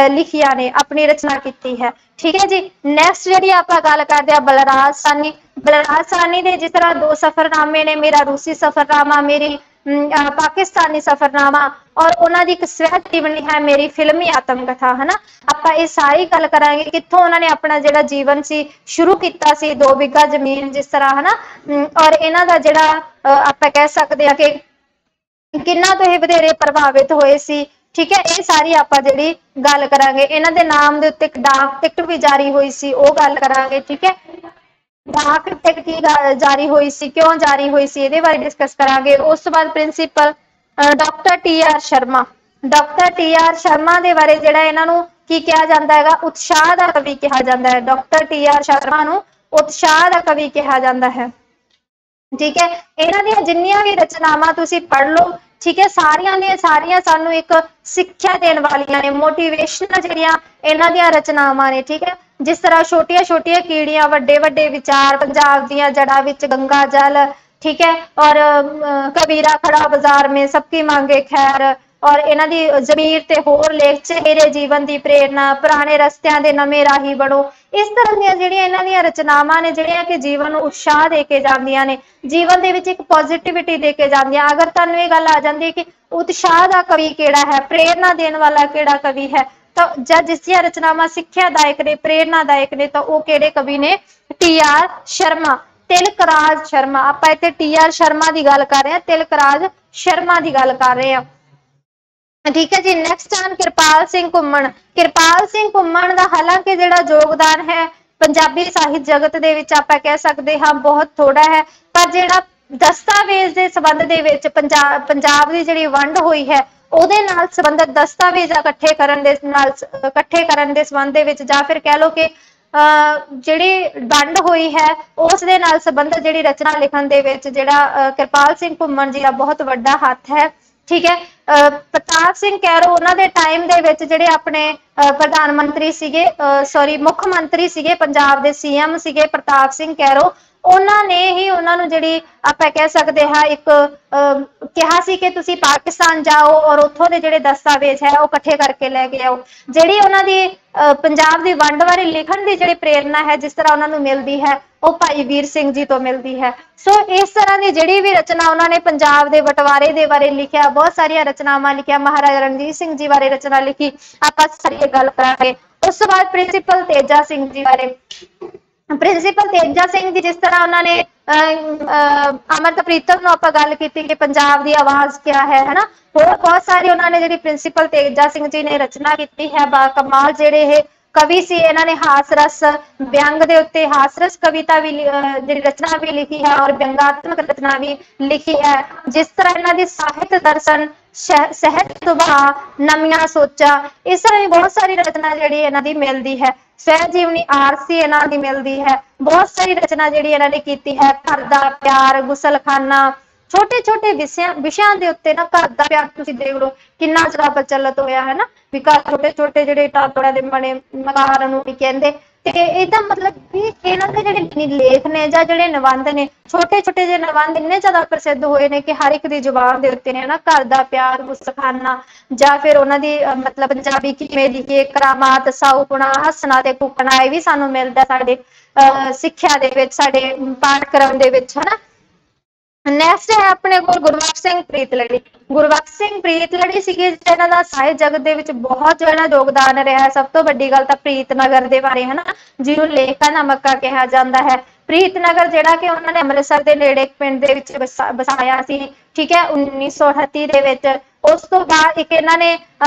ਲਿਖੀਆਂ ਨੇ, ਆਪਣੀ ਰਚਨਾ ਕੀਤੀ ਹੈ। ਠੀਕ ਹੈ ਜੀ। ਨੈਕਸਟ ਜਿਹੜੀ ਆਪਾਂ ਗੱਲ ਕਰਦੇ ਹਾਂ ਬਲਰਾਜ ਸਾਹਨੀ। ਬਲਰਾਜ ਸਾਹਨੀ ਦੇ ਜਿਸ ਤਰ੍ਹਾਂ 2 ਸਫ਼ਰਨਾਮੇ ਨੇ, ਮੇਰਾ ਰੂਸੀ ਸਫ਼ਰਨਾਮਾ, ਮੇਰੀ ਪਾਕਿਸਤਾਨੀ ਸਫ਼ਰਨਾਮਾ, ਔਰ ਉਹਨਾਂ ਦੀ ਇੱਕ ਸਵੈ ਜੀਵਨੀ ਹੈ ਮੇਰੀ ਫਿਲਮੀ ਆਤਮ ਕਥਾ, ਹਨਾ। ਆਪਾਂ ਇਹ ਸਾਰੀ ਗੱਲ ਕਰਾਂਗੇ ਕਿੱਥੋਂ ਉਹਨਾਂ ਨੇ ਆਪਣਾ ਜਿਹੜਾ ਜੀਵਨ ਸੀ ਸ਼ੁਰੂ ਕੀਤਾ ਸੀ, 2 ਬਿੱਘਾ ਜ਼ਮੀਨ ਜਿਸ ਤਰ੍ਹਾਂ, ਹਨਾ। ਔਰ ਇਹਨਾਂ ਦਾ ਜਿਹੜਾ ਆਪਾਂ ਕਹਿ ਸਕਦੇ ਹਾਂ ਕਿ ਕਿੰਨਾ ਤੋਂ ਇਹ ਵਧੇਰੇ ਪ੍ਰਭਾਵਿਤ ਹੋਏ ਸੀ। ਠੀਕ ਹੈ, ਇਹ ਸਾਰੀ ਆਪਾਂ ਜਿਹੜੀ ਗੱਲ ਕਰਾਂਗੇ। ਇਹਨਾਂ ਦੇ ਨਾਮ ਦੇ ਉੱਤੇ ਇੱਕ ਡਾਕ ਟਿਕਟ ਵੀ ਜਾਰੀ ਹੋਈ ਸੀ, ਉਹ ਗੱਲ ਕਰਾਂਗੇ। ਠੀਕ ਹੈ, ਡਾਕ ਟਿਕਟ ਕੀ ਜਾਰੀ ਹੋਈ ਸੀ, ਕਿਉਂ ਜਾਰੀ ਹੋਈ ਸੀ, ਇਹਦੇ ਬਾਰੇ ਡਿਸਕਸ ਕਰਾਂਗੇ। ਉਸ ਤੋਂ ਬਾਅਦ principal doctor TR Sharma. Doctor TR Sharma ਦੇ ਬਾਰੇ ਜਿਹੜਾ ਇਹਨਾਂ ਨੂੰ ਕੀ ਕਿਹਾ ਜਾਂਦਾ ਹੈਗਾ, ਉਤਸ਼ਾਹ ਦਾ ਕਵੀ ਕਿਹਾ ਜਾਂਦਾ ਹੈ। ਡਾਕਟਰ TR ਸ਼ਰਮਾ ਨੂੰ ਉਤਸ਼ਾਹ ਦਾ ਕਵੀ ਕਿਹਾ ਜਾਂਦਾ ਹੈ। ਠੀਕ ਹੈ, ਇਹਨਾਂ ਦੀਆਂ ਜਿੰਨੀਆਂ ਵੀ ਰਚਨਾਵਾਂ ਤੁਸੀਂ ਪੜ੍ਹ ਲਓ, ਠੀਕ ਹੈ, ਸਾਰੀਆਂ ਦੀਆਂ ਸਾਰੀਆਂ ਸਾਨੂੰ ਇੱਕ ਸਿੱਖਿਆ ਦੇਣ ਵਾਲੀਆਂ ਨੇ, ਮੋਟੀਵੇਸ਼ਨਲ ਜਿਹੜੀਆਂ ਇਹਨਾਂ ਦੀਆਂ ਰਚਨਾਵਾਂ ਨੇ। ਠੀਕ ਹੈ, ਜਿਸ ਤਰ੍ਹਾਂ ਛੋਟੀਆਂ ਛੋਟੀਆਂ ਕੀੜੀਆਂ, ਵੱਡੇ ਵੱਡੇ ਵਿਚਾਰ, ਪੰਜਾਬ ਦੀਆਂ ਜੜ੍ਹਾਂ ਵਿੱਚ ਗੰਗਾ ਜਲ, ਠੀਕ ਹੈ, ਔਰ ਕਬੀਰਾ ਖੜਾ ਬਾਜ਼ਾਰ ਮੇਂ, ਸਬਕੀ ਮੰਗੇ ਖੈਰ, ਔਰ ਇਹਨਾਂ ਦੀ ਜ਼ਮੀਰ ਤੇ ਹੋਰ ਲੇਖ, ਚਿਹਰੇ ਜੀਵਨ ਦੀ ਪ੍ਰੇਰਨਾ, ਪੁਰਾਣੇ ਰਸਤਿਆਂ ਦੇ ਨਵੇਂ ਰਾਹੀ ਬਣੋ। ਇਸ ਤਰ੍ਹਾਂ ਦੀਆਂ ਜਿਹੜੀਆਂ ਇਹਨਾਂ ਦੀਆਂ ਰਚਨਾਵਾਂ ਨੇ, ਜਿਹੜੀਆਂ ਕਿ ਜੀਵਨ ਨੂੰ ਉਤਸ਼ਾਹ ਦੇ ਕੇ ਜਾਂਦੀਆਂ ਨੇ, ਜੀਵਨ ਦੇ ਵਿੱਚ ਇੱਕ ਪੋਜ਼ਿਟਿਵਿਟੀ ਦੇ ਕੇ ਜਾਂਦੀਆਂ। ਅਗਰ ਤੁਹਾਨੂੰ ਇਹ ਗੱਲ ਆ ਜਾਂਦੀ ਹੈ ਕਿ ਉਤਸ਼ਾਹ ਦਾ ਕਵੀ ਕਿਹੜਾ ਹੈ, ਪ੍ਰੇਰਨਾ ਦੇਣ ਵਾਲਾ ਕਿਹੜਾ ਕਵੀ ਹੈ, ਤਾਂ ਜਾਂ ਜਿਸ ਦੀਆਂ ਰਚਨਾਵਾਂ ਸਿੱਖਿਆਦਾਇਕ ਨੇ, ਪ੍ਰੇਰਨਾਦਾਇਕ ਨੇ, ਤਾਂ ਉਹ ਕਿਹੜੇ ਕਵੀ ਨੇ? TR ਸ਼ਰਮਾ, ਤਿਲਕ ਰਾਜ ਸ਼ਰਮਾ। ਆਪਾਂ ਇੱਥੇ TR ਸ਼ਰਮਾ ਦੀ ਗੱਲ ਕਰ ਰਹੇ ਹਾਂ, ਤਿਲਕ ਰਾਜ ਸ਼ਰਮਾ ਦੀ ਗੱਲ ਕਰ ਰਹੇ ਹਾਂ। ਠੀਕ ਹੈ ਜੀ। ਨੈਕਸਟ ਆਨ ਕਿਰਪਾਲ ਸਿੰਘ ਘੁੰਮਣ। ਕਿਰਪਾਲ ਸਿੰਘ ਘੁੰਮਣ ਦਾ ਹਾਲਾਂਕਿ ਜਿਹੜਾ ਯੋਗਦਾਨ ਹੈ ਪੰਜਾਬੀ ਸਾਹਿਤ ਜਗਤ ਦੇ ਵਿੱਚ ਆਪਾਂ ਕਹਿ ਸਕਦੇ ਹਾਂ ਬਹੁਤ ਥੋੜਾ ਹੈ, ਪਰ ਜਿਹੜਾ ਦਸਤਾਵੇਜ਼ ਦੇ ਸੰਬੰਧ ਦੇ ਵਿੱਚ ਪੰਜਾਬ ਦੀ ਜਿਹੜੀ ਵੰਡ ਹੋਈ ਹੈ ਉਹਦੇ ਨਾਲ ਸੰਬੰਧਿਤ ਦਸਤਾਵੇਜ਼ ਇਕੱਠੇ ਕਰਨ ਦੇ ਸੰਬੰਧ ਦੇ ਵਿੱਚ, ਜਾਂ ਫਿਰ ਕਹਿ ਲਓ ਕਿ ਜਿਹੜੀ ਵੰਡ ਹੋਈ ਹੈ ਉਸ ਦੇ ਨਾਲ ਸੰਬੰਧਿਤ ਜਿਹੜੀ ਰਚਨਾ ਲਿਖਣ ਦੇ ਵਿੱਚ ਜਿਹੜਾ ਕਿਰਪਾਲ ਸਿੰਘ ਘੁੰਮਣ ਜੀ ਦਾ ਬਹੁਤ ਵੱਡਾ ਹੱਥ ਹੈ। ਠੀਕ ਹੈ, ਪ੍ਰਤਾਪ ਸਿੰਘ ਕੈਰੋਂ ਉਹਨਾਂ ਦੇ ਟਾਈਮ ਦੇ ਵਿੱਚ ਜਿਹੜੇ ਆਪਣੇ ਪ੍ਰਧਾਨ ਮੰਤਰੀ ਸੀਗੇ, ਮੁੱਖ ਮੰਤਰੀ ਸੀਗੇ, ਪੰਜਾਬ ਦੇ CM ਸੀਗੇ ਪ੍ਰਤਾਪ ਸਿੰਘ ਕੈਰੋਂ। ਉਹਨਾਂ ਨੇ ਹੀ ਉਹਨਾਂ ਨੂੰ ਜਿਹੜੀ ਆਪਾਂ ਕਹਿ ਸਕਦੇ ਹਾਂ ਇੱਕ ਕਿਹਾ ਸੀ ਕਿ ਤੁਸੀਂ ਪਾਕਿਸਤਾਨ ਜਾਓ ਔਰ ਉੱਥੋਂ ਦੇ ਜਿਹੜੇ ਦਸਤਾਵੇਜ਼ ਹੈ ਉਹ ਇਕੱਠੇ ਕਰਕੇ ਲੈ ਕੇ ਆਓ। ਜਿਹੜੀ ਉਹਨਾਂ ਦੀ ਪੰਜਾਬ ਦੀ ਵੰਡ ਬਾਰੇ ਲਿਖਣ ਦੀ ਜਿਹੜੀ ਪ੍ਰੇਰਨਾ ਹੈ, ਜਿਸ ਤਰ੍ਹਾਂ ਉਹਨਾਂ ਨੂੰ ਮਿਲਦੀ ਹੈ, ਉਹ ਭਾਈ ਵੀਰ ਸਿੰਘ ਜੀ ਤੋਂ ਮਿਲਦੀ ਹੈ। ਸੋ ਇਸ ਤਰ੍ਹਾਂ ਦੀ ਜਿਹੜੀ ਵੀ ਰਚਨਾ ਉਹਨਾਂ ਨੇ ਪੰਜਾਬ ਦੇ ਬਟਵਾਰੇ ਦੇ ਬਾਰੇ ਲਿਖਿਆ, ਬਹੁਤ ਸਾਰੀਆਂ ਰਚਨਾਵਾਂ ਲਿਖਿਆ, ਮਹਾਰਾਜਾ ਰਣਜੀਤ ਸਿੰਘ ਜੀ ਬਾਰੇ ਰਚਨਾ ਲਿਖੀ, ਆਪਾਂ ਸਾਰੀ ਗੱਲ ਕਰਾਂਗੇ। ਉਸ ਤੋਂ ਬਾਅਦ ਪ੍ਰਿੰਸੀਪਲ ਤੇਜਾ ਸਿੰਘ ਜੀ ਬਾਰੇ। ਪ੍ਰਿੰਸੀਪਲ ਤੇਜਾ ਸਿੰਘ ਜੀ, ਜਿਸ ਤਰ੍ਹਾਂ ਉਹਨਾਂ ਨੇ ਅੰਮ੍ਰਿਤ ਪ੍ਰੀਤਮ ਨੂੰ ਆਪਾਂ ਗੱਲ ਕੀਤੀ ਕਿ ਪੰਜਾਬ ਦੀ ਆਵਾਜ਼ ਕਿਆ ਹੈ, ਹਨਾ। ਹੋਰ ਬਹੁਤ ਸਾਰੀ ਉਹਨਾਂ ਨੇ ਜਿਹੜੀ ਪ੍ਰਿੰਸੀਪਲ ਤੇਜਾ ਸਿੰਘ ਜੀ ਨੇ ਰਚਨਾ ਕੀਤੀ ਹੈ, ਬਾਕਮਾਲ ਜਿਹੜੇ ਇਹ ਕਵੀ ਸੀ। ਇਹਨਾਂ ਨੇ ਹਾਸ ਰਸ ਵਿਅੰਗ ਦੇ ਉੱਤੇ ਹਾਸ ਰਸ ਕਵਿਤਾ ਵੀ ਜਿਹੜੀ ਰਚਨਾ ਵੀ ਲਿਖੀ ਹੈ ਔਰ ਵਿਅੰਗਾਤਮਕ ਰਚਨਾ ਵੀ ਲਿਖੀ ਹੈ। ਜਿਸ ਤਰ੍ਹਾਂ ਇਹਨਾਂ ਦੀ ਸਾਹਿਤ ਦਰਸ਼ਨ, ਸਹਿਜ ਸੁਭਾਅ, ਨਵੀਆਂ ਸੋਚਾਂ, ਇਸ ਤਰ੍ਹਾਂ ਦੀ ਬਹੁਤ ਸਾਰੀ ਰਚਨਾ ਜਿਹੜੀ ਇਹਨਾਂ ਦੀ ਮਿਲਦੀ ਹੈ। ਸਵੈ ਜੀਵਨੀ ਆਰਸੀ ਇਹਨਾਂ ਦੀ ਮਿਲਦੀ ਹੈ। ਬਹੁਤ ਸਾਰੀ ਰਚਨਾ ਜਿਹੜੀ ਇਹਨਾਂ ਨੇ ਕੀਤੀ ਹੈ, ਘਰ ਦਾ ਪਿਆਰ, ਗੁਸਲਖਾਨਾ, ਛੋਟੇ ਛੋਟੇ ਵਿਸ਼ਿਆਂ ਦੇ ਉੱਤੇ ਨਾ। ਘਰ ਦਾ ਪਿਆਰ ਤੁਸੀਂ ਦੇਖ ਲਓ ਕਿੰਨਾ ਜ਼ਿਆਦਾ ਪ੍ਰਚਲਿਤ ਹੋਇਆ ਹੈ ਨਾ, ਵੀ ਘਰ ਛੋਟੇ ਛੋਟੇ ਜਿਹੜੇ ਟਾਟੜਿਆਂ ਦੇ ਬਣੇ ਮਕਾਨ ਨੂੰ ਵੀ ਕਹਿੰਦੇ। ਤੇ ਇਹਦਾ ਮਤਲਬ ਵੀ ਇਹਨਾਂ ਦੇ ਜਿਹੜੇ ਲੇਖ ਨੇ ਜਾਂ ਜਿਹੜੇ ਨਿਬੰਧ ਨੇ, ਛੋਟੇ ਛੋਟੇ ਜਿਹੇ ਨਿਬੰਧ ਇੰਨੇ ਜ਼ਿਆਦਾ ਪ੍ਰਸਿੱਧ ਹੋਏ ਨੇ ਕਿ ਹਰ ਇੱਕ ਦੀ ਜ਼ੁਬਾਨ ਦੇ ਉੱਤੇ ਨੇ ਨਾ। ਘਰ ਦਾ ਪਿਆਰ, ਗੁਸਲਖਾਨਾ, ਜਾਂ ਫਿਰ ਉਹਨਾਂ ਦੀ ਮਤਲਬ ਪੰਜਾਬੀ ਕਿਵੇਂ ਲਿਖੀਏ, ਕਰਾਮਾਤ, ਸਾਊਪੁਣਾ, ਹੱਸਣਾ ਤੇ ਕੂਕਣਾ, ਇਹ ਵੀ ਸਾਨੂੰ ਮਿਲਦਾ ਸਾਡੇ ਸਿੱਖਿਆ ਦੇ ਵਿੱਚ, ਸਾਡੇ ਪਾਠਕ੍ਰਮ ਦੇ ਵਿੱਚ, ਹਨਾ। ਨੈਕਸਟ ਹੈ ਆਪਣੇ ਕੋਲ ਗੁਰਬਖਸ਼ ਸਿੰਘ ਪ੍ਰੀਤਲੜੀ। ਗੁਰਬਖਸ਼ ਸਿੰਘ ਪ੍ਰੀਤਲੜੀ ਸੀਗੇ ਇਹਨਾਂ ਦਾ ਸਾਹਿਤ ਜਗਤ ਦੇ ਵਿੱਚ ਬਹੁਤ ਜਿਹੜਾ ਯੋਗਦਾਨ ਰਿਹਾ ਹੈ। ਸਭ ਤੋਂ ਵੱਡੀ ਗੱਲ ਤਾਂ ਪ੍ਰੀਤਨਗਰ ਦੇ ਬਾਰੇ ਹਨਾ, ਜਿਹਨੂੰ ਲੇਖਾਂ ਦਾ ਮੱਕਾ ਕਿਹਾ ਜਾਂਦਾ ਹੈ। ਪ੍ਰੀਤਨਗਰ ਜਿਹੜਾ ਕਿ ਉਹਨਾਂ ਨੇ ਅੰਮ੍ਰਿਤਸਰ ਦੇ ਨੇੜੇ ਪਿੰਡ ਦੇ ਵਿੱਚ ਵਸਾਇਆ ਸੀ, ਠੀਕ ਹੈ, 1938 ਦੇ ਵਿੱਚ। ਉਸ ਤੋਂ ਬਾਅਦ ਇੱਕ ਇਹਨਾਂ ਨੇ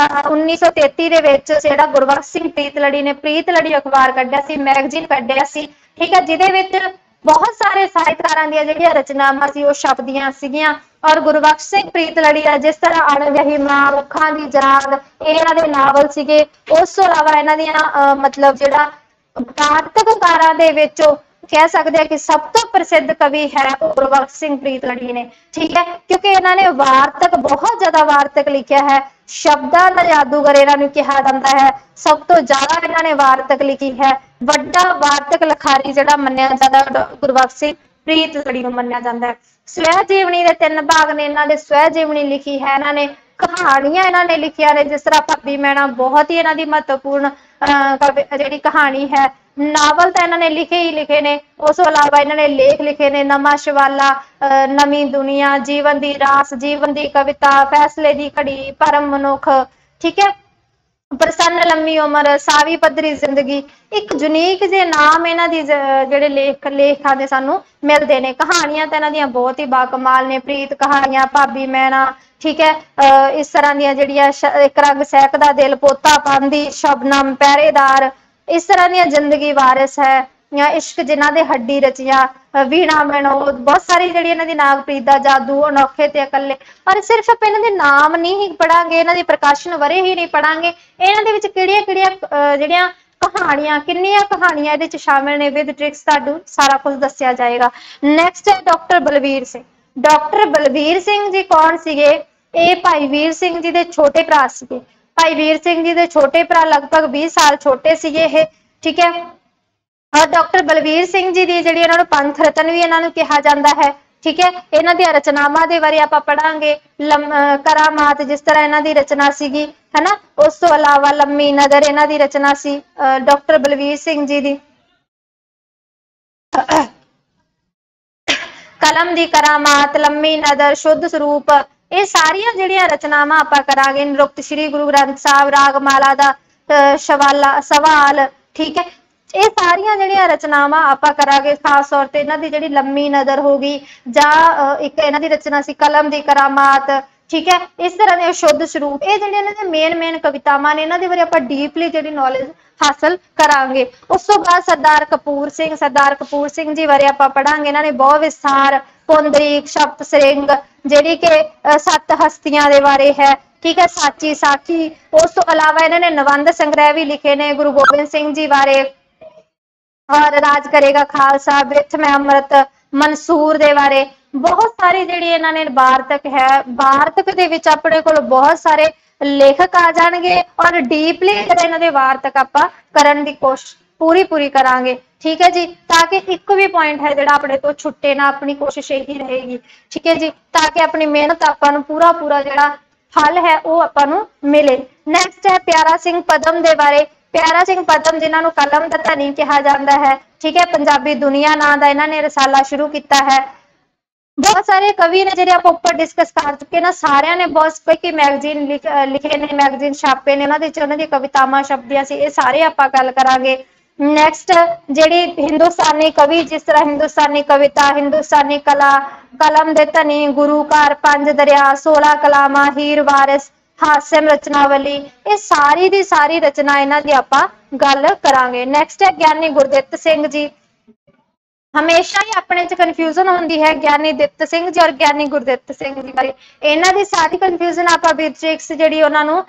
1933 ਦੇ ਵਿੱਚ ਜਿਹੜਾ ਗੁਰਬਖਸ਼ ਸਿੰਘ ਪ੍ਰੀਤਲੜੀ ਨੇ ਪ੍ਰੀਤਲੜੀ ਅਖਬਾਰ ਕੱਢਿਆ ਸੀ, ਮੈਗਜ਼ੀਨ ਕੱਢਿਆ ਸੀ, ਠੀਕ ਹੈ, ਜਿਹਦੇ ਵਿੱਚ ਬਹੁਤ ਸਾਰੇ ਸਾਹਿਤਕਾਰਾਂ ਦੀਆਂ ਜਿਹੜੀਆਂ ਰਚਨਾਵਾਂ ਸੀ ਉਹ ਛਪਦੀਆਂ ਸੀਗੀਆਂ। ਔਰ ਗੁਰਬਖਸ਼ ਸਿੰਘ ਪ੍ਰੀਤਲੜੀ ਦਾ ਜਿਸ ਤਰ੍ਹਾਂ ਅਣਵਿਆਹੀ ਮਾਂ, ਰੁੱਖਾਂ ਦੀ ਜਾਗ, ਇਹ ਇਹਨਾਂ ਦੇ ਨਾਵਲ ਸੀਗੇ। ਉਸ ਤੋਂ ਇਲਾਵਾ ਇਹਨਾਂ ਦੀਆਂ ਮਤਲਬ ਜਿਹੜਾ ਵਾਰਤਕਕਾਰਾਂ ਦੇ ਵਿੱਚੋਂ ਕਹਿ ਸਕਦੇ ਆ ਕਿ ਸਭ ਤੋਂ ਪ੍ਰਸਿੱਧ ਕਵੀ ਹੈ ਉਹ ਗੁਰਬਖਸ਼ ਸਿੰਘ ਪ੍ਰੀਤਲੜੀ ਨੇ, ਠੀਕ ਹੈ, ਕਿਉਂਕਿ ਇਹਨਾਂ ਨੇ ਵਾਰਤਕ, ਬਹੁਤ ਜ਼ਿਆਦਾ ਵਾਰਤਕ ਲਿਖਿਆ ਹੈ। ਸ਼ਬਦਾਂ ਦਾ ਜਾਦੂਗਰ ਇਹਨਾਂ ਨੂੰ ਕਿਹਾ ਜਾਂਦਾ ਹੈ। ਸਭ ਤੋਂ ਜ਼ਿਆਦਾ ਇਹਨਾਂ ਨੇ ਵਾਰਤਕ ਲਿਖੀ ਹੈ। ਵੱਡਾ ਵਾਰਤਕ ਲਿਖਾਰੀ ਜਿਹੜਾ ਮੰਨਿਆ ਜਾਂਦਾ ਗੁਰਬਖਸ਼ ਸਿੰਘ ਪ੍ਰੀਤਲੜੀ ਨੂੰ ਮੰਨਿਆ ਜਾਂਦਾ ਹੈ। ਸਵੈ ਜੀਵਨੀ ਦੇ 3 ਭਾਗ ਨੇ ਇਹਨਾਂ ਦੇ। ਸਵੈ ਜੀਵਨੀ ਲਿਖੀ ਹੈ ਇਹਨਾਂ ਨੇ, ਕਹਾਣੀਆਂ ਇਹਨਾਂ ਨੇ ਲਿਖੀਆਂ ਨੇ, ਜਿਸ ਤਰ੍ਹਾਂ ਭਾਬੀ ਮੈਣਾ ਬਹੁਤ ਹੀ ਇਹਨਾਂ ਦੀ ਮਹੱਤਵਪੂਰਨ ਜਿਹੜੀ ਕਹਾਣੀ ਹੈ। ਨਾਵਲ ਤਾਂ ਇਹਨਾਂ ਨੇ ਲਿਖੇ ਹੀ ਲਿਖੇ ਨੇ। ਉਸ ਤੋਂ ਇਲਾਵਾ ਇਹਨਾਂ ਨੇ ਲੇਖ ਲਿਖੇ ਨੇ, ਨਵਾਂ ਸ਼ਵਾਲਾ, ਨਵੀਂ ਦੁਨੀਆ, ਜੀਵਨ ਦੀ ਰਾਸ, ਜੀਵਨ ਦੀ ਕਵਿਤਾ, ਫੈਸਲੇ ਦੀ ਘੜੀ, ਪਰਮ ਮਨੁੱਖ, ਠੀਕ ਹੈ, ਪ੍ਰਸੰਨ ਲੰਮੀ ਉਮਰ, ਸਾਵੀ ਪੱਧਰੀ ਜ਼ਿੰਦਗੀ। ਇੱਕ ਯੂਨੀਕ ਜਿਹੇ ਨਾਮ ਇਹਨਾਂ ਦੀ ਜਿਹੜੇ ਲੇਖਾਂ ਦੇ ਸਾਨੂੰ ਮਿਲਦੇ ਨੇ। ਕਹਾਣੀਆਂ ਤਾਂ ਇਹਨਾਂ ਦੀਆਂ ਬਹੁਤ ਹੀ ਬਾਕਮਾਲ ਨੇ। ਪ੍ਰੀਤ ਕਹਾਣੀਆਂ, ਭਾਬੀ ਮੈਣਾ, ਠੀਕ ਹੈ, ਇਸ ਤਰ੍ਹਾਂ ਦੀਆਂ ਜਿਹੜੀਆਂ ਇੱਕ ਰੰਗ ਸਹਿਕਦਾ ਦਿਲ, ਪੋਤਾ ਪਾਂਦੀ, ਸ਼ਬਨਮ, ਪਹਿਰੇਦਾਰ, ਇਸ ਤਰ੍ਹਾਂ ਦੀਆਂ, ਜ਼ਿੰਦਗੀ ਵਾਰਿਸ ਹੈ, ਜਾਂ ਇਸ਼ਕ ਜਿਨ੍ਹਾਂ ਦੇ ਹੱਡੀ ਰਚੀਆਂ, ਵੀਣਾ ਵਿਨੋਦ, ਬਹੁਤ ਸਾਰੀ ਜਿਹੜੀ ਇਹਨਾਂ ਦੀ, ਨਾਗਪ੍ਰੀਤ ਦਾ ਜਾਦੂ, ਅਨੋਖੇ ਤੇ ਇਕੱਲੇ। ਪਰ ਸਿਰਫ ਆਪਾਂ ਇਹਨਾਂ ਦੇ ਨਾਮ ਨਹੀਂ ਹੀ ਪੜਾਂਗੇ, ਇਹਨਾਂ ਦੀ ਪ੍ਰਕਾਸ਼ਨ ਵਰੇ ਹੀ ਨਹੀਂ ਪੜਾਂਗੇ, ਇਹਨਾਂ ਦੇ ਵਿੱਚ ਕਿਹੜੀਆਂ ਜਿਹੜੀਆਂ ਕਹਾਣੀਆਂ, ਕਿੰਨੀਆਂ ਕਹਾਣੀਆਂ ਇਹਦੇ ਚ ਸ਼ਾਮਿਲ ਨੇ, ਵਿਦ ਟ੍ਰਿਕਸ ਤੁਹਾਨੂੰ ਸਾਰਾ ਕੁਝ ਦੱਸਿਆ ਜਾਏਗਾ। ਨੈਕਸਟ ਹੈ ਡਾਕਟਰ ਬਲਵੀਰ ਸਿੰਘ। ਡਾਕਟਰ ਬਲਵੀਰ ਸਿੰਘ ਜੀ ਕੌਣ ਸੀਗੇ? ਇਹ ਭਾਈ ਵੀਰ ਸਿੰਘ ਜੀ ਦੇ ਛੋਟੇ ਭਰਾ ਸੀਗੇ। ਭਾਈ ਵੀਰ ਸਿੰਘ ਜੀ ਦੇ ਛੋਟੇ ਭਰਾ, ਲਗਭਗ 20 ਸਾਲ ਛੋਟੇ ਸੀਗੇ ਇਹ, ਠੀਕ ਹੈ। ਔਰ ਡਾਕਟਰ ਬਲਵੀਰ ਸਿੰਘ ਜੀ ਦੀ ਜਿਹੜੀ ਇਹਨਾਂ ਨੂੰ ਪੰਥ ਰਤਨ ਵੀ ਇਹਨਾਂ ਨੂੰ ਕਿਹਾ ਜਾਂਦਾ ਹੈ, ਠੀਕ ਹੈ। ਇਹਨਾਂ ਦੀਆਂ ਰਚਨਾਵਾਂ ਦੇ ਬਾਰੇ ਆਪਾਂ ਪੜਾਂਗੇ। ਕਰਾਮਾਤ ਜਿਸ ਤਰ੍ਹਾਂ ਇਹਨਾਂ ਦੀ ਰਚਨਾ ਸੀਗੀ, ਹਨਾ। ਉਸ ਤੋਂ ਇਲਾਵਾ ਲੰਮੀ ਨਜ਼ਰ ਇਹਨਾਂ ਦੀ ਰਚਨਾ ਸੀ ਡਾਕਟਰ ਬਲਵੀਰ ਸਿੰਘ ਜੀ ਦੀ। ਕਲਮ ਦੀ ਕਰਾਮਾਤ, ਲੰਮੀ ਨਜ਼ਰ, ਸ਼ੁੱਧ ਸਰੂਪ, ਇਹ ਸਾਰੀਆਂ ਜਿਹੜੀਆਂ ਰਚਨਾਵਾਂ ਆਪਾਂ ਕਰਾਂਗੇ। ਨਿਰੁਕਤ ਸ਼੍ਰੀ ਗੁਰੂ ਗ੍ਰੰਥ ਸਾਹਿਬ, ਰਾਗਮਾਲਾ ਦਾ ਸਵਾਲ, ਠੀਕ ਹੈ। ਇਹ ਸਾਰੀਆਂ ਜਿਹੜੀਆਂ ਰਚਨਾਵਾਂ ਆਪਾਂ ਕਰਾਂਗੇ। ਖਾਸ ਤੌਰ ਤੇ ਇਹਨਾਂ ਦੀ ਜਿਹੜੀ ਲੰਮੀ ਨਜ਼ਰ ਹੋ ਗਈ, ਜਾਂ ਇੱਕ ਇਹਨਾਂ ਦੀ ਰਚਨਾ ਸੀ ਕਲਮ ਦੀ ਕਰਾਮਾਤ, ਠੀਕ ਹੈ। ਇਸ ਤਰ੍ਹਾਂ ਦੇ ਸ਼ੁੱਧ ਸਰੂਪ, ਇਹ ਜਿਹੜੀਆਂ ਇਹਨਾਂ ਦੇ ਮੇਨ ਕਵਿਤਾਵਾਂ ਨੇ, ਇਹਨਾਂ ਦੇ ਬਾਰੇ ਆਪਾਂ ਡੀਪਲੀ ਜਿਹੜੀ ਨੌਲੇਜ ਹਾਸਲ ਕਰਾਂਗੇ। ਉਸ ਤੋਂ ਬਾਅਦ ਸਰਦਾਰ ਕਪੂਰ ਸਿੰਘ। ਸਰਦਾਰ ਕਪੂਰ ਸਿੰਘ ਜੀ ਬਾਰੇ ਆਪਾਂ ਪੜਾਂਗੇ। ਇਹਨਾਂ ਨੇ ਬਹੁਤ ਵਿਸਥਾਰ, ਪੁੰਦਰੀਕ, ਸ਼ਬਦ ਸ੍ਰਿੰਗ, ਜਿਹੜੀ ਕਿ 7 ਹਸਤੀਆਂ ਦੇ ਬਾਰੇ ਹੈ, ਠੀਕ ਹੈ, ਸਾਚੀ ਸਾਖੀ। ਉਸ ਤੋਂ ਇਲਾਵਾ ਇਹਨਾਂ ਨੇ ਨਿਬੰਧ ਸੰਗ੍ਰਹਿ ਵੀ ਲਿਖੇ ਨੇ ਗੁਰੂ ਗੋਬਿੰਦ ਸਿੰਘ ਜੀ ਬਾਰੇ, ਔਰ ਰਾਜ ਕਰੇਗਾ ਖਾਲਸਾ, ਬਿਰਥ ਮੈਂ ਅੰਮ੍ਰਿਤ, ਮਨਸੂਰ ਦੇ ਬਾਰੇ। ਬਹੁਤ ਸਾਰੀ ਜਿਹੜੀ ਇਹਨਾਂ ਨੇ ਵਾਰਤਕ ਹੈ। ਵਾਰਤਕ ਦੇ ਵਿੱਚ ਆਪਣੇ ਕੋਲ ਬਹੁਤ ਸਾਰੇ ਲੇਖਕ ਆ ਜਾਣਗੇ, ਔਰ ਡੀਪਲੀ ਇਹਨਾਂ ਦੇ ਵਾਰਤਕ ਆਪਾਂ ਕਰਨ ਦੀ ਕੋਸ਼ਿਸ਼ ਪੂਰੀ ਕਰਾਂਗੇ, ਠੀਕ ਹੈ ਜੀ, ਤਾਂ ਕਿ ਇੱਕ ਵੀ ਪੁਆਇੰਟ ਹੈ ਜਿਹੜਾ ਆਪਣੇ ਤੋਂ ਛੁੱਟੇ ਨਾ। ਆਪਣੀ ਕੋਸ਼ਿਸ਼ ਇਹੀ ਰਹੇਗੀ, ਠੀਕ ਹੈ ਜੀ, ਤਾਂ ਕਿ ਆਪਣੀ ਮਿਹਨਤ ਆਪਾਂ ਨੂੰ ਪੂਰਾ ਜਿਹੜਾ ਹੱਲ ਹੈ ਉਹ ਆਪਾਂ ਨੂੰ ਮਿਲੇ। ਨੈਕਸਟ ਹੈ ਪਿਆਰਾ ਸਿੰਘ ਪਦਮ ਦੇ ਬਾਰੇ। ਪਿਆਰਾ ਸਿੰਘ ਪਦਮ ਜਿਨ੍ਹਾਂ ਨੂੰ ਕਲਮ ਦਾ ਧਨੀ ਕਿਹਾ ਜਾਂਦਾ ਹੈ, ਠੀਕ ਹੈ, ਪੰਜਾਬੀ ਦੁਨੀਆ ਨਾਂ ਦਾ ਇਹਨਾਂ ਨੇ ਰਸਾਲਾ ਸ਼ੁਰੂ ਕੀਤਾ ਹੈ। ਬਹੁਤ ਸਾਰੇ ਕਵੀ ਨੇ ਜਿਹੜੇ ਆਪਾਂ ਉੱਪਰ ਡਿਸਕਸ ਕਰ ਚੁੱਕੇ ਨਾ, ਸਾਰਿਆਂ ਨੇ ਬਹੁਤ ਕੋਈ ਮੈਗਜ਼ੀਨ ਲਿਖੇ ਨੇ, ਮੈਗਜ਼ੀਨ ਛਾਪੇ ਨੇ, ਉਹਨਾਂ ਦੇ ਵਿੱਚ ਉਹਨਾਂ ਦੀਆਂ ਕਵਿਤਾਵਾਂ ਛਪਦੀਆਂ ਸੀ। ਇਹ ਸਾਰੇ ਆਪਾਂ ਗੱਲ ਕਰਾਂਗੇ। ਨੈਕਸਟ ਜਿਹੜੀ ਹਿੰਦੁਸਤਾਨੀ ਕਵੀ, ਜਿਸ ਤਰ੍ਹਾਂ ਹਿੰਦੁਸਤਾਨੀ ਕਵਿਤਾ, ਹਿੰਦੁਸਤਾਨੀ ਕਲਾ, ਕਲਮ ਦੇ ਧਨੀ, ਗੁਰੂ ਘਰ, 5 ਦਰਿਆ, 16 ਕਲਾਮਾਂ, ਹੀਰ ਵਾਰਿਸ, ਹਾਸਿਮ ਰਚਨਾਵਲੀ, ਇਹ ਸਾਰੀ ਦੀ ਸਾਰੀ ਰਚਨਾ ਇਹਨਾਂ ਦੀ ਆਪਾਂ ਗੱਲ ਕਰਾਂਗੇ। ਨੈਕਸਟ ਹੈ ਗਿਆਨੀ ਗੁਰਦਿੱਤ ਸਿੰਘ ਜੀ। ਹਮੇਸ਼ਾ ਹੀ ਆਪਣੇ ਚ ਕਨਫਿਊਜ਼ਨ ਹੁੰਦੀ ਹੈ ਗਿਆਨੀ ਦਿੱਤ ਸਿੰਘ ਜੀ ਔਰ ਗਿਆਨੀ ਗੁਰਦਿੱਤ ਸਿੰਘ ਜੀ ਬਾਰੇ। ਇਹਨਾਂ ਦੀ ਸਾਰੀ ਕਨਫਿਊਜ਼ਨ ਆਪਾਂ ਬੇਸਿਕਸ ਜਿਹੜੀ ਉਹਨਾਂ ਨੂੰ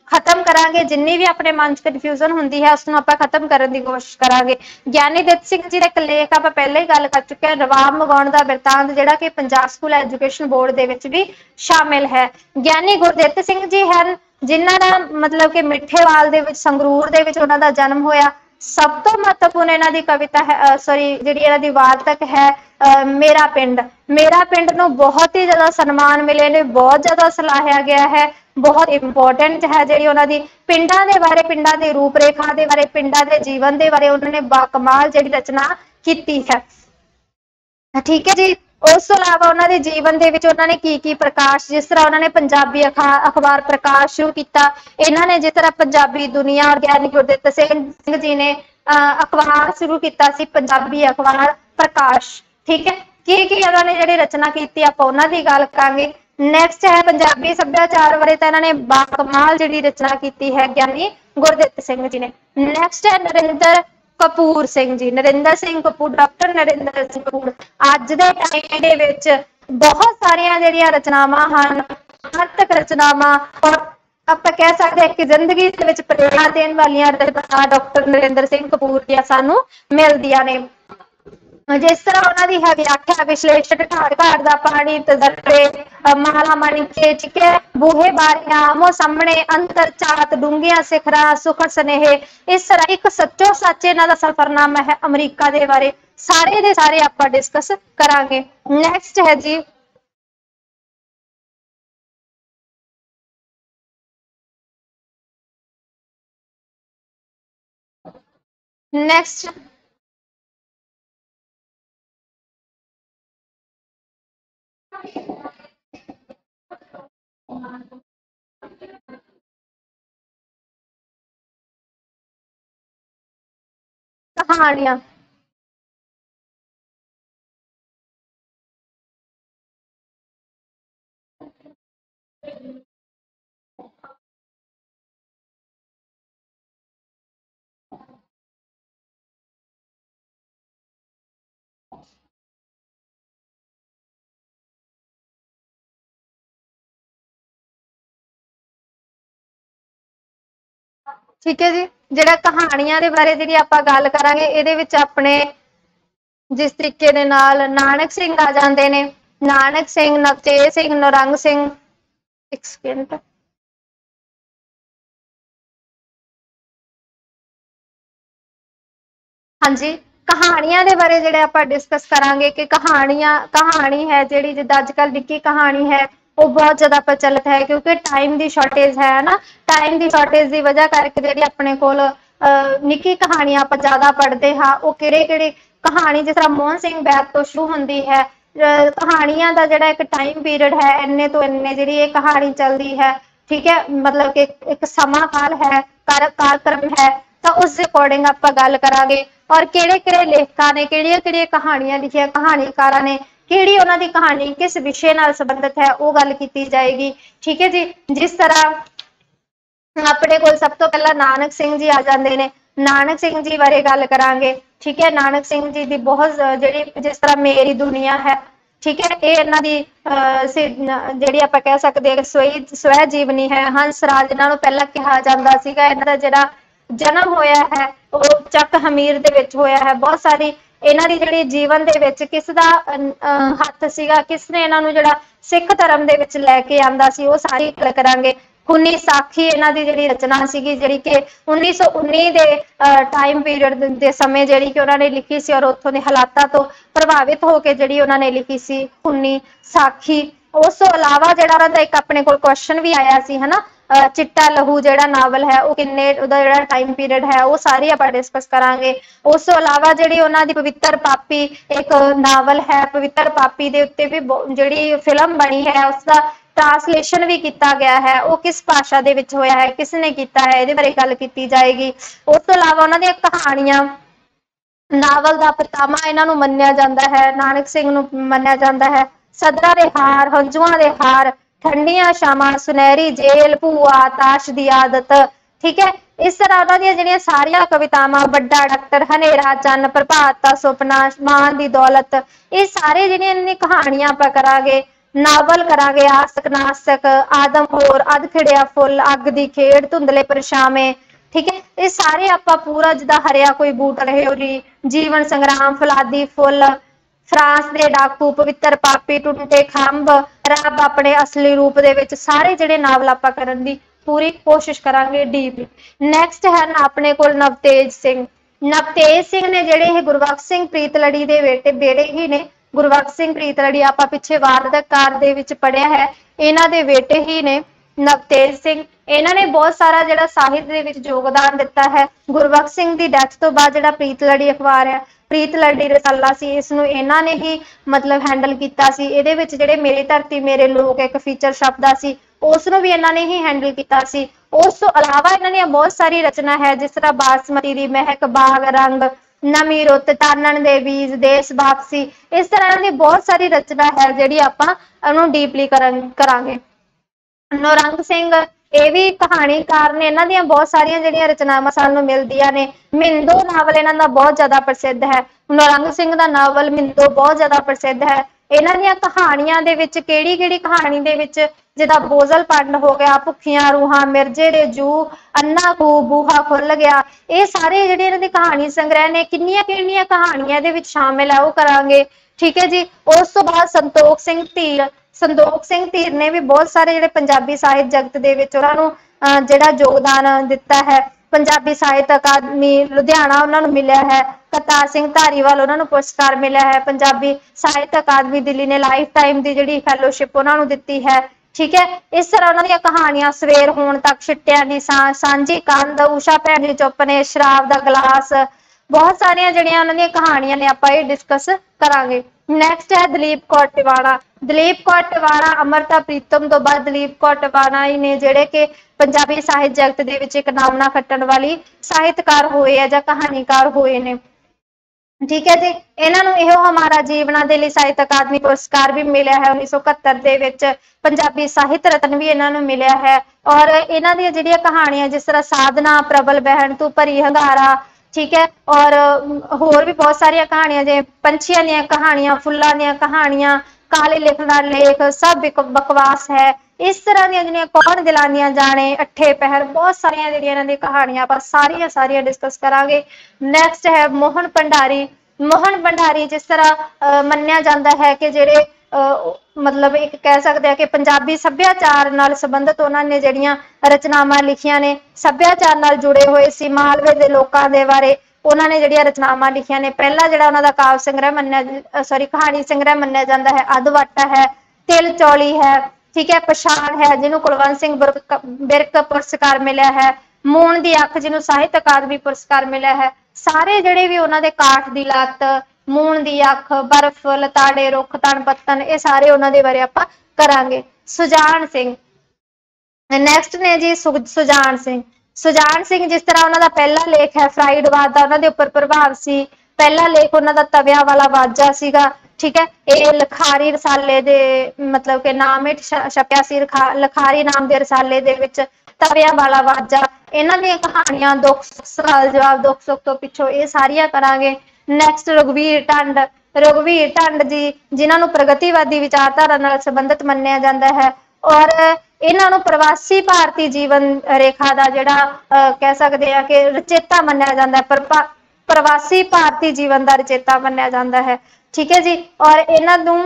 ਖਤਮ ਕਰਾਂਗੇ। ਜਿੰਨੀ ਵੀ ਆਪਣੇ ਮਨ ਚ ਕਨਫਿਊਜ਼ਨ ਹੁੰਦੀ ਹੈ ਉਸਨੂੰ ਆਪਾਂ ਖਤਮ ਕਰਨ ਦੀ ਕੋਸ਼ਿਸ਼ ਕਰਾਂਗੇ। ਗਿਆਨੀ ਦਿੱਤ ਸਿੰਘ ਜੀ ਦਾ ਇੱਕ ਲੇਖ ਆਪਾਂ ਪਹਿਲਾਂ ਹੀ ਗੱਲ ਕਰ ਚੁੱਕੇ ਹਾਂ, ਰਵਾਬ ਮਗਾਉਣ ਦਾ ਬਿਰਤਾਂਤ, ਜਿਹੜਾ ਕਿ ਪੰਜਾਬ ਸਕੂਲ ਐਜੂਕੇਸ਼ਨ ਬੋਰਡ ਦੇ ਵਿੱਚ ਵੀ ਸ਼ਾਮਿਲ ਹੈ। ਗਿਆਨੀ ਗੁਰਦਿੱਤ ਸਿੰਘ ਜੀ ਹਨ ਜਿਨ੍ਹਾਂ ਦਾ ਮਤਲਬ ਕਿ ਮਿੱਠੇਵਾਲ ਦੇ ਵਿੱਚ, ਸੰਗਰੂਰ ਦੇ ਵਿੱਚ ਉਹਨਾਂ ਦਾ ਜਨਮ ਹੋਇਆ। ਸਭ ਤੋਂ ਮਹੱਤਵਪੂਰਨ ਇਹਨਾਂ ਦੀ ਕਵਿਤਾ ਹੈ, ਜਿਹੜੀ ਇਹਨਾਂ ਦੀ ਵਾਰਤਕ ਹੈ ਮੇਰਾ ਪਿੰਡ। ਮੇਰਾ ਪਿੰਡ ਨੂੰ ਬਹੁਤ ਹੀ ਜ਼ਿਆਦਾ ਸਨਮਾਨ ਮਿਲੇ ਨੇ, ਬਹੁਤ ਜ਼ਿਆਦਾ ਸਲਾਹਿਆ ਗਿਆ ਹੈ, ਬਹੁਤ ਇੰਪੋਰਟੈਂਟ ਹੈ। ਜਿਹੜੀ ਉਹਨਾਂ ਦੀ ਪਿੰਡਾਂ ਦੇ ਬਾਰੇ, ਪਿੰਡਾਂ ਦੀ ਰੂਪ ਰੇਖਾ ਦੇ ਬਾਰੇ, ਪਿੰਡਾਂ ਦੇ ਜੀਵਨ ਦੇ ਬਾਰੇ ਉਹਨਾਂ ਨੇ ਬਾਕਮਾਲ ਜਿਹੜੀ ਰਚਨਾ ਕੀਤੀ ਹੈ, ਠੀਕ ਹੈ ਜੀ। उस तो इलावा उन्होंने जीवन दे विच उन्होंने की प्रकाश, जिस तरह उन्होंने पंजाबी अखबार प्रकाश शुरू किया, इन्होंने जिस तरह पंजाबी दुनिया और ज्ञानी गुरदित्त सिंह जी ने अखबार शुरू किया सी पंजाबी अखबार प्रकाश। ठीक है, की उन्होंने जिहड़ी रचना की आपां उन्हां दी गल करांगे। नैक्सट है पंजाबी सभ्याचार बारे, तो इन्होंने बाकमाल जिहड़ी रचना की है ज्ञानी गुरदित्त सिंह जी ने। नैक्सट है नरेंद्र कपूर सिंह जी, नरेंद्र सिंह कपूर, डॉक्टर नरेंद्र सिंह कपूर। अज दे टाइम दे विच बहुत सारिया जिहड़ियां रचनावां हन, सार्थक रचनावां और आप कह सकते हैं कि जिंदगी के विच प्रेरणा देने वालियां रचनावां डॉक्टर नरेंद्र सिंह कपूर दियां सानू मिलदियां ने। जिस तरह उन्होंने है व्याख्या विश्लेषण घाट घाट का पानी तजर्बे माला माणिके, ठीक है, बूहे बारियां आमो सामने अंतर चात डूंगिया सिखरा सुख स्नेहे। इस तरह एक सच्चो सच इन्हां दा सफरनामा है अमरीका के बारे, सारे दे सारे आपां डिस्कस करांगे। नैक्सट है जी नेक्स्ट कहानियां। ठीक है जी, जिहड़ा कहानियां दे बारे जिहड़ी आपां गल करांगे, इहदे विच अपने जिस तरीके दे नाल नानक सिंह आ जांदे ने, नानक सिंह, नवतेज सिंह, नौरंग सिंह। एक सेकंड, हाँ जी, कहानियां दे बारे जिहड़े आपां डिस्कस करांगे कि कहानी है जिहड़ी जिद्दां अजकल निक्की कहानी है वो बहुत ज़्यादा प्रचलित है, क्योंकि टाइम की शॉर्टेज है ना। टाइम की शॉर्टेज की वजह करके जिहड़ी अपने कोल निक्की कहानियां आपां ज़्यादा पढ़ते हाँ, वो किहड़ी कहानी जिस तरह मोहन सिंह बैद तो शुरू होंदी है। कहानियां दा जिहड़ा एक टाइम पीरियड है, इन्ने तो इन्ने जिहड़ी ये कहानी चलदी है, ठीक है, मतलब कि एक समा काल है, कार्यक्रम है, तो उस अकॉर्डिंग आपां गल करांगे। और किहड़े लेखकां ने किहड़ियां कहानियां लिखियां, कहानीकारां ने किहड़ी उन्हां दी कहानी किस विषय नाल संबंधित है, वो गल कीती जाएगी। ठीक है जी, जिस तरह अपने कोल सब तो पहला नानक सिंह जी आ जाते हैं, नानक सिंह जी बारे गल करांगे। ठीक है, नानक सिंह जी की बहुत जिहड़ी जिस तरह मेरी दुनिया है, ठीक है, ये इन्हां दी जिहड़ी आपां कह सकते हैं स्वै जीवनी है। हंस राज इन्हां नूं पहला कहा जांदा सीगा, इन्हां दा जिहड़ा जन्म होया है वो चक हमीर दे विच होया है। बहुत सारी इन्हां दी जिहड़ी जीवन दे विच किस दा हत्थ सीगा, किसने इन्हां नूं जिहड़ा सिख धर्म दे विच लैके आंदा सी, वो सारी गल करांगे। खूनी साखी इन्हां दी जिहड़ी रचना सीगी, जिहड़ी कि 1919 दे टाइम पीरियड दे समय जिहड़ी कि उन्हां ने लिखी सी, और उत्थों दे हालातां तो प्रभावित होकर जिहड़ी उन्हां ने लिखी सी खूनी साखी। उस तो इलावा जिहड़ा उन्हां दा एक अपने कोल क्वेश्चन भी आया सी, है ना, चिट्टा लहू जिहड़ा नावल है वो किन्ने उहदा जिहड़ा टाइम पीरियड है वो सारी आपां डिस्कस करांगे। उस तो इलावा जिहड़ी उन्हां दी पवित्र पापी एक नावल है, पवित्र पापी दे उत्ते भी जिहड़ी फिल्म बनी है उसका ट्रांसलेशन भी किया गया है, वो किस भाषा दे विच होया है, किसने किया है, इहदे बारे गल की जाएगी। उस तो इलावा उन्हां दी कहानियां नावल का पितामह इन्हां नूं मन्निया जांदा है, नानक सिंह नूं मन्निया जांदा है। सदरा दे हार, हंजुआं दे हार, ठंडियां शामां, सुनहरी जेल, भूआ, ताश दी आदत। ठीक है, इस तरह उन्हां दी जिहड़ियां सारियां कवितावां, बड़ा डॉक्टर, हनेरा चन्न, प्रभात दा सुपना, मान दी दौलत, ये सारे जिहड़ियां कहानियां आपां करांगे। नावल करांगे आसक नासक, आदम होर, अध खिड़िया फुल, अग दी खेड़, धुंधले परछावे। ठीक है, ये सारे आपां पूरा जिद्दां हरिया कोई बूट रहे होरी, जीवन संग्राम, फलादी फुल, फ्रांस दे डाकू, पवित्र पापी, टुटे खंभ, रब अपने असली रूप दे विच, सारे जिहड़े नावल आपां करन दी पूरी कोशिश करांगे डीप। नैक्सट है अपने कोल नवतेज सिंह। नवतेज सिंह ने जिहड़े ये गुरबख्श सिंह प्रीतलड़ी दे बेटे ही ने। गुरबख्श सिंह प्रीतलड़ी आपां पिछे वारदाकार दे विच पढ़िया है, इन्हां दे बेटे ही ने नवतेज सिंह। इन्हां ने बहुत सारा जिहड़ा साहित्य दे विच योगदान दिता है। गुरबख्श सिंह की डैथ तो बाद जिहड़ा प्रीतलड़ी अखबार है, ਪ੍ਰੀਤ ਲੜੀ ਰਸਾਲਾ ਸੀ, इसनूं इन्हां ने ही मतलब हैंडल कीता सी। इहदे विच जिहड़े मेरी धरती मेरे लोग एक फीचर छपदा सी, उसनूं भी इन्हां ने ही हैंडल कीता सी। उस तो अलावा इन्हां दी बहुत सारी रचना है, जिस तरह बासमती दी महक, बाग रंग, नवी रुत, चानण दे बीज, देश वापसी, इस तरह की बहुत सारी रचना है जिहड़ी आपां इहनूं डीपली करांगे। नौरंग सिंह ਇਹ भी कहानीकार ने, इन्हां ਦੀਆਂ बहुत सारिया ਜਿਹੜੀਆਂ रचनावां सानूं मिलदियां ने। मिंदो नावल इन्हां दा बहुत ज़्यादा प्रसिद्ध है। नौरंग सिंह दा नावल मिंदो बहुत ज़्यादा प्रसिद्ध है। इन्हां ਦੀਆਂ कहानियां दे विच किहड़ी कहानी दे विच जिद्दां बोझल पंड हो गया, भुखियां रूहां, मिर्जे दे जू, अन्ना खू, बूहा खुल गया, ये सारे जिहड़े इन्हां दे कहानी संग्रह ने, किन्नियां कहानियां दे विच शामिल है, वो करांगे। ठीक है जी। उस तो बाद संतोख सिंह धीर, संतोख सिंह धीर ने भी बहुत सारे जिहड़े पंजाबी साहित्य जगत दे विच उन्हां नूं जिहड़ा योगदान दिता है। पंजाबी साहित्य अकादमी लुधियाना उन्हां नूं मिलिया है। करतार सिंह धारीवाल उन्हां नूं पुरस्कार मिलिया है। पंजाबी साहित्य अकादमी दिल्ली ने लाइफ टाइम की जिहड़ी फैलोशिप उन्हां नूं दित्ती है। ठीक है। इस तरह उन्हां दीयां कहानियां सवेर होण तक, छिट्टियां दी सांझी कंध, उषा भैण दी चुप ने, शराब दा गिलास, बहुत सारिया जिहड़ियां उन्हां दीयां कहानियां ने आपां डिस्कस करांगे। नैक्सट है दलीप कौर टिवाणा। दलीप कौर टिवाणा अमृता प्रीतम तो बाद दलीप कौर टिवाणा ही ने जिहड़े कि पंजाबी साहित्य जगत दे विच एक नाम ना खट्टण वाली साहित्यकार होए है जां कहानीकार होए ने। ठीक है जी। इन्हां नूं इहो हमारा जीवना दे लई साहित्य अकादमी पुरस्कार भी मिलिया है 1971 दे विच। पंजाबी साहित्य रत्न भी इन्हां नूं मिलिया है। और इन्हां दी जिहड़ियां कहानियां जिस तरह साधना, प्रबल बहन, तू भरी हंगारा, ठीक है, और होर भी बहुत सारिया कहानियां जे पंछियां दीयां कहानियां, फुल्लां दीयां कहानियां, काले लिखण दा लेख, सब बकवास है, इस तरह दी जिहड़ियां कौन दिलानियां जाने, अठे पहर, बहुत सारिया जिहड़ियां इन्हां दी कहानियां आपां सारिया डिस्कस करांगे। नैक्सट है मोहन भंडारी। मोहन भंडारी जिस तरह मन्निया जाता है कि जिहड़े मतलब एक कह सकते हैं कि पंजाबी सभ्याचार नाल संबंधित उन्होंने जिहड़ियां रचनावां लिखियां ने, सभ्याचार नाल जुड़े हुए सी, मालवे दे लोकां दे बारे उन्होंने जिहड़ियां रचनावां लिखियां ने। पहला जिहड़ा उन्हां दा काव्य संग्रह मन्निया कहानी संग्रह मन्निया जाता है अधवाटा है, तिल चौली है, ठीक है, पछाण है जिन्होंने कुलवंत सिंह बिरक पुरस्कार मिलिया है, मून दी अख जिन्होंने साहित्य अकादमी पुरस्कार मिलिया है। सारे जिहड़े भी उन्हां दे काठ दी लत, मून दी अख, बर्फ, लताड़े रुख, तन पत्तन, ये सारे उन्हां दे बारे आपां करांगे। सुजान सिंह नैक्सट ने जी सुजान सिंह। सुजान सिंह जिस तरह उन्हां दा पहला लेख है फ्राइडवाद दा, उन्हां दे उपर प्रभाव सी। पहला लेख उन्हां दा तविया वाला वाजा सीगा। ठीक है। ये लखारी रसाले दे मतलब के नाम हेठ छपिया सी। लखारी नाम दे रसाले दे विच तविया वाला वाजा, इन्हां दी कहानियां, दुख सवाल जवाब, दुख सुख तो पिछो, ये सारिया करांगे। नैक्सट रघुवीर टंड। रघुवीर टंड जी जिन्हां नूं प्रगतिवादी विचारधारा नाल संबंधित मन्निया जाता है और इन्हां नूं प्रवासी भारती जीवन रेखा का जिहड़ा कह सकते हैं कि रचेता मन्निया जाता है। प्रवासी भारती जीवन का रचेता मन्निया जाता है। ठीक है जी। और इन्हां नूं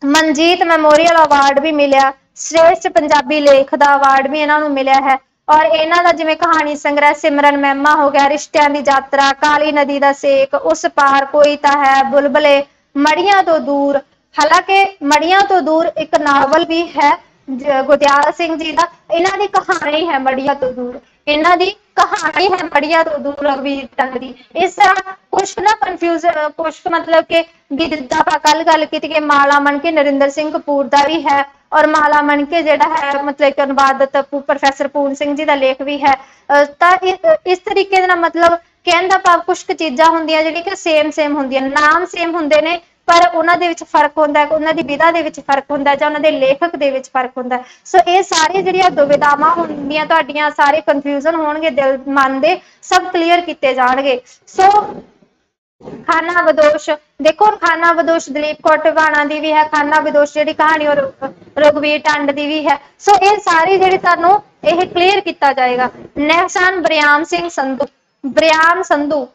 मनजीत मैमोरियल अवार्ड भी मिलिया। श्रेष्ठ पंजाबी लेख का अवार्ड भी इन्हां नूं मिलिया है। और इन्हां दा जिवें कहानी संग्रह सिमरन मैमा हो गया, रिश्तियां दी यात्रा, काली नदी दा सेक, उस पार कोई ता है, बुलबुले, मड़ियां तो दूर। हालांकि मड़ियां तो दूर एक नावल भी है गुरदियाल सिंह जी का, इन्हां दी कहानी है मड़ियां तो दूर, इन्हां दी कहानी है मड़ियां तो दूर रघुवीर टंड दी। इस तरह कुछ ना कन्फ्यूज कुछ मतलब कि जिद्दां आपां कल गल कीती कि माला मनके नरिंदर सिंह कपूर का भी है और माला मनके जिहड़ा है मतलब कि अनुवादत प्रोफैसर पूर्ण सिंह जी का लेख भी है। इस तरीके दे नाल मतलब कहण दा भाव कुछ चीज़ां हुंदियां जिहड़ियां कि सेम हुंदियां, नाम सेम हुंदे ने पर उन्हां दे विच फर्क हुंदा है, उन्हां दी विधा दे विच फर्क हुंदा है जां उन्हां दे लेखक दे विच फर्क हुंदा है। सो ये सारी जिहड़ियां दुविधावां हुंदियां तुहाडीआं, सारे कन्फ्यूजन होणगे दिल मन दे, सब क्लीयर कीते जाणगे। सो खाना बदोश देखो, खाना बदोश दलीप कौर टिवाणा दी भी है, खाना बदोश जिहड़ी कहानी और रघुवीर टंड दी भी है। सो ये सारी जिहड़ी तुहानूं ये क्लीयर किया जाएगा। नैक्सट बरियाम सिंह संधू। बरियाम संधू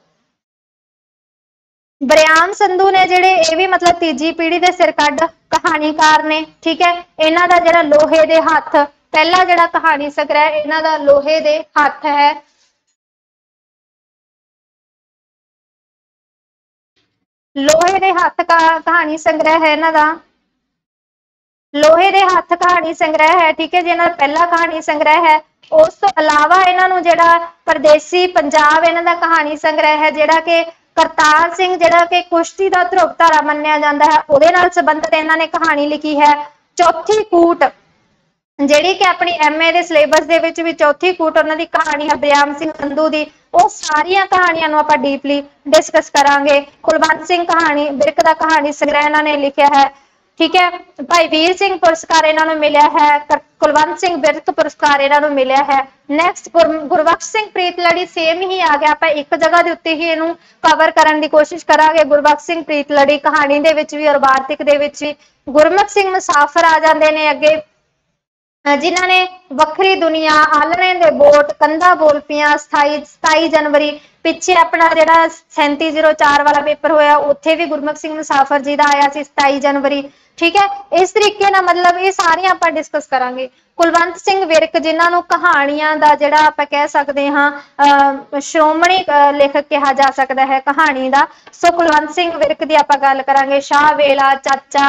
बरियाम संधू ने जिहड़े ये भी मतलब तीजी पीढ़ी के सिरकड्ड कहानीकार ने। ठीक है। इन्हां दा जिहड़ा लोहे दे हत्थ, पहला जिहड़ा कहानी संग्रह इन्हां दा लोहे दे हत्थ है। लोहे दे हत्थ का कहानी संग्रह है इन्हां दा, लोहे दे हत्थ कहानी संग्रह है। ठीक है जी। इन्हां दा पहला कहानी संग्रह है। उस तो अलावा इन्हां नूं जिहड़ा परदेसी पंजाब इन्हां दा कहानी संग्रह है जिहड़ा कि करतार सिंह जिहड़ा कि कुश्ती दा ध्रुवतारा मन्निया जांदा है, उहदे नाल संबंधित इन्हां ने कहानी लिखी है। चौथी कूट ਜਿਹੜੀ कि अपनी MA ਦੇ ਸਿਲੇਬਸ ਦੇ ਵਿੱਚ ਵੀ ਚੌਥੀ ਕੂਟ ਉਹਨਾਂ ਦੀ ਕਹਾਣੀ ਹੈ ਬਰਿਆਮ ਸਿੰਘ ਸੰਧੂ ਦੀ, ਉਹ ਸਾਰੀਆਂ ਕਹਾਣੀਆਂ ਨੂੰ ਆਪਾਂ ਡੀਪਲੀ ਡਿਸਕਸ ਕਰਾਂਗੇ। ਕੁਲਵੰਤ ਸਿੰਘ ਕਹਾਣੀ ਬਿਰਕ ਦਾ ਕਹਾਣੀ ਸੰਗ੍ਰਹਿ ਇਹਨਾਂ ਨੇ ਲਿਖਿਆ ਹੈ, ठीक है। भाई वीर सिंह पुरस्कार इन्होंने मिलिया है, कुलवंत सिंह बिरक पुरस्कार इन्होंने मिलिया है। नैक्सट गुरबख्श सिंह प्रीतलड़ी सेम ही आ गया, आप एक जगह के उत्ते ही इनू कवर करने की कोशिश करांगे। गुरबख्श सिंह प्रीतलड़ी कहानी दे विच भी और वार्तिक दे विच भी। गुरमुख सिंह मुसाफिर आ जाते हैं अगे, जिन्हों ने वखरी दुनिया, आलणे दे बोट, कंधा बोल पियां, 27 जनवरी पिछे अपना जिहड़ा 3704 वाला पेपर होया उत्थे भी गुरमुख सिंह मुसाफिर जी दा आया सी 27 जनवरी, ठीक है। इस तरीके ना मतलब ये सारियां आपां डिस्कस करांगे। कुलवंत सिंह विरक जिन्हां नूं कहानियां दा जिहड़ा आपां कह सकदे हां श्रोमणी लेखक कहा जा सकदा है कहानी दा, सो कुलवंत सिंह विरक दी आपां गल करांगे। शाह वेला, चाचा,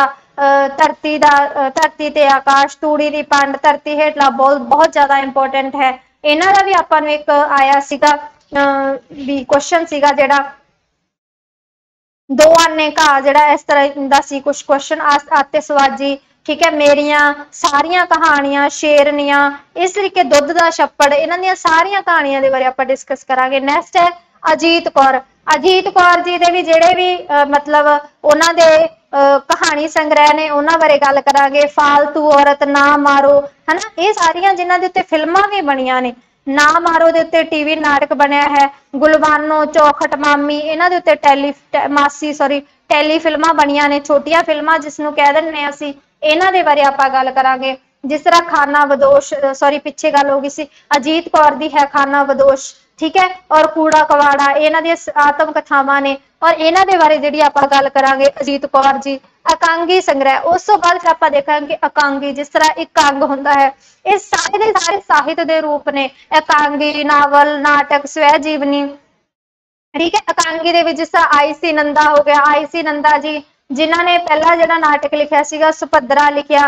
धरती ते आकाश, तूड़ी दी पंड, धरती हेठला बहुत ज्यादा इंपोर्टेंट है। इन्हां दा भी आपां नूं एक आया सीगा भी क्वेश्चन सीगा जिहड़ा दो आने घा जिहड़ा इस तरह दा सी कुछ क्वेश्चन आतिशबाजी, ठीक है। मेरियां सारियां कहानियां, शेरनियां, इस तरीके दुध दा छप्पड़, इन्हां दियां सारियां कहानियां दे बारे आपां डिस्कस करांगे। नैक्सट है अजीत कौर। अजीत कौर जी दे भी जिहड़े भी मतलब उन्हां दे कहानी संग्रह ने उन्हां बारे गल करांगे। फालतू औरत, ना मारो, है ना, ये सारियां जिन्हां दे उत्ते फिल्मां भी बणियां ने। ना मारो दे उत्ते टीवी नाटक बनया है। गुलबानो, चौखट मामी, इन्हां दे उत्ते मासी सॉरी टैली फिल्मां बणियां ने, छोटियां फिल्मां जिसनूं कह दिंदे असीं, इन्हां दे बारे आपां गल करांगे। जिस तरह खाना बदोश, सॉरी पिछे गल हो गई सी, अजीत कौर दी है खाना बदोश, ठीक है, और कूड़ा कवाड़ा, इन्हां दी आत्म कथावां ने, और इन्हां दे बारे जिहड़ी आपां गल करांगे अजीत कौर जी। एकांगी संग्रह, उस तो बाद आपां देखांगे एकांगी, जिस तरह एक अंग हुंदा है, ये सारे दे सारे साहित्य दे रूप ने। एकांगी नावल, नाटक, स्वै जीवनी, ठीक है। एकांगी दे विच जिस तरह IC नंदा हो गया, IC नंदा जी जिन्हां ने पहला जिहड़ा नाटक लिखिया सीगा सुभद्रा लिखिया,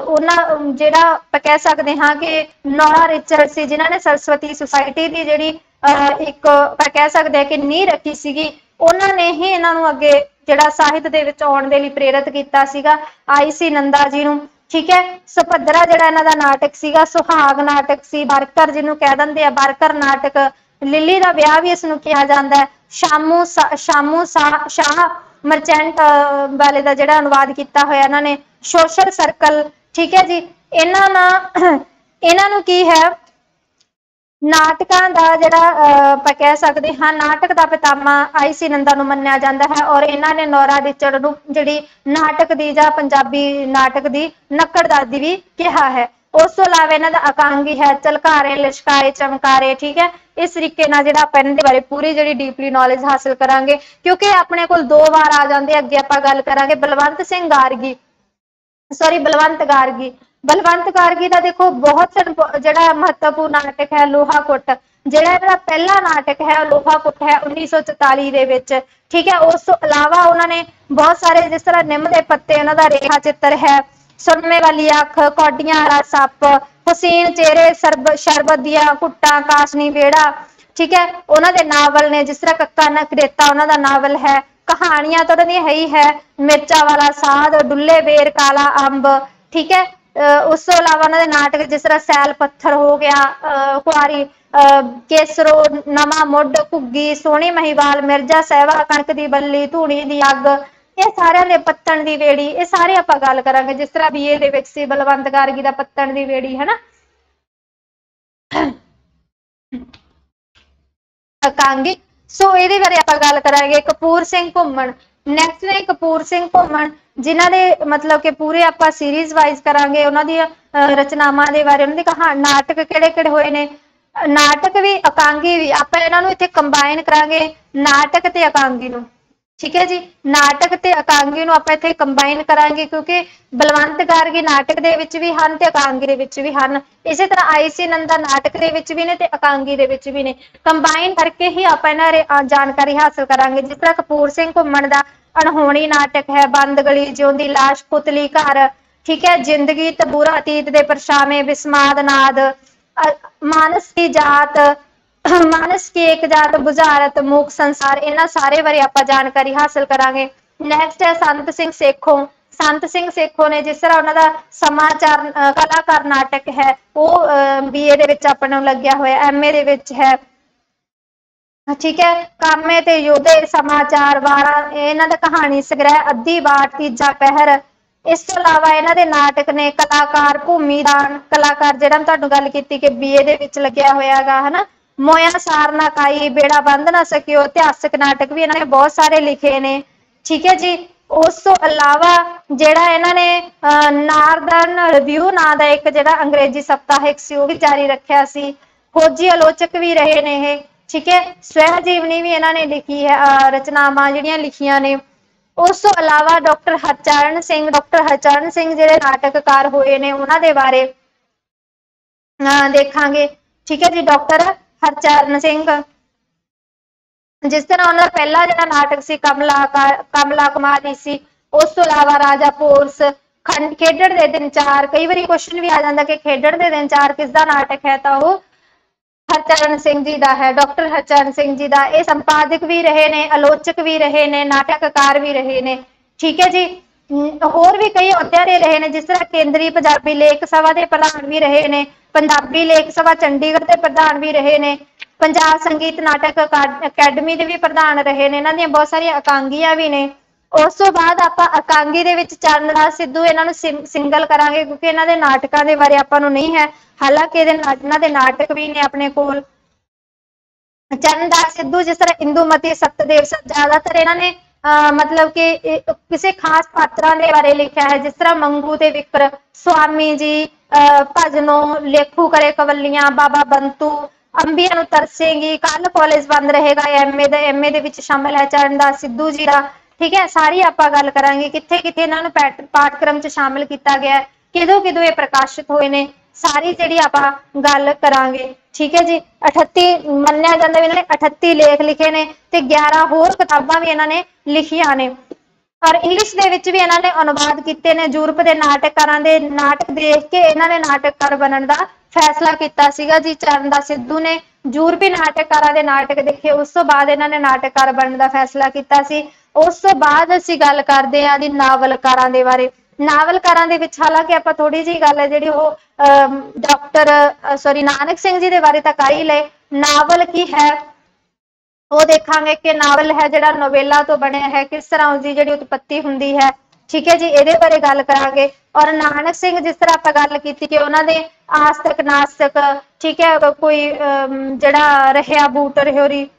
उन्हां जिहड़ा आपां कह सकदे हां कि नौरा रिचर्ड सी जिन्हां ने सरस्वती सोसाइटी दी जिहड़ी एक आपां कह सकदे हां कि नींह रखी सीगी, उन्हां ने ही इन्हां नूं अगे जिहड़ा ਸਾਹਿਤ ਦੇ ਵਿੱਚ ਆਉਣ ਦੇ ਲਈ ਪ੍ਰੇਰਿਤ ਕੀਤਾ ਸੀਗਾ IC ਨੰਦਾ ਜੀ ਨੂੰ, ठीक है। सुभद्रा जिहड़ा इन्हां दा नाटक सीगा सुहाग नाटक सी। बरकर जिन्हों कह दिंदे आ बरकर नाटक, लिली दा विआह भी इसनूं किया जांदा है। शामू शाह मर्चेंट वाले दा जिहड़ा अनुवाद किया होया इन्हां ने। सोशल सर्कल, ठीक है जी। इन्हां नूं की है नाटकां दा जिहड़ा आपां कह सकदे हां नाटक दा पितामा IC नंदा नूं मन्निया जांदा है, और इन्हां ने नौरा रिचर्ड नूं जिहड़ी नाटक दी जां पंजाबी नाटक दी नक्कड़ दादी भी कहा है। उस तो इलावा इन्हां दा एकांगी है झलकारे, लिशकाए, चमकारे, ठीक है। इस तरीके नाल जिहड़ा आपां इन्हां दे बारे पूरी जिहड़ी डीपली नॉलेज हासिल करांगे, क्योंकि अपने कोल दो बार आ जांदे। अगे आपां गल करांगे बलवंत सिंह गार्गी, सॉरी बलवंत गार्गी। बलवंत गार्गी का देखो बहुत जिहड़ा महत्वपूर्ण नाटक है लोहा कुट, जिहड़ा पहला नाटक है लोहा कुट है 1944 दे विच, ठीक है। उस तो अलावा उन्होंने बहुत सारे जिस तरह निम के पत्ते उन्हों का रेखा चित्र है, सुरमे वाली अख, कौडियां वाला सप, हुसैन चेहरे, शरबत दिया कुट्टा, काशनी बेड़ा, ठीक है। उन्होंने नावल ने जिस तरह कक्का नकरेता उन्हों का नावल है। कहानियां तो उन्होंने है ही है मिर्चा वाला साध, डुल्ले बेर, काला अंब, ठीक है। उस तो इलावा उन्होंने नाटक जिस तरह सैल पत्थर हो गया, कुआरी केसरो, नमा मुड, घुग्गी, सोहनी महिवाल, मिर्जा सहवा, कणक दी बल्ली, धूनी दी अग, ये सारे ने पत्तन दी वेड़ी, ये सारे आपां गल करांगे। जिस तरह BA दे विच सी बलवंत गार्गी दा पत्तन दी वेड़ी, है ना। एकांगी, सो ये बारे आपां गल करांगे। कपूर सिंह घुम्मण, नैक्सट ने कपूर सिंह घुम्मण जिन्हां दे मतलब कि पूरे आपां सीरीज वाइज करांगे उन्हां दी रचनावां दे बारे, उन्हां दे कहानी नाटक किहड़े-किहड़े होए ने, नाटक भी एकांगी भी आपां इन्हां नूं इत्थे कंबाइन करांगे नाटक ते एकांगी नूं, ठीक है जी। नाटक ते एकांगी नूं आपां इत्थे कंबाइन करांगे क्योंकि बलवंत गार्गी नाटक दे विच भी हन ते एकांगी दे विच भी हन। इसे तरह IC नंदा नाटक दे विच भी ने ते एकांगी दे विच भी ने, कंबाइन करके ही आपां इन्हां जानकारी हासिल करांगे। जिस तरह कपूर सिंह घुम्मण दा अणहोणी नाटक है, बंद गली, जिउंदी लाश, पुतली घर, ठीक है। जिंदगी तबूरा अतीत दे परछावे, बिस्माद नाद, मानस की जात, मानस की एक जात बुझारत मूक संसार, इन्हां सारे बारे आपां जानकारी हासिल करांगे। नैक्सट है संत सिंह सेखों। संत सिंह सेखों ने जिस तरह उन्हां दा समाचार कलाकार नाटक है वो BA दे विच आपां नूं लग्गिया होया, MA दे विच है, ठीक है। कामे ते योधे समाचार वारा, इन्हां दा कहानी संग्रह अद्धी बाट तीजा पहर। इस तो इलावा इन्हां दे नाटक ने कलाकार भूमिदान, कलाकार जिहड़ा मैं तुहानूं गल कीती कि BA दे विच लग्गिया होया गा, हना। मोया सार ना काई बेड़ा बंद ना सकियो, इतिहासक नाटक भी इन्हां ने बहुत सारे लिखे ने, ठीक है जी। उस तो इलावा जिहड़ा इन्हां ने नार्दन रिव्यू नां दा एक जिहड़ा अंग्रेजी सप्ताहिक सी वो भी जारी रखिया सी। खोजी आलोचक भी रहे ने ये, ठीक है। स्वै जीवनी भी इन्हां ने लिखी है, रचनावां जिहड़ियां लिखियां ने। उस तो इलावा डॉक्टर हरचरण सिंह जिहड़े नाटककार होए ने उन्हां दे बारे देखांगे, ठीक है जी। डॉक्टर हरचरण सिंह, जिस तरह उन्होंने पहला जिहड़ा नाटक सी कमला कुमारी सी। उस तो इलावा राजा पोरस, खेडण दे दिन चार, कई बारी क्वेश्चन भी आ जाता कि खेडण दे दिन चार किसदा नाटक है, तो वो हरचरण सिंह जी का है, डॉक्टर हरचरण सिंह जी का। ये संपादक भी रहे ने, आलोचक भी रहे ने, नाटककार भी रहे ने, ठीक है जी। होर भी कई अहुदे रहे ने, जिस तरह केंद्रीय पंजाबी लेख सभा के प्रधान भी रहे ने, पंजाबी लेख सभा चंडीगढ़ के प्रधान भी रहे ने, पंजाब संगीत नाटक अकैडमी के भी प्रधान रहे ने। इन्हां दी बहुत सारियां एकांगियां भी ने। उस तो बाद आपां एकांगी दे विच चरणदास सिद्धू इन्हां नूं सिंगल करांगे, क्योंकि इन्हां दे नाटकां दे बारे आपां नूं नहीं है, हालांकि इन्हां दे नाटक भी ने अपने कोल। चरणदास सिद्धू, जिस तरह इंदुमती, सतदेव, ज्यादातर इन्हां ने मतलब कि किसी खास पात्रां दे बारे लिखिया है, जिस तरह मंगू ते विकर, स्वामी जी, भजनों, लेखू करे कवलियां, बाबा बंतू, अंबिया नूं तरसेंगी, कल कॉलेज बंद रहेगा, MA दे विच शामिल है चरणदास सिद्धू जी का, ठीक है। सारी आपां गल करांगे कित्थे कित्थे इन्हां नूं पाठक्रम च शामिल किया गया है, किदों किदों ये प्रकाशित होए ने, सारी जिहड़ी आपां गल करांगे, ठीक है जी। 38 मन्निया जांदा भी इन्हां ने 38 लेख लिखे ने ते 11 होर किताबां भी इन्हां ने लिखियां ने। और इंग्लिश दे विच भी इन्हां ने अनुवाद कीते ने। यूरोप दे नाटककारां दे नाटक देख के इन्हां ने नाटककार बनन दा फैसला कीता सीगा जी। चरणदास सिद्धू ने यूरोपी नाटककारां दे नाटक देखे, उस तो बाद इन्हां ने नाटककार बनन दा फैसला कीता सी। उस तो बाद असीं गल करदे हां जी नावलकारां दे बारे। नावलकारां दे विच हालांकि आपां थोड़ी जी गल है जिहड़ी नानक सिंह जी दे बारे तां कर ही लए। नावल की है वो देखांगे कि नावल है जिहड़ा नोवेला तो बनिया है, किस तरह उसकी जिहड़ी उत्पत्ति हुंदी है, ठीक है जी। इहदे बारे गल करांगे। और नानक सिंह जिस तरह आपां गल कीती कि उन्हां दे आस्तिक नास्तिक, ठीक है, कोई जिहड़ा रहिया बूट रहियोरी,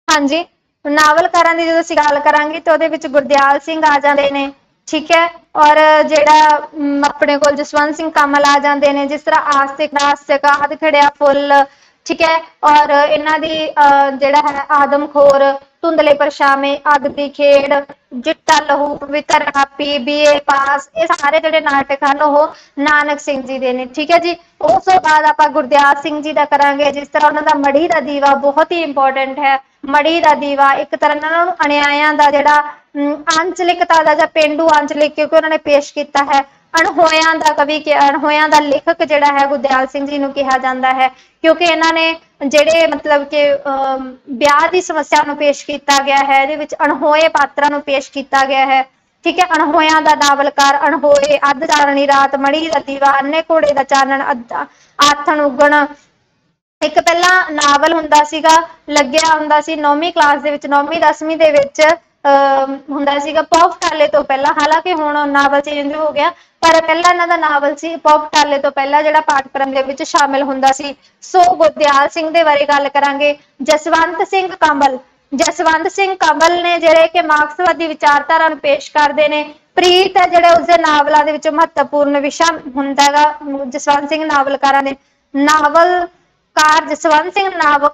हाँ जी। नावलकारां दी जदों असीं गल करांगे तो उहदे विच गुरदियाल सिंह आ जांदे ने, ठीक है। और जिहड़ा अपने कोल जसवंत सिंह कमल आ जांदे ने, जिस तरह आस्तिक नास्तिक, आद खड़िया फुੱਲ, ठीक है। और इन्हां दी जिहड़ा है आदमखोर, धुंधले परछावें, अग दी खेड़, चिट्टा लहू, पवित्र आपी, BA पास, ये सारे जिहड़े नाटक हैं वो नानक सिंह जी दे ने, ठीक है जी। उस तो बाद आपां गुरदियाल सिंह जी दा करांगे, जिस तरह उन्हां दा मढ़ी दा दीवा बहुत ही इंपॉर्टेंट है। मढ़ी दा दीवा एक तरह नाल अन्यायां दा जिहड़ा आंचलिकता दा जां पेंडू आंचलिक, क्योंकि उन्होंने पेश किया है। अणहोयां दा कवि, अणहोयां दा लेखक जिहड़ा है गुरदियाल सिंह जी नूं कहा जांदा है, क्योंकि इन्हां ने जिहड़े मतलब कि ब्याह दी समस्या नूं पेश किया गया है, इहदे विच अणहोए पात्रां नूं पेश किया गया है, ठीक है। अणहोयां दा नावलकार, अणहोए, अध चारणी रात, मढ़ी दा दीवा, अन्ने घोड़े दा चानण, आथण उगण। एक पहला नावल हुंदा सीगा, लग्गिया हुंदा सी 9वीं क्लास दे विच, 9वीं 10वीं दे विच हुंदा सीगा पौगटाले तो पहला। हालांकि हुण नावल चेंज हो गया, पर पहला इन्हां दा नावल सी पौगटाले तो पहला जिहड़ा पाठक्रम दे विच शामिल हुंदा सी। सो गुरदियाल सिंह दे बारे गल करांगे। जसवंत सिंह कंवल, जसवंत सिंह कंवल ने जिहड़े कि मार्क्सवादी विचारधारा नूं पेश करदे ने। प्रीत है जिहड़े उसदे नावलां दे विच महत्वपूर्ण विशा हुंदा गा। जसवंत सिंह नावलकारां दे नावलकार जसवंत सिंह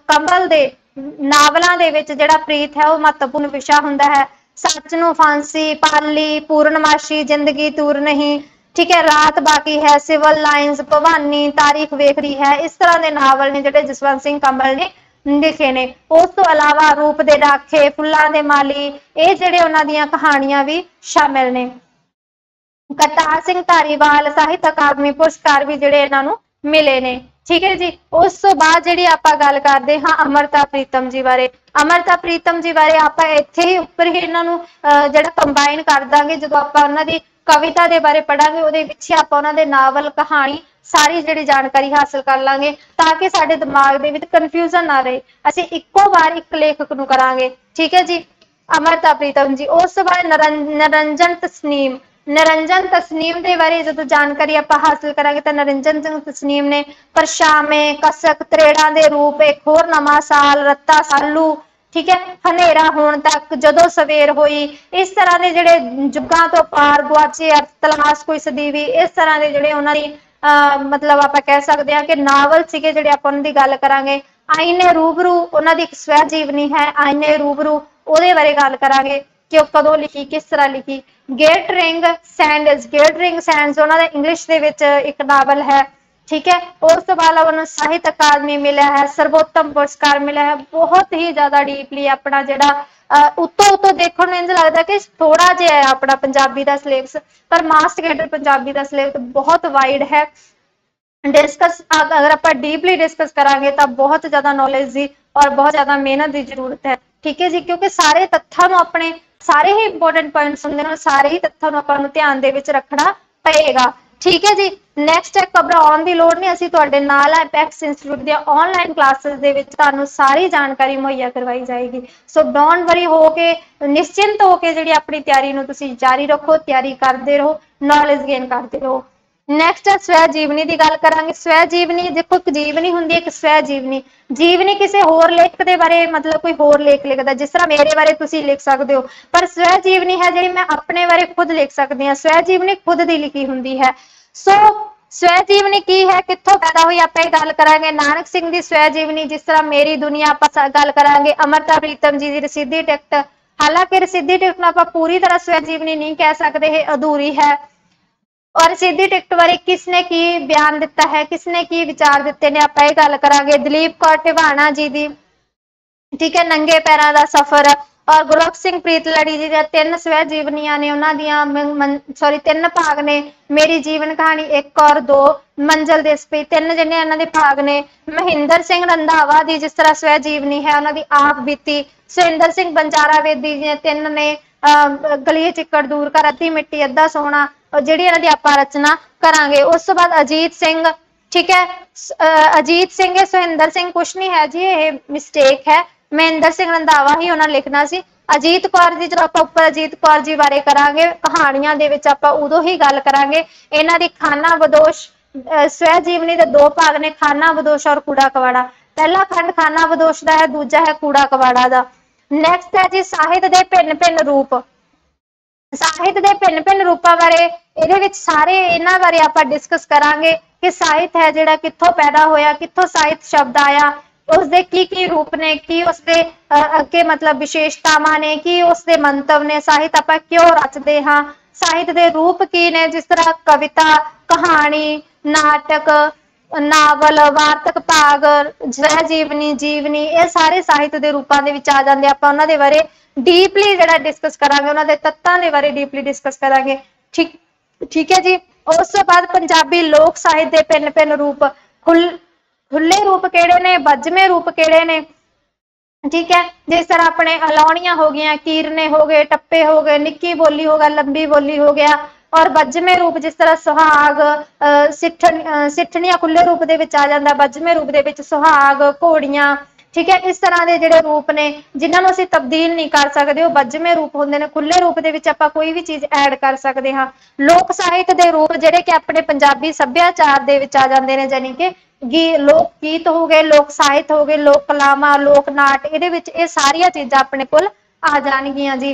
कंवल दे नावलां दे विच जिहड़ा प्रीत है वो महत्वपूर्ण विशा हुंदा है। सच नूं फांसी, पाली, पूर्णमाशी, जिंदगी दूर नहीं, ठीक है, रात बाकी है, सिविल लाइन्स, भवानी, तारीख वेख रही है, इस तरह के नावल ने जिहड़े जसवंत सिंह कंवल ने लिखे ने। उस तो अलावा रूप दे राखे, फुल्लां दे माली, ये जिहड़े उन्हां दीयां कहानियां भी शामिल ने। करतार सिंह धारीवाल साहित्य अकादमी पुरस्कार भी जिहड़े इन्हां नूं मिले ने। ठीक है जी। उस तो बाद जिहड़ी आपां गल करदे हां अमृता प्रीतम जी बारे। अमृता प्रीतम जी बारे आपां इत्थे ही उपर ही इन्हां नूं जिहड़ा कंबाइन कर दांगे जदों आपां उन्हां दी कविता दे बारे पढ़ांगे उहदे विच आपां उन्हां दे नावल कहानी सारी जिहड़ी जानकारी हासिल कर लांगे ताकि साडे दिमाग दे विच कन्फ्यूजन ना रहे। असीं इक्को बार एक लेखक नूं करांगे। ठीक है जी। अमृता प्रीतम जी। उस तो बाद निरंजन तस्नीम। निरंजन तस्नीम के बारे जो जानकारी आप हासिल करांगे तो निरंजन तस्नीम ने परछावे, कसक, त्रेड़ा दे रूप, एक होर नवां साल, रत्ता सालू, ठीक है, हनेरा होण तक, जदों सवेर होई, इस तरह के जिहड़े जुगां तो पार, गुआचे अर्थ, तलाश कोई सदीवी, इस तरह के जिहड़े उन्हां दी मतलब आप कह सकते हैं कि नावल सीगे जिहड़े आपां उन्हां दी गल करांगे। आईने रूबरू उन्हां दी एक स्वै जीवनी है आईने रूबरू, उहदे बारे गल करांगे कि वह कदों लिखी, किस तरह लिखी। गेटरिंग सैंडज, गेटरिंग सैंडज उन्हां दा इंग्लिश दे विच एक नावल है। ठीक है। उस तो बाद उन्होंने साहित्य अकादमी मिला है, सर्वोत्तम पुरस्कार मिला है। बहुत ही ज्यादा डीपली अपना जिहड़ा उत्तों उत्तों देखने में इंज लगता कि थोड़ा जिहा है अपना पंजाबी का सिलेबस, पर मास्ट कैडर पंजाबी का सिलेबस बहुत वाइड है। डिस्कस अगर आप डीपली डिस्कस करांगे तो बहुत ज्यादा नॉलेज की और बहुत ज्यादा मेहनत की जरूरत है। ठीक है जी। क्योंकि सारे तत्थां नूं अपने सारे ही इंपोर्टेंट पॉइंट्स होंदे ने, सारे ही तत्थां नूं आपां नूं ध्यान दे विच रखना पएगा। ठीक है जी। नैक्सट है घबराउण दी लोड़ नहीं, असीं तुहाडे नाल आ। एपैक्स इंस्टीट्यूट दी ऑनलाइन क्लासेस दे विच तुहानूं सारी जानकारी मुहैया करवाई जाएगी। सो डोंट वरी हो के निश्चिंत हो के जिहड़ी अपनी तैयारी नूं तुसीं जारी रखो, तैयारी करदे रहो, नॉलेज गेन करदे रहो। नैक्सट है स्वै जीवनी की गल करांगे। स्वै जीवनी देखो, एक जीवनी हुंदी है, एक स्वै जीवनी। जीवनी किसी होर लेखक के बारे मतलब कोई होर लेख लिखदा, जिस तरह मेरे बारे तुसीं लिख सकते हो, पर स्वै जीवनी है जिहड़ी मैं अपने बारे खुद लिख सकती हाँ। स्वै जीवनी खुद की लिखी हुंदी है। सो स्वै जीवनी की है, कित्थों पैदा हुई, आपां गल करांगे। नानक सिंह दी स्वै जीवनी, जिस तरह मेरी दुनिया आपां गल करांगे। अमृता प्रीतम जी दी रसीदी टिकट, हालांकि रसीदी टिकट नूं आपां पूरी तरह स्वै जीवनी नहीं कह सकते, ये अधूरी है। और सीधी टिकट बारे किसने की बयान दिता है, किसने की विचार दिते ने, आपां गल करांगे। दलीप कौर टिवाणा जी दी, ठीक है, नंगे पैरां दा सफर। और गुरबख्श सिंह प्रीतलड़ी जी दी 3 स्वै जीवनियां ने, उन्हां दियां सॉरी 3 भाग ने। मेरी जीवन कहानी 1 और 2, मंजिल दिस पई, 3 जिन्ने इन्हां दे भाग ने। महिंदर सिंह रंधावा दी जिस तरह स्वै जीवनी है, उन्हां दी आप बीती। सुहिंदर सिंह बंजारा वेदी जी 3 ने, गली चिक्कड़ दूर कर, अद्धी मिट्टी अद्धा सोना, जिहड़ी इन्हां दी आपां रचना करांगे। उस तो बाद अजीत सिंह, ठीक है, अजीत सिंह सुहिंदर सिंह कुछ नहीं है जी, ये मिसटेक है। महेंद्र सिंह रंधावा ही उन्होंने लिखना सी। अजीत कौर जी, जो आप उपर अजीत कौर जी बारे करांगे कहानियां दे विच आपां उदों ही गल करांगे। इन्हां दी खाना बदोश स्वै जीवनी दे 2 भाग ने, खाना बदोश और कूड़ा कवाड़ा। पहला खंड खाना बदोश दा है, दूजा है कूड़ा कवाड़ा दा। नैक्सट है जी साहित्य दे भिन्न भिन्न रूप। साहित्य के भिन्न भिन्न रूपों बारे इहदे विच सारे इन्हां बारे आपां डिस्कस करांगे कि साहित्य है जिहड़ा कित्थों पैदा होया, कित्थों साहित्य शब्द आया, उसके की रूप ने, की उसके अगे मतलब विशेषतावां ने, की उसके मंतव ने, साहित्य आपां क्यों रचदे हां, साहित्य के रूप की ने, जिस तरह कविता, कहानी, नाटक, नावल, वार्तक भाग, स्वै जीवनी, जीवनी, ये सारे साहित्य के रूपों के विच आ जांदे। आपां उन्हां दे बारे डीपली जिहड़ा डिस्कस करांगे, उन्हां दे तत्तां दे बारे डीपली डिस्कस करांगे। ठीक है जी। उस तो बाद पंजाबी लोक साहित्य के भिन्न भिन्न रूप, खुले रूप किहड़े ने, बजमें रूप किहड़े ने, ठीक है, जिस तरह अपने अलाउणियां हो गई, कीरने हो गए, टप्पे हो गए, निक्की बोली हो गया, लंबी बोली हो गया। और बजमें रूप जिस तरह सुहाग, सिठनियां खुले रूप दे विच आ जांदा, बजमें रूप दे विच सुहाग, घोड़ियां, ठीक है, इस तरह के जिहड़े रूप ने जिन्हां नूं असीं तब्दील नहीं कर सकदे, वो बजमें रूप हुंदे ने। खुले रूप दे विच आपां कोई भी चीज़ ऐड कर सकदे हां। लोक साहित्य के रूप जिहड़े कि अपने पंजाबी सभ्याचार दे विच आ जांदे ने, जानी कि लोक गीत हो गए, लोक साहित्य हो गए, लोक कलामां, लोक नाट, इहदे विच इह सारियां चीज़ां अपने कोल आ जाणगियां जी।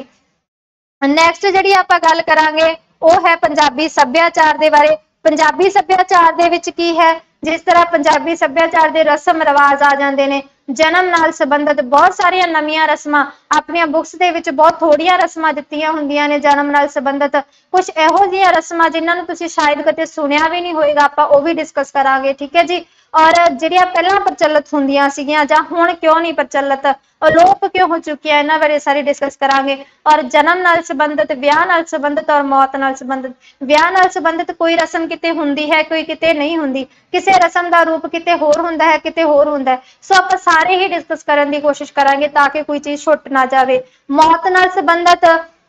नैक्सट जिहड़ी आपां गल करांगे वो है पंजाबी सभ्याचार दे बारे। पंजाबी सभ्याचार दे विच की है, जिस तरह पंजाबी सभ्याचार दे रस्म रिवाज आ जांदे ने, जन्म नाल संबंधित बहुत सारियां नवीआं रस्मां अपनी बुक्स दे विच बहुत थोड़ियां रस्मां दित्तियां हुंदियां ने जन्म नाल संबंधित। कुछ इहो जिहियां रस्मां जिन्हां नूं तुसीं शायद कदे सुणिया भी नहीं होएगा, आपां वो भी डिस्कस करांगे। ठीक है जी। और ਜਿਹੜੀਆਂ ਪਹਿਲਾਂ ਪ੍ਰਚਲਿਤ ਹੁੰਦੀਆਂ ਸੀਗੀਆਂ ਜਾਂ ਹੁਣ ਕਿਉਂ ਨਹੀਂ ਪ੍ਰਚਲਿਤ, ਅਲੋਪ ਕਿਉਂ ਹੋ ਚੁੱਕੀ ਹੈ, ਇਹਨਾਂ ਬਾਰੇ ਸਾਰੀ ਡਿਸਕਸ ਕਰਾਂਗੇ। ਔਰ ਜਨਮ ਨਾਲ ਸੰਬੰਧਿਤ, ਵਿਆਹ ਨਾਲ ਸੰਬੰਧਿਤ ਔਰ ਮੌਤ ਨਾਲ ਸੰਬੰਧਿਤ। ਵਿਆਹ ਨਾਲ ਸੰਬੰਧਿਤ ਕੋਈ ਰਸਮ ਕਿਤੇ ਹੁੰਦੀ ਹੈ, ਕੋਈ ਕਿਤੇ ਨਹੀਂ ਹੁੰਦੀ, ਕਿਸੇ ਰਸਮ ਦਾ ਰੂਪ ਕਿਤੇ ਹੋਰ ਹੁੰਦਾ ਹੈ, ਕਿਤੇ ਹੋਰ ਹੁੰਦਾ ਹੈ। ਸੋ ਆਪਾਂ ਸਾਰੇ ਹੀ ਡਿਸਕਸ ਕਰਨ ਦੀ ਕੋਸ਼ਿਸ਼ ਕਰਾਂਗੇ ਤਾਂ ਕਿ ਕੋਈ ਚੀਜ਼ ਛੁੱਟ ਨਾ ਜਾਵੇ। ਮੌਤ ਨਾਲ ਸੰਬੰਧਿਤ,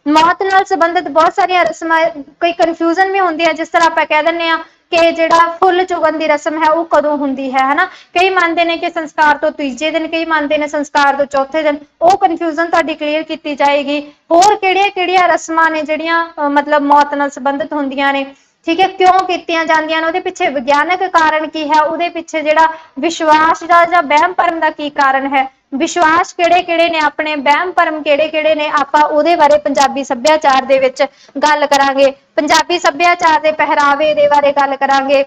ਮੌਤ ਨਾਲ ਸੰਬੰਧਿਤ ਬਹੁਤ ਸਾਰੀਆਂ ਰਸਮਾਂ, ਕੋਈ ਕਨਫਿਊਜ਼ਨ ਵੀ ਹੁੰਦੀ ਹੈ। ਜਿਸ ਤਰ੍ਹਾਂ ਆਪਾਂ ਕਹਿ ਦਿੰਦੇ ਹਾਂ ਕਿ ਜਿਹੜਾ ਫੁੱਲ ਚੁਗਣ ਦੀ ਰਸਮ ਹੈ ਉਹ ਕਦੋਂ ਹੁੰਦੀ ਹੈ ਹਨਾ। ਕਈ ਮੰਨਦੇ ਨੇ ਕਿ ਸੰਸਕਾਰ ਤੋਂ ਤੀਜੇ ਦਿਨ, ਕਈ ਮੰਨਦੇ ਨੇ ਸੰਸਕਾਰ ਤੋਂ ਚੌਥੇ ਦਿਨ। ਉਹ ਕਨਫਿਊਜ਼ਨ ਤੁਹਾਡੀ ਕਲੀਅਰ ਕੀਤੀ ਜਾਏਗੀ। ਹੋਰ ਕਿਹੜੀਆਂ ਰਸਮਾਂ ਨੇ ਜਿਹੜੀਆਂ ਮਤਲਬ ਮੌਤ ਨਾਲ ਸੰਬੰਧਿਤ ਹੁੰਦੀਆਂ ਨੇ, ਠੀਕ ਹੈ, ਕਿਉਂ ਕੀਤੀਆਂ ਜਾਂਦੀਆਂ ਨੇ, ਉਹਦੇ ਪਿੱਛੇ ਵਿਗਿਆਨਕ ਕਾਰਨ ਕੀ ਹੈ, ਉਹਦੇ ਪਿੱਛੇ ਜਿਹੜਾ ਵਿਸ਼ਵਾਸ ਦਾ ਜਾਂ ਵਹਿਮ ਭਰਮ ਦਾ ਕੀ ਕਾਰਨ ਹੈ, ਵਿਸ਼ਵਾਸ ਕਿਹੜੇ-ਕਿਹੜੇ ਨੇ ਆਪਣੇ, ਵਹਿਮ ਭਰਮ ਕਿਹੜੇ-ਕਿਹੜੇ ਨੇ, ਆਪਾਂ ਉਹਦੇ ਬਾਰੇ ਪੰਜਾਬੀ ਸੱਭਿਆਚਾਰ ਦੇ ਵਿੱਚ ਗੱਲ ਕਰਾਂਗੇ। ਪੰਜਾਬੀ ਸੱਭਿਆਚਾਰ ਦੇ ਪਹਿਰਾਵੇ ਦੇ ਬਾਰੇ ਗੱਲ ਕਰਾਂਗੇ।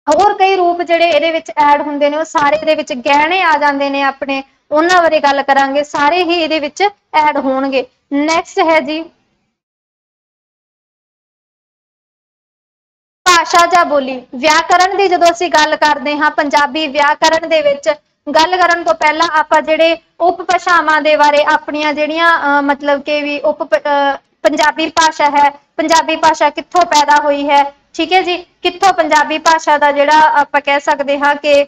ਹੋਰ ਕਈ ਰੂਪ ਜਿਹੜੇ ਇਹਦੇ ਵਿੱਚ ਐਡ ਹੁੰਦੇ ਨੇ, ਉਹ ਸਾਰੇ ਇਹਦੇ ਵਿੱਚ ਗਹਿਣੇ ਆ ਜਾਂਦੇ ਨੇ ਆਪਣੇ, ਉਹਨਾਂ ਬਾਰੇ ਗੱਲ ਕਰਾਂਗੇ। ਸਾਰੇ ਹੀ ਇਹਦੇ ਵਿੱਚ ਐਡ ਹੋਣਗੇ। ਨੈਕਸਟ ਹੈ ਜੀ ਭਾਸ਼ਾ ਜਾਂ ਬੋਲੀ। ਵਿਆਕਰਨ ਦੀ ਜਦੋਂ ਅਸੀਂ ਗੱਲ ਕਰਦੇ ਹਾਂ, ਪੰਜਾਬੀ ਵਿਆਕਰਨ ਦੇ ਵਿੱਚ ਗੱਲ ਕਰਨ ਤੋਂ ਪਹਿਲਾਂ ਆਪਾਂ ਜਿਹੜੇ ਉਪ ਭਾਸ਼ਾਵਾਂ ਦੇ ਬਾਰੇ, ਆਪਣੀਆਂ ਜਿਹੜੀਆਂ ਮਤਲਬ ਕਿ ਵੀ ਪੰਜਾਬੀ ਭਾਸ਼ਾ ਹੈ, ਪੰਜਾਬੀ ਭਾਸ਼ਾ ਕਿੱਥੋਂ ਪੈਦਾ ਹੋਈ ਹੈ, ਠੀਕ ਹੈ ਜੀ, ਕਿੱਥੋਂ ਪੰਜਾਬੀ ਭਾਸ਼ਾ ਦਾ ਜਿਹੜਾ ਆਪਾਂ ਕਹਿ ਸਕਦੇ ਹਾਂ ਕਿ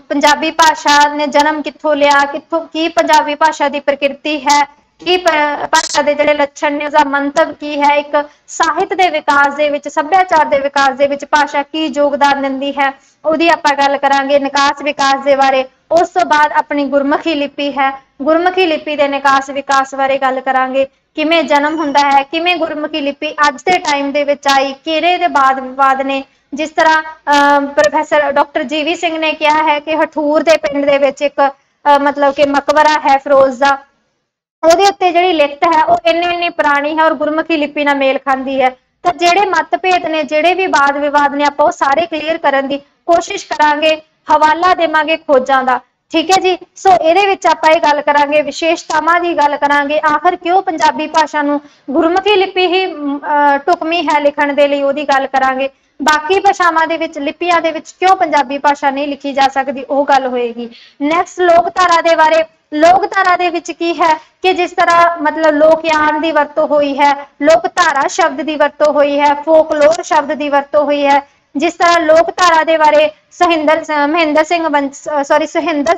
ਪੰਜਾਬੀ ਭਾਸ਼ਾ ਨੇ ਜਨਮ ਕਿੱਥੋਂ ਲਿਆ, ਕਿੱਥੋਂ ਕੀ ਪੰਜਾਬੀ ਭਾਸ਼ਾ ਦੀ ਪ੍ਰਕਿਰਤੀ ਹੈ, ਕੀ ਭਾਸ਼ਾ ਦੇ ਜਿਹੜੇ ਲੱਛਣ ਨੇ, ਉਸਦਾ ਮੰਤਵ ਕੀ ਹੈ, ਇੱਕ ਸਾਹਿਤ ਦੇ ਵਿਕਾਸ ਦੇ ਵਿੱਚ, ਸੱਭਿਆਚਾਰ ਦੇ ਵਿਕਾਸ ਦੇ ਵਿੱਚ ਭਾਸ਼ਾ ਕੀ ਯੋਗਦਾਨ ਦਿੰਦੀ ਹੈ, ਉਹਦੀ ਆਪਾਂ ਗੱਲ ਕਰਾਂਗੇ। ਨਿਕਾਸ ਵਿਕਾਸ ਦੇ ਬਾਰੇ। ਉਸ ਤੋਂ ਬਾਅਦ ਆਪਣੀ ਗੁਰਮੁਖੀ ਲਿਪੀ ਹੈ, ਗੁਰਮੁਖੀ ਲਿਪੀ ਦੇ ਨਿਕਾਸ ਵਿਕਾਸ ਬਾਰੇ ਗੱਲ ਕਰਾਂਗੇ। ਕਿਵੇਂ ਜਨਮ ਹੁੰਦਾ ਹੈ, ਕਿਵੇਂ ਗੁਰਮੁਖੀ ਲਿਪੀ ਅੱਜ ਦੇ ਟਾਈਮ ਦੇ ਵਿੱਚ ਆਈ, ਕਿਹੜੇ ਦੇ ਬਾਦ ਵਿਵਾਦ ਨੇ। ਜਿਸ ਤਰ੍ਹਾਂ ਪ੍ਰੋਫੈਸਰ ਡਾਕਟਰ ਜੀ.ਵੀ. ਸਿੰਘ ਨੇ ਕਿਹਾ ਹੈ ਕਿ ਹਠੂਰ ਦੇ ਪਿੰਡ ਦੇ ਵਿੱਚ ਇੱਕ ਮਤਲਬ ਕਿ ਮਕਬਰਾ ਹੈ ਫਿਰੋਜ਼ ਦਾ, ਉਹਦੇ ਉੱਤੇ ਜਿਹੜੀ ਲਿਖਤ ਹੈ ਉਹ ਇੰਨੀ ਪੁਰਾਣੀ ਹੈ ਔਰ ਗੁਰਮੁਖੀ ਲਿਪੀ ਨਾਲ ਮੇਲ ਖਾਂਦੀ ਹੈ। ਤਾਂ ਜਿਹੜੇ ਮਤਭੇਦ ਨੇ, ਜਿਹੜੇ ਵੀ ਵਾਦ ਵਿਵਾਦ ਨੇ, ਆਪਾਂ ਉਹ ਸਾਰੇ ਕਲੀਅਰ ਕਰਨ ਦੀ ਕੋਸ਼ਿਸ਼ ਕਰਾਂਗੇ। ਹਵਾਲਾ ਦੇਵਾਂਗੇ ਖੋਜਾਂ ਦਾ, ਠੀਕ ਹੈ ਜੀ। ਸੋ ਇਹਦੇ ਵਿੱਚ ਆਪਾਂ ਇਹ ਗੱਲ ਕਰਾਂਗੇ, ਵਿਸ਼ੇਸ਼ਤਾਵਾਂ ਦੀ ਗੱਲ ਕਰਾਂਗੇ। ਆਖਰ ਕਿਉਂ ਪੰਜਾਬੀ ਭਾਸ਼ਾ ਨੂੰ ਗੁਰਮੁਖੀ ਲਿਪੀ ਹੀ ਢੁਕਵੀਂ ਹੈ ਲਿਖਣ ਦੇ ਲਈ, ਉਹਦੀ ਗੱਲ ਕਰਾਂਗੇ। ਬਾਕੀ ਭਾਸ਼ਾਵਾਂ ਦੇ ਵਿੱਚ, ਲਿਪੀਆਂ ਦੇ ਵਿੱਚ ਕਿਉਂ ਪੰਜਾਬੀ ਭਾਸ਼ਾ ਨਹੀਂ ਲਿਖੀ ਜਾ ਸਕਦੀ, ਉਹ ਗੱਲ ਹੋਏਗੀ। ਨੈਕਸਟ ਲੋਕਧਾਰਾ ਦੇ ਬਾਰੇ। ਲੋਕਧਾਰਾ ਦੇ ਵਿੱਚ ਕੀ ਹੈ ਕਿ ਜਿਸ ਤਰ੍ਹਾਂ ਮਤਲਬ ਲੋਕਯਾਨ ਦੀ ਵਰਤੋਂ ਹੋਈ ਹੈ, ਲੋਕਧਾਰਾ ਸ਼ਬਦ ਦੀ ਵਰਤੋਂ ਹੋਈ ਹੈ, ਫੋਕਲੋਰ ਸ਼ਬਦ ਦੀ ਵਰਤੋਂ ਹੋਈ ਹੈ। ਜਿਸ ਤਰ੍ਹਾਂ ਲੋਕਧਾਰਾ ਦੇ ਬਾਰੇ ਸੁਹਿੰਦਰ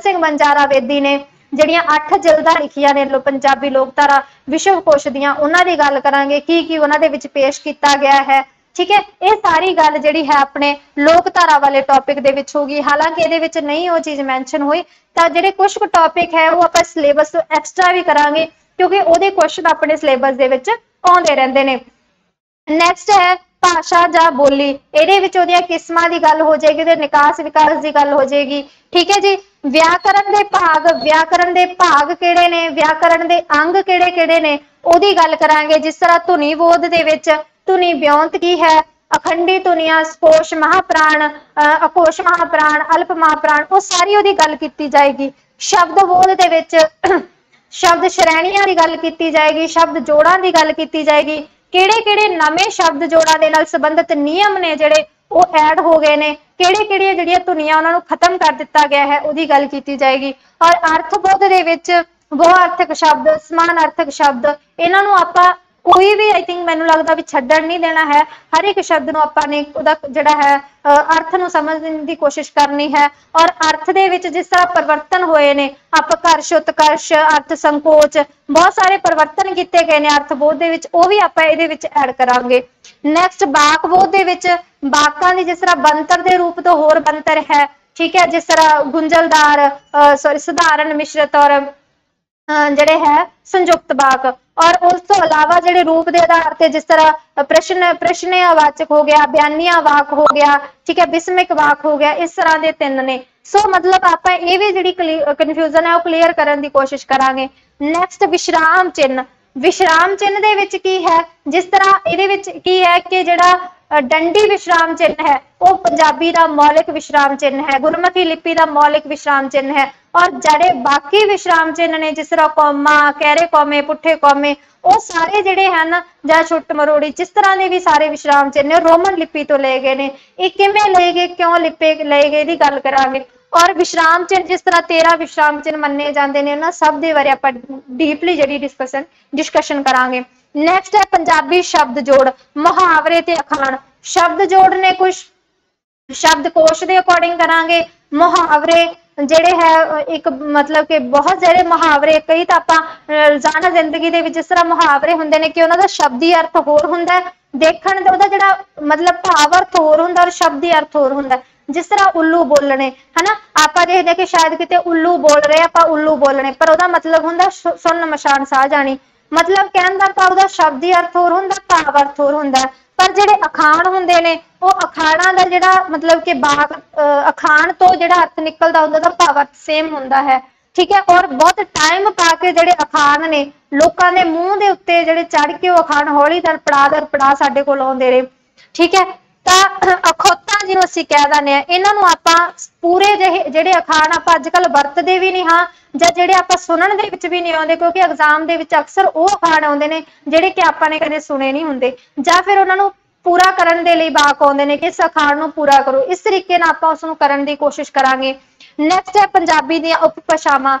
ਸਿੰਘ ਬੰਜਾਰਾ ਵੇਦੀ ਨੇ ਜਿਹੜੀਆਂ 8 ਜਿਲਦਾਂ ਲਿਖੀਆਂ ਨੇ ਪੰਜਾਬੀ ਲੋਕਧਾਰਾ ਵਿਸ਼ਵ ਕੋਸ਼ ਦੀਆਂ, ਉਹਨਾਂ ਦੀ ਗੱਲ ਕਰਾਂਗੇ। ਕੀ ਉਹਨਾਂ ਦੇ ਵਿੱਚ ਪੇਸ਼ ਕੀਤਾ ਗਿਆ ਹੈ, ਠੀਕ ਹੈ। ਇਹ ਸਾਰੀ ਗੱਲ ਜਿਹੜੀ ਹੈ ਆਪਣੇ ਲੋਕਧਾਰਾ ਵਾਲੇ ਟੌਪਿਕ ਦੇ ਵਿੱਚ ਹੋਗੀ। ਹਾਲਾਂਕਿ ਇਹਦੇ ਵਿੱਚ ਨਹੀਂ ਉਹ ਚੀਜ਼ ਮੈਂਸ਼ਨ ਹੋਈ, ਤਾਂ ਜਿਹੜੇ ਕੁਝ ਕੁ ਟੌਪਿਕ ਹੈ ਉਹ ਆਪਾਂ ਸਿਲੇਬਸ ਤੋਂ ਐਕਸਟਰਾ ਵੀ ਕਰਾਂਗੇ, ਕਿਉਂਕਿ ਉਹਦੇ ਕੁਐਸਚਨ ਆਪਣੇ ਸਿਲੇਬਸ ਦੇ ਵਿੱਚ ਆਉਂਦੇ ਰਹਿੰਦੇ ਨੇ। ਨੈਕਸਟ ਹੈ ਭਾਸ਼ਾ ਜਾਂ ਬੋਲੀ। ਇਹਦੇ ਵਿੱਚ ਉਹਦੀਆਂ ਕਿਸਮਾਂ ਦੀ ਗੱਲ ਹੋ ਜਾਏਗੀ, ਉਹਦੇ ਨਿਕਾਸ ਵਿਕਾਸ ਦੀ ਗੱਲ ਹੋ ਜਾਏਗੀ, ਠੀਕ ਹੈ ਜੀ। ਵਿਆਕਰਨ ਦੇ ਭਾਗ, ਵਿਆਕਰਨ ਦੇ ਭਾਗ ਕਿਹੜੇ ਨੇ, ਵਿਆਕਰਨ ਦੇ ਅੰਗ ਕਿਹੜੇ-ਕਿਹੜੇ ਨੇ, ਉਹਦੀ ਗੱਲ ਕਰਾਂਗੇ। ਜਿਸ ਤਰ੍ਹਾਂ ਧੁਨੀ ਬੋਧ ਦੇ ਵਿੱਚ ਧੁਨੀ ਵਿਉਂਤ ਕੀ ਹੈ, ਅਖੰਡੀ ਧੁਨੀਆਂ, ਸਪੋਸ਼ ਮਹਾਪ੍ਰਾਣ, ਅਕੋਸ਼ ਮਹਾਪ੍ਰਾਣ, ਅਲਪ ਮਹਾਪ੍ਰਾਣ, ਉਹ ਸਾਰੀ ਉਹਦੀ ਗੱਲ ਕੀਤੀ ਜਾਏਗੀ। ਸ਼ਬਦ ਬੋਧ ਦੇ ਵਿੱਚ ਸ਼ਬਦ ਸ਼੍ਰੇਣੀਆਂ ਦੀ ਗੱਲ ਕੀਤੀ ਜਾਏਗੀ, ਸ਼ਬਦ ਜੋੜਾਂ ਦੀ ਗੱਲ ਕੀਤੀ ਜਾਏਗੀ। ਕਿਹੜੇ-ਕਿਹੜੇ ਨਵੇਂ ਸ਼ਬਦ ਜੋੜਾਂ ਦੇ ਨਾਲ ਸੰਬੰਧਿਤ ਨਿਯਮ ਨੇ ਜਿਹੜੇ ਉਹ ਐਡ ਹੋ ਗਏ ਨੇ, ਕਿਹੜੇ-ਕਿਹੜੀਆਂ ਜਿਹੜੀਆਂ ਧੁਨੀਆਂ ਉਹਨਾਂ ਨੂੰ ਖਤਮ ਕਰ ਦਿੱਤਾ ਗਿਆ ਹੈ, ਉਹਦੀ ਗੱਲ ਕੀਤੀ ਜਾਏਗੀ। ਔਰ ਅਰਥ ਬੋਧ ਦੇ ਵਿੱਚ ਬਹੁ-ਅਰਥਕ ਸ਼ਬਦ, ਸਮਾਨ-ਅਰਥਕ ਸ਼ਬਦ, ਇਹਨਾਂ ਨੂੰ ਆਪਾਂ ਕੋਈ ਵੀ ਆਈ ਥਿੰਕ ਮੈਨੂੰ ਲੱਗਦਾ ਵੀ ਛੱਡਣ ਨਹੀਂ ਦੇਣਾ ਹੈ। ਹਰ ਇੱਕ ਸ਼ਬਦ ਨੂੰ ਆਪਾਂ ਨੇ ਉਹਦਾ ਜਿਹੜਾ ਹੈ ਅਰਥ ਨੂੰ ਸਮਝਣ ਦੀ ਕੋਸ਼ਿਸ਼ ਕਰਨੀ ਹੈ। ਔਰ ਅਰਥ ਦੇ ਵਿੱਚ ਜਿਸ ਤਰ੍ਹਾਂ ਪਰਿਵਰਤਨ ਹੋਏ ਨੇ, ਅਪਕਰਸ਼, ਉਤਕਰਸ਼, ਅਰਥ ਸੰਕੋਚ, ਬਹੁਤ ਸਾਰੇ ਪਰਿਵਰਤਨ ਕੀਤੇ ਗਏ ਨੇ ਅਰਥ ਬੋਧ ਦੇ ਵਿੱਚ, ਉਹ ਵੀ ਆਪਾਂ ਇਹਦੇ ਵਿੱਚ ਐਡ ਕਰਾਂਗੇ। ਨੈਕਸਟ ਵਾਕ ਬੋਧ ਦੇ ਵਿੱਚ ਵਾਕਾਂ ਦੀ ਜਿਸ ਤਰ੍ਹਾਂ ਬਣਤਰ ਦੇ ਰੂਪ ਤੋਂ ਹੋਰ ਬਣਤਰ ਹੈ, ਠੀਕ ਹੈ। ਜਿਸ ਤਰ੍ਹਾਂ ਗੁੰਝਲਦਾਰ, ਸਧਾਰਨ, ਮਿਸ਼ਰਤ ਔਰ ਜਿਹੜੇ ਹੈ ਸੰਯੁਕਤ ਵਾਕ। ਔਰ ਉਸ ਤੋਂ ਇਲਾਵਾ ਜਿਹੜੇ ਰੂਪ ਦੇ ਆਧਾਰ ਤੇ ਜਿਸ ਤਰ੍ਹਾਂ ਪ੍ਰਸ਼ਨਵਾਚਕ ਹੋ ਗਿਆ, ਬਿਆਨੀਆ ਵਾਕ ਹੋ ਗਿਆ, ਠੀਕ ਹੈ, ਬਿਸਮਿਕ ਵਾਕ ਹੋ ਗਿਆ, ਇਸ ਤਰ੍ਹਾਂ ਦੇ 3 ਨੇ। ਸੋ ਮਤਲਬ ਆਪਾਂ ਇਹ ਵੀ ਜਿਹੜੀ ਕਨਫਿਊਜ਼ਨ ਹੈ ਉਹ ਕਲੀਅਰ ਕਰਨ ਦੀ ਕੋਸ਼ਿਸ਼ ਕਰਾਂਗੇ। ਨੈਕਸਟ ਵਿਸ਼ਰਾਮ ਚਿੰਨ੍ਹ। ਵਿਸ਼ਰਾਮ ਚਿੰਨ੍ਹ ਦੇ ਵਿੱਚ ਕੀ ਹੈ, ਜਿਸ ਤਰ੍ਹਾਂ ਇਹਦੇ ਵਿੱਚ ਕੀ ਹੈ ਕਿ ਜਿਹੜਾ डंडी विश्राम चिन्ह है वो पंजाबी का मौलिक विश्राम चिन्ह है, गुरमुखी लिपि का मौलिक विश्राम चिन्ह है। और जड़े बाकी विश्राम चिन्ह ने जिस तरह कौमा, कहरे कौमे, पुठे कौमे, वो सारे जिहड़े हैं जां छुट मरोड़ी, जिस तरह के भी सारे विश्राम चिन्ह रोमन लिपि तो लए गए ने। ये किवें लए गए, क्यों लिपे लए गए, दी गल करांगे। और विश्राम चिन्ह जिस तरह 13 विश्राम चिन्ह मन्ने जाते हैं, उन्होंने सब के बारे आप डीपली जी डिस्कशन करांगे। नैक्सट है पंजाबी शब्द जोड़, मुहावरे ते अखाण। शब्द जोड़ ने कुछ शब्दकोश के अकॉर्डिंग करांगे, मुहावरे ਜਿਹੜੇ है एक मतलब कि बहुत सारे मुहावरे, कई तो आप रोजाना जिंदगी के जिस तरह मुहावरे होंगे ने कि उन्होंने शब्दी अर्थ होर हुंदा है, देखण दा उहदा जिहड़ा मतलब भाव अर्थ होर हुंदा और शब्दी अर्थ होर हुंदा। जिस तरह उल्लू बोलने है ना, आप देखते कि शायद किते उल्लू बोल रहे आप उल्लू बोलने, पर उहदा मतलब हुंदा सुन मशान सा जानी, मतलब कहण दा भाव उहदा शब्दी अर्थ होर हुंदा, भाव अर्थ होर हुंदा। पर जिहड़े अखाण हुंदे ने वो अखाणा दा जिहड़ा मतलब कि बाग अखाण तो जिहड़ा अर्थ निकलदा उहदा भाव अर्थ सेम हुंदा है, ठीक है। और बहुत टाइम पा के जिहड़े अखाण ने लोकां दे मूंह दे उत्ते जिहड़े चढ़ के वो अखाण हौली दर पड़ा साडे कोल आउंदे ने, ठीक है। तां अखौतां जिहनूं असीं कह दिंदे आ, इन्हां नूं आपां पूरे जिहड़े अखाण आपां अजकल वरतदे भी नहीं हां, जां जिहड़े आपां सुनण दे विच भी नहीं आउंदे, क्योंकि एग्जाम दे विच अक्सर वो अखाण आउंदे ने जिहड़े कि आपां ने कदे सुणे नहीं हुंदे, जां फिर उन्हां नूं पूरा करन दे लई वाक आउंदे ने कि इस अखाण नूं पूरा करो। इस तरीके नाल आपां उस नूं करन दी कोशिश करांगे। नैक्सट है पंजाबी दीआं उपभाषावां,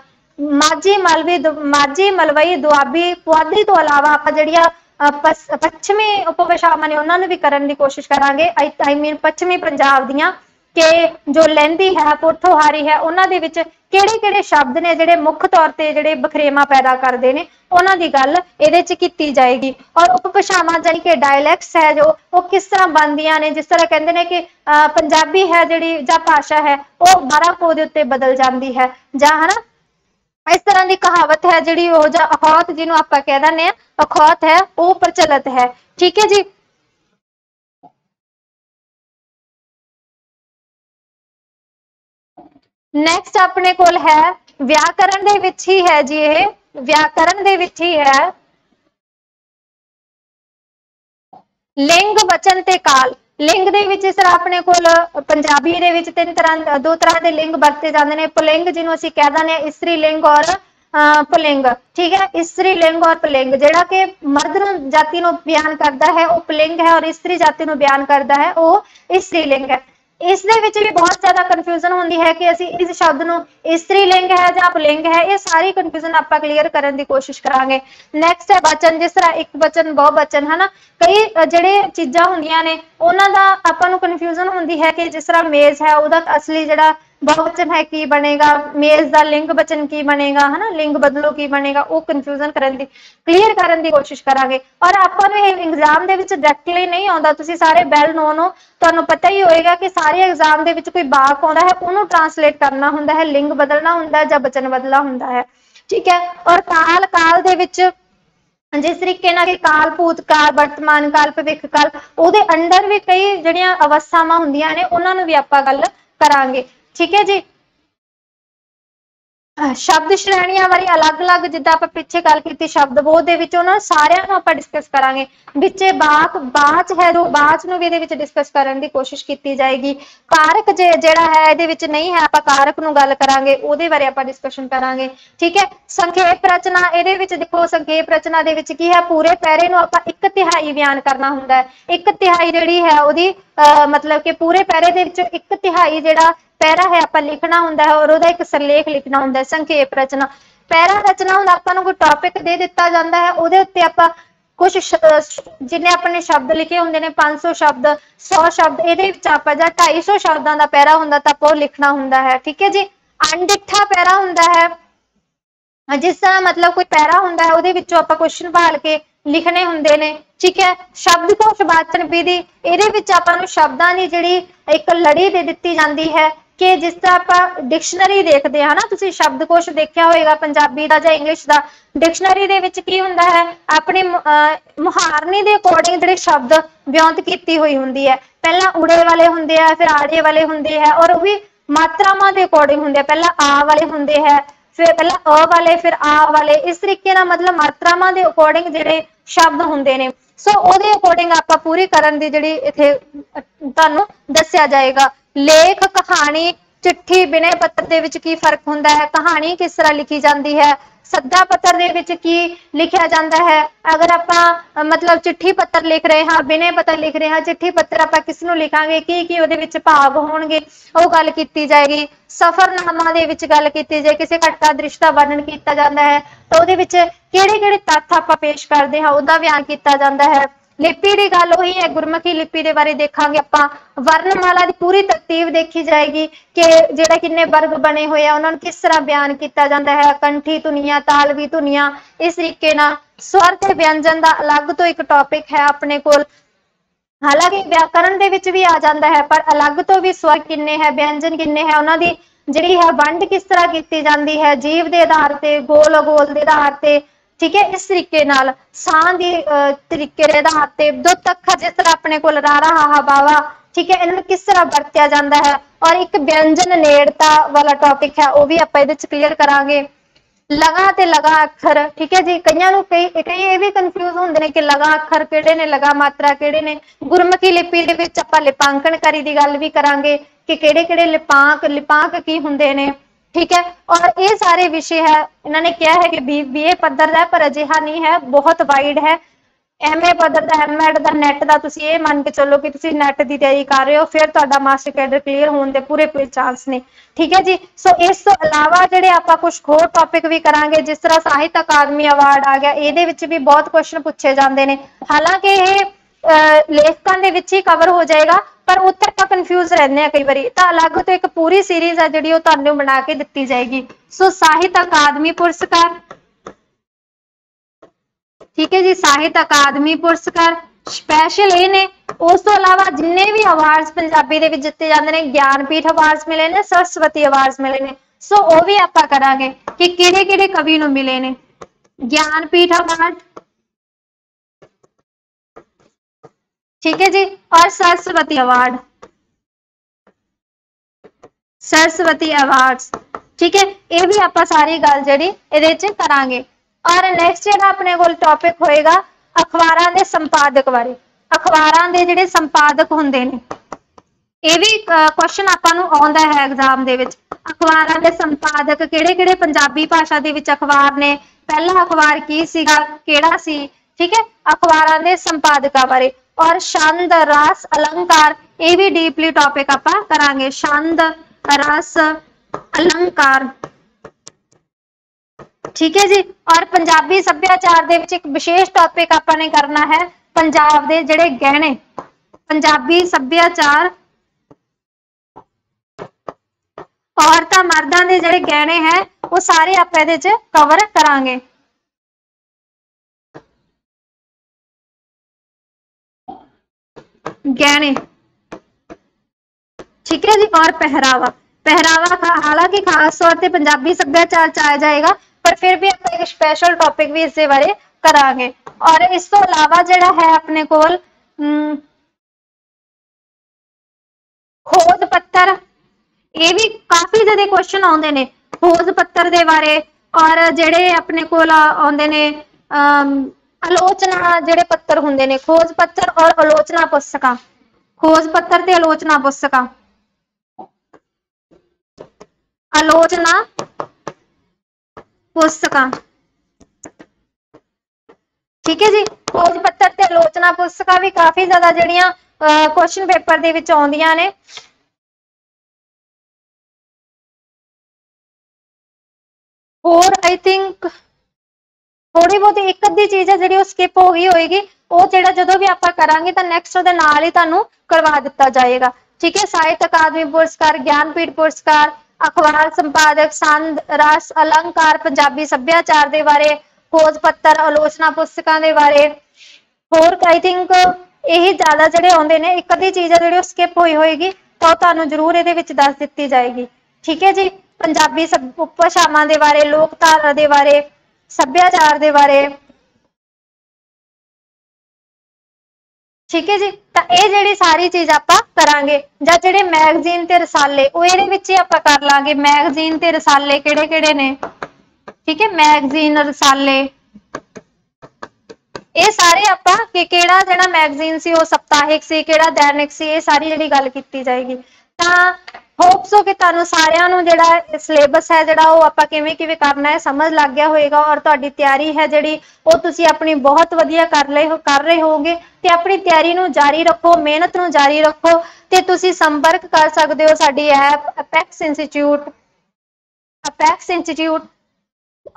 माझी माझी मलवई दुआबी पुआधी तो अलावा आपां जिहड़ियां पश्चिमी उपभाषावां ने उन्हां नूं भी करन दी कोशिश करांगे। आई मीन पश्चिमी पंजाब दीआं कि जो लਹਿੰਦੀ है, पोठोहारी है, उन्हां दे विच किहड़े-किहड़े शब्द ने जिहड़े मुख तौर ते जिहड़े बखरेवा पैदा करदे ने, उन्हां दी गल इहदे च कीती जाएगी। और उपभाषावां जानी कि डायलैक्ट्स है जो वो किस तरह बनदियां ने, जिस तरह कहंदे ने कि पंजाबी है जिहड़ी जां भाषा है वो 12 पौ दे उत्ते बदल जांदी है, जां है ना इस तरह की कहावत है जिहड़ी वो जां अखौत जिहनूं आपां कह दिंदे आ, अखौत है वो प्रचलित है, ठीक है जी। नैक्सट अपने कोल है व्याकरण दे विच ही है जी, ये व्याकरण दे विच ही है लिंग वचन ते काल। लिंग दे विच इस तरह अपने कोल पंजाबी दे विच दो तरह के लिंग वरते जांदे ने, पुलिंग जिन्हों असीं कह दिंदे आ इस्त्री लिंग और पुलिंग, ठीक है। इस्त्री लिंग और पुलिंग जिहड़ा कि मर्द नूं जाति नूं बयान करता है वो पुलिंग है, और इस्त्री जाति नूं बयान करता है वो इस्त्री लिंग है। इस दे विच भी बहुत ज्यादा कन्फ्यूजन होंदी है कि असीं इस शब्द नूं इस्त्री लिंग है जां पुलिंग है, ये सारी कन्फ्यूजन आपां क्लीयर करन दी कोशिश करांगे। नैक्सट है वचन, जिस तरह एक वचन बहुवचन है ना, कई जिहड़े चीज़ां हुंदियां ने उन्हां दा आपां नूं कन्फ्यूजन होंदी है कि जिस तरह मेज़ है उहदा असली जिहड़ा बहुवचन है की बनेगा, मेज़ दा लिंग वचन की बनेगा, है ना लिंग बदलो की बनेगा, वो कन्फ्यूजन करन दी क्लीयर करन दी कोशिश करांगे। और आपां नूं एग्जाम दे विच डायरैक्टली नहीं आउंदा, तुसीं सारे वैल नोन हो, तुहानूं पता ही होएगा कि सारे एग्जाम दे विच कोई वाक आउंदा है उहनूं ट्रांसलेट करना हुंदा है, लिंग बदलना हुंदा है जां वचन बदलना हुंदा है, ठीक है। और काल, काल दे विच जिस तरीके नाल काल भूतकाल वर्तमान काल भविख काल उहदे अंडर भी कई जिहड़ियां अवस्थावां हुंदियां ने उहनां नूं भी आपां गल करांगे, ठीक है जी। शब्द श्रेणियां वाली अलग अलग जिद्दां आपां पिछे गल कीती शब्द बोध दे विच उहनां सारियां नूं आपां डिस्कस करांगे। विचे बाच है जो बाच नूं भी इहदे विच डिस्कस करन दी कोशिश कीती जाएगी। कारक जिहड़ा है इहदे विच नहीं है, आपां कारक नूं गल करांगे, उहदे बारे आपां डिस्कशन करांगे, ठीक है। संखेप रचना, इहदे विच देखो संखेप रचना दे विच की है, पूरे पैरे नूं आपां 1/3 बयान करना हुंदा है। 1/3 जिहड़ी है उहदी मतलब कि पूरे पैरे दे विच 1/3 जिहड़ा पैरा है आपां लिखना हुंदा है और उहदा एक सरलेख लिखना हुंदा है। संखेप रचना, पैरा रचना हुंदा आपां नूं कोई टॉपिक दे दित्ता जांदा है, उहदे उत्ते आपां कुछ जिन्ने अपने शब्द लिखे हुंदे ने 500 शब्द 100 शब्द इहदे विच आपां जां 250 शब्दां दा पैरा हुंदा तां आपां लिखना हुंदा है, ठीक है जी। अणडिठा पैरा हुंदा है, जिस तरह मतलब कोई पैरा हुंदा है उहदे विचों आपां क्वेश्चन भाल के लिखने हुंदे ने, ठीक है। शब्दकोश वाचन विधि, इहदे विच आपां नूं शब्दां दी जिहड़ी एक लड़ी दे दित्ती जांदी है कि जिस तरह आपां डिक्शनरी देखदे हां ना, तुसीं शब्दकोश देखिआ होएगा पंजाबी दा जां इंग्लिश दा, डिक्शनरी दे विच की हुंदा है अपनी मुहारनी दे अकॉर्डिंग जिहड़े शब्द ब्योंत कीती होई हुंदी है। पहलां उड़े वाले हुंदे आ, फिर आड़े वाले हुंदे है, और वो भी मात्रावां दे अकॉर्डिंग हुंदे आ, पहलां आ वाले हुंदे है, फिर पहला अ वाले फिर आ वाले, इस तरीके ना मतलब मात्रावां दे अकॉर्डिंग जिहड़े शब्द हुंदे ने। सो ਉਹਦੇ ਅਕੋਰਡਿੰग ਆਪਾਂ पूरी करन दी ਜਿਹੜੀ इत्थे ਤੁਹਾਨੂੰ ਦੱਸਿਆ जाएगा। लेख कहानी चिट्ठी विनय पत्र ਦੇ ਵਿੱਚ ਕੀ फर्क ਹੁੰਦਾ है, कहानी किस तरह लिखी जाती है, सद्दा पत्र ਦੇ ਵਿੱਚ ਕੀ लिखिया जाता है। अगर ਆਪਾਂ मतलब चिट्ठी पत्र लिख रहे हाँ, विनय पत्र लिख रहे हाँ, चिट्ठी पत्र ਆਪਾਂ किस ਨੂੰ ਲਿਖਾਂਗੇ, ਕੀ ਉਹਦੇ ਵਿੱਚ ਭਾਵ ਹੋਣਗੇ ਉਹ ਗੱਲ ਕੀਤੀ ਜਾਏਗੀ। ਸਫਰਨਾਮਾ ਦੇ ਵਿੱਚ ਗੱਲ ਕੀਤੀ ਜਾਏ, ਕਿਸੇ ਘਟਨਾ ਦ੍ਰਿਸ਼ ਦਾ ਵਰਣਨ ਕੀਤਾ ਜਾਂਦਾ ਹੈ ਤਾਂ ਉਹਦੇ ਵਿੱਚ ਕਿਹੜੇ ਤੱਥ ਆਪਾਂ ਪੇਸ਼ ਕਰਦੇ ਹਾਂ ਉਹਦਾ ਬਿਆਨ ਕੀਤਾ ਜਾਂਦਾ ਹੈ। लिपि की गल वही है, गुरमुखी लिपि के बारे देखांगे आपां। वर्णमाला की पूरी तरतीब देखी जाएगी कि जिहड़े किन्ने वर्ग बने हुए हैं उन्हां नूं किस तरह बयान किया जाता है, कंठी धुनियां, तालवी धुनियां, इस तरीके नाल स्वर ते व्यंजन का अलग तो एक टॉपिक है अपने कोल। हालांकि व्याकरण दे विच भी आ जाता है पर अलग तो भी स्वर किन्ने है, व्यंजन किन्ने है, उन्हां दी जिहड़ी है वंड किस तरह की जाती है, जीव के आधार से, गोल अगोल के आधार से, ठीक है। इस तरीके नाल सां दी तरीके दे आधार ते दुत्त अखर जिस तरह अपने कोल रारा हाहा बावा, ठीक है, इन्हां नूं किस तरह वरत्या जाता है। और एक व्यंजन नेड़ता वाला टॉपिक है वो भी आपां इहदे च क्लीयर करांगे। लगा ते लगा अखर, ठीक है जी। कईयां नूं कई ये भी कन्फ्यूज हुंदे ने कि लगा अखर किहड़े ने, लगा मात्रा किहड़े ने। गुरमुखी लिपि दे विच आपां लिपांकनकारी दी गल भी करांगे कि किहड़े लिपांक की हुंदे ने, ठीक है। और ये सारे विषय है, इन्होंने क्या है कि BA पद्धर का पर अजिहा नहीं है, बहुत वाइड है। MA पद्धर का, M.Ed का, नैट का तुसीं ये मान के चलो कि तुसीं नैट की तैयारी कर रहे हो फिर तुहाडा मास्टर कैडर क्लीयर होने के पूरे चांस ने, ठीक है जी। सो इस तो अलावा जिहड़े आपां कुछ होर टॉपिक भी करांगे, जिस तरह साहित्य अकादमी अवार्ड आ गया, इहदे विच भी बहुत क्वेश्चन पूछे जाते हैं। हालांकि ये लेखकां दे विच ही कवर हो जाएगा पर उत्थे आपां कन्फ्यूज रहने हैं कई बारी, तो अलग तो एक पूरी सीरीज है जिहड़ी तुहानूं बना के दित्ती जाएगी। सो साहित्य अकादमी पुरस्कार, ठीक है जी, साहित्य अकादमी पुरस्कार स्पैशल ये ने। उस तो अलावा जिन्ने भी अवार्ड्स पंजाबी दे विच दित्ते जांदे ने, ज्ञानपीठ अवार्ड्स मिले ने, सरस्वती अवार्ड्स मिले ने। सो वो भी आपां करांगे कि किहड़े-किहड़े कवि नूं मिले ने ज्ञानपीठ अवार्ड, ठीक है जी, और सरस्वती अवार्ड, सरस्वती अवार्ड्स, ठीक है। ये भी आपां सारी गल जिहड़ी इहदे विच करांगे। और नैक्सट जिहड़ा अपने कोल टॉपिक होएगा अखबारां दे संपादक बारे। अखबारां दे जिहड़े संपादक हुंदे ने ये भी क्वेश्चन आपां नूं आउंदा है एग्जाम दे विच। अखबारां दे संपादक किहड़े-किहड़े पंजाबी भाषा दे विच अखबार ने, पहला अखबार की सीगा, किहड़ा सी, ठीक है। अखबारां दे संपादकां बारे। और छंद, रस, अलंकार ये भी डीपली टॉपिक आपां करांगे। छंद, रस, अलंकार, ठीक है जी। और पंजाबी सभ्याचार दे विच एक विशेष टॉपिक आपां ने करना है पंजाब दे जिहड़े गहने, पंजाबी सभ्याचार औरतां मर्दां दे जिहड़े गहने हैं वो सारे आपां इहदे च कवर करांगे। गहने, ठीक है जी। और पहरावा, पहरावा हालांकि खास तौर पर पंजाबी सभ्याचार च आ जाएगा पर फिर भी आप एक स्पेशल टॉपिक भी इसके बारे करांगे। और इस तो अलावा जिहड़ा है अपने कोल खोज पत्तर, ये भी काफी ज्यादा क्वेश्चन आउंदे ने खोज पत्तर दे बारे। और जिहड़े अपने कोल आउंदे ने आलोचना जिहड़े पत्तर हुंदे ने, खोज पत्तर और आलोचना पुस्तकां, खोज पत्तर ते आलोचना पुस्तकां, आलोचना पुस्तकां, ठीक है जी। खोज पत्तर ते आलोचना पुस्तकां भी काफी ज्यादा जिहड़ियां क्वेश्चन पेपर दे विच आउंदियां ने। और आई थिंक थोड़ी बहुत एक अद्धी चीज है जिहड़ी स्किप हो गई होएगी, वो जिहड़ा जदों भी आपां करांगे तां नैक्सट उहदे नाल ही तुहानूं करवा दित्ता जाएगा, ठीक है। साहित्य अकादमी पुरस्कार, ज्ञानपीठ पुरस्कार, अखबार संपादक, छंद, रस, अलंकार, पंजाबी सभ्याचार दे बारे, खोज पत्तर, आलोचना पुस्तकां दे बारे। होर आई थिंक यही ज्यादा जिहड़े आउंदे ने, एक अद्धी चीज है जिहड़ी स्किप होई होएगी तां तुहानूं जरूर इहदे विच दस दित्ती जाएगी, ठीक है जी। पंजाबी उपभाषावां दे बारे, लोकधारा दे बारे, सभ्याचार दे बारे, ठीक है जी। तां ये जिहड़ी सारी चीज आपां करांगे। जां जिहड़े मैगजीन ते रसाले वो इहदे विच ही आपां कर लांगे। मैगजीन ते रसाले किहड़े-किहड़े ने, ठीक है, मैगजीन रसाले, ਇਹ ਸਾਰੇ ਆਪਾਂ ਕਿ ਕਿਹੜਾ ਜਿਹੜਾ ਮੈਗਜ਼ੀਨ ਸੀ ਉਹ ਸप्ताहिक ਸੀ, ਕਿਹੜਾ दैनिक ਸੀ, ਇਹ ਸਾਰੀ ਜਿਹੜੀ ਗੱਲ ਕੀਤੀ ਜਾਏਗੀ। ਤਾਂ ਹੋਪ ਸੋ ਕਿ ਤੁਹਾਨੂੰ ਸਾਰਿਆਂ ਨੂੰ ਜਿਹੜਾ ਸਿਲੇਬਸ ਹੈ ਜਿਹੜਾ ਉਹ ਆਪਾਂ ਕਿਵੇਂ ਕਿਵੇਂ ਕਰਨਾ ਹੈ ਸਮਝ ਲੱਗ ਗਿਆ ਹੋਏਗਾ, ਔਰ ਤੁਹਾਡੀ ਤਿਆਰੀ ਹੈ ਜਿਹੜੀ ਉਹ ਤੁਸੀਂ ਆਪਣੀ ਬਹੁਤ ਵਧੀਆ ਕਰ ਰਹੇ ਹੋਗੇ। ਤੇ ਆਪਣੀ ਤਿਆਰੀ ਨੂੰ ਜਾਰੀ ਰੱਖੋ, ਮਿਹਨਤ ਨੂੰ ਜਾਰੀ ਰੱਖੋ, ਤੇ ਤੁਸੀਂ ਸੰਪਰਕ ਕਰ ਸਕਦੇ ਹੋ ਸਾਡੀ app apex institute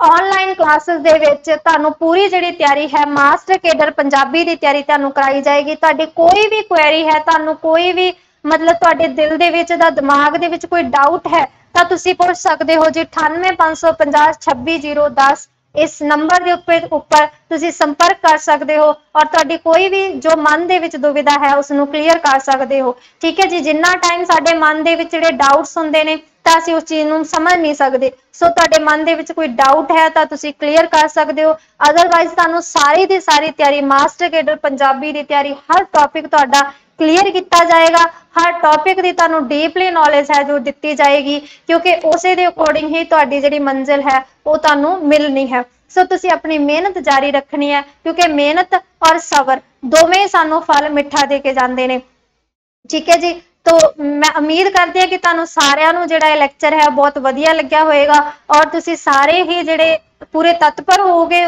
online classes ਦੇ ਵਿੱਚ ਤੁਹਾਨੂੰ ਪੂਰੀ ਜਿਹੜੀ ਤਿਆਰੀ ਹੈ ਮਾਸਟਰ ਕੇਡਰ ਪੰਜਾਬੀ ਦੀ ਤਿਆਰੀ ਤੁਹਾਨੂੰ ਕਰਾਈ ਜਾਏਗੀ। ਤੁਹਾਡੀ ਕੋਈ ਵੀ ਕੁਐਰੀ ਹੈ, ਤੁਹਾਨੂੰ ਕੋਈ ਵੀ ਮਤਲਬ ਤੁਹਾਡੇ ਦਿਲ ਦੇ ਵਿੱਚ ਦਾ ਦਿਮਾਗ ਦੇ ਵਿੱਚ ਕੋਈ ਡਾਊਟ ਹੈ ਤਾਂ ਤੁਸੀਂ ਪੁੱਛ ਸਕਦੇ ਹੋ ਜੀ। 9855026010 ਇਸ ਨੰਬਰ ਦੇ ਉੱਪਰ ਤੁਸੀਂ ਸੰਪਰਕ ਕਰ ਸਕਦੇ ਹੋ, ਔਰ ਤੁਹਾਡੀ ਕੋਈ ਵੀ ਜੋ ਮਨ ਦੇ ਵਿੱਚ ਦੁਵਿਧਾ ਹੈ ਉਸ ਨੂੰ ਕਲੀਅਰ ਕਰ ਸਕਦੇ ਹੋ। ਠੀਕ ਹੈ ਜੀ। ਜਿੰਨਾ ਟਾਈਮ ਸਾਡੇ ਮਨ ਦੇ ਵਿੱਚ ਜਿਹੜੇ ਡਾਊਟਸ ਹੁੰਦੇ ਨੇ ਤਾਂ ਅਸੀਂ ਉਸ ਚੀਜ਼ ਨੂੰ ਸਮਝ ਨਹੀਂ ਸਕਦੇ। ਸੋ ਤੁਹਾਡੇ ਮਨ ਦੇ ਵਿੱਚ ਕੋਈ ਡਾਊਟ ਹੈ ਤਾਂ ਤੁਸੀਂ ਕਲੀਅਰ ਕਰ ਸਕਦੇ ਹੋ। ਅਦਰਵਾਈਜ਼ ਤੁਹਾਨੂੰ ਸਾਰੀ ਦੀ ਸਾਰੀ ਤਿਆਰੀ ਮਾਸਟਰ ਕੇਡਰ ਪੰਜਾਬੀ ਦੀ ਤਿਆਰੀ ਹਰ ਟੌਪਿਕ ਤੁਹਾਡਾ ਕਲੀਅਰ ਕੀਤਾ ਜਾਏਗਾ। ਹਰ ਟੌਪਿਕ ਦੀ ਤੁਹਾਨੂੰ ਡੀਪਲੀ ਨੌਲੇਜ ਹੈ ਜੋ ਦਿੱਤੀ ਜਾਏਗੀ, ਕਿਉਂਕਿ ਉਸੇ ਦੇ ਅਕੋਰਡਿੰਗ ਹੀ ਤੁਹਾਡੀ ਜਿਹੜੀ ਮੰਜ਼ਿਲ ਹੈ ਉਹ ਤੁਹਾਨੂੰ ਮਿਲਣੀ ਹੈ। ਸੋ ਤੁਸੀਂ ਆਪਣੀ ਮਿਹਨਤ ਜਾਰੀ ਰੱਖਣੀ ਹੈ, ਕਿਉਂਕਿ ਮਿਹਨਤ ਔਰ ਸਬਰ ਦੋਵੇਂ ਸਾਨੂੰ ਫਲ ਮਿੱਠਾ ਦੇ ਕੇ ਜਾਂਦੇ ਨੇ। ਠੀਕ ਹੈ ਜੀ। तो मैं उम्मीद करती हाँ कि तुहानू सारिਆਂ ਨੂੰ ਜਿਹੜਾ ਇਹ ਲੈਕਚਰ ਹੈ ਬਹੁਤ ਵਧੀਆ ਲੱਗਿਆ ਹੋਵੇਗਾ, ਔਰ ਤੁਸੀਂ ਸਾਰੇ ਹੀ ਜਿਹੜੇ ਪੂਰੇ ਤਤਪਰ ਹੋਗੇ,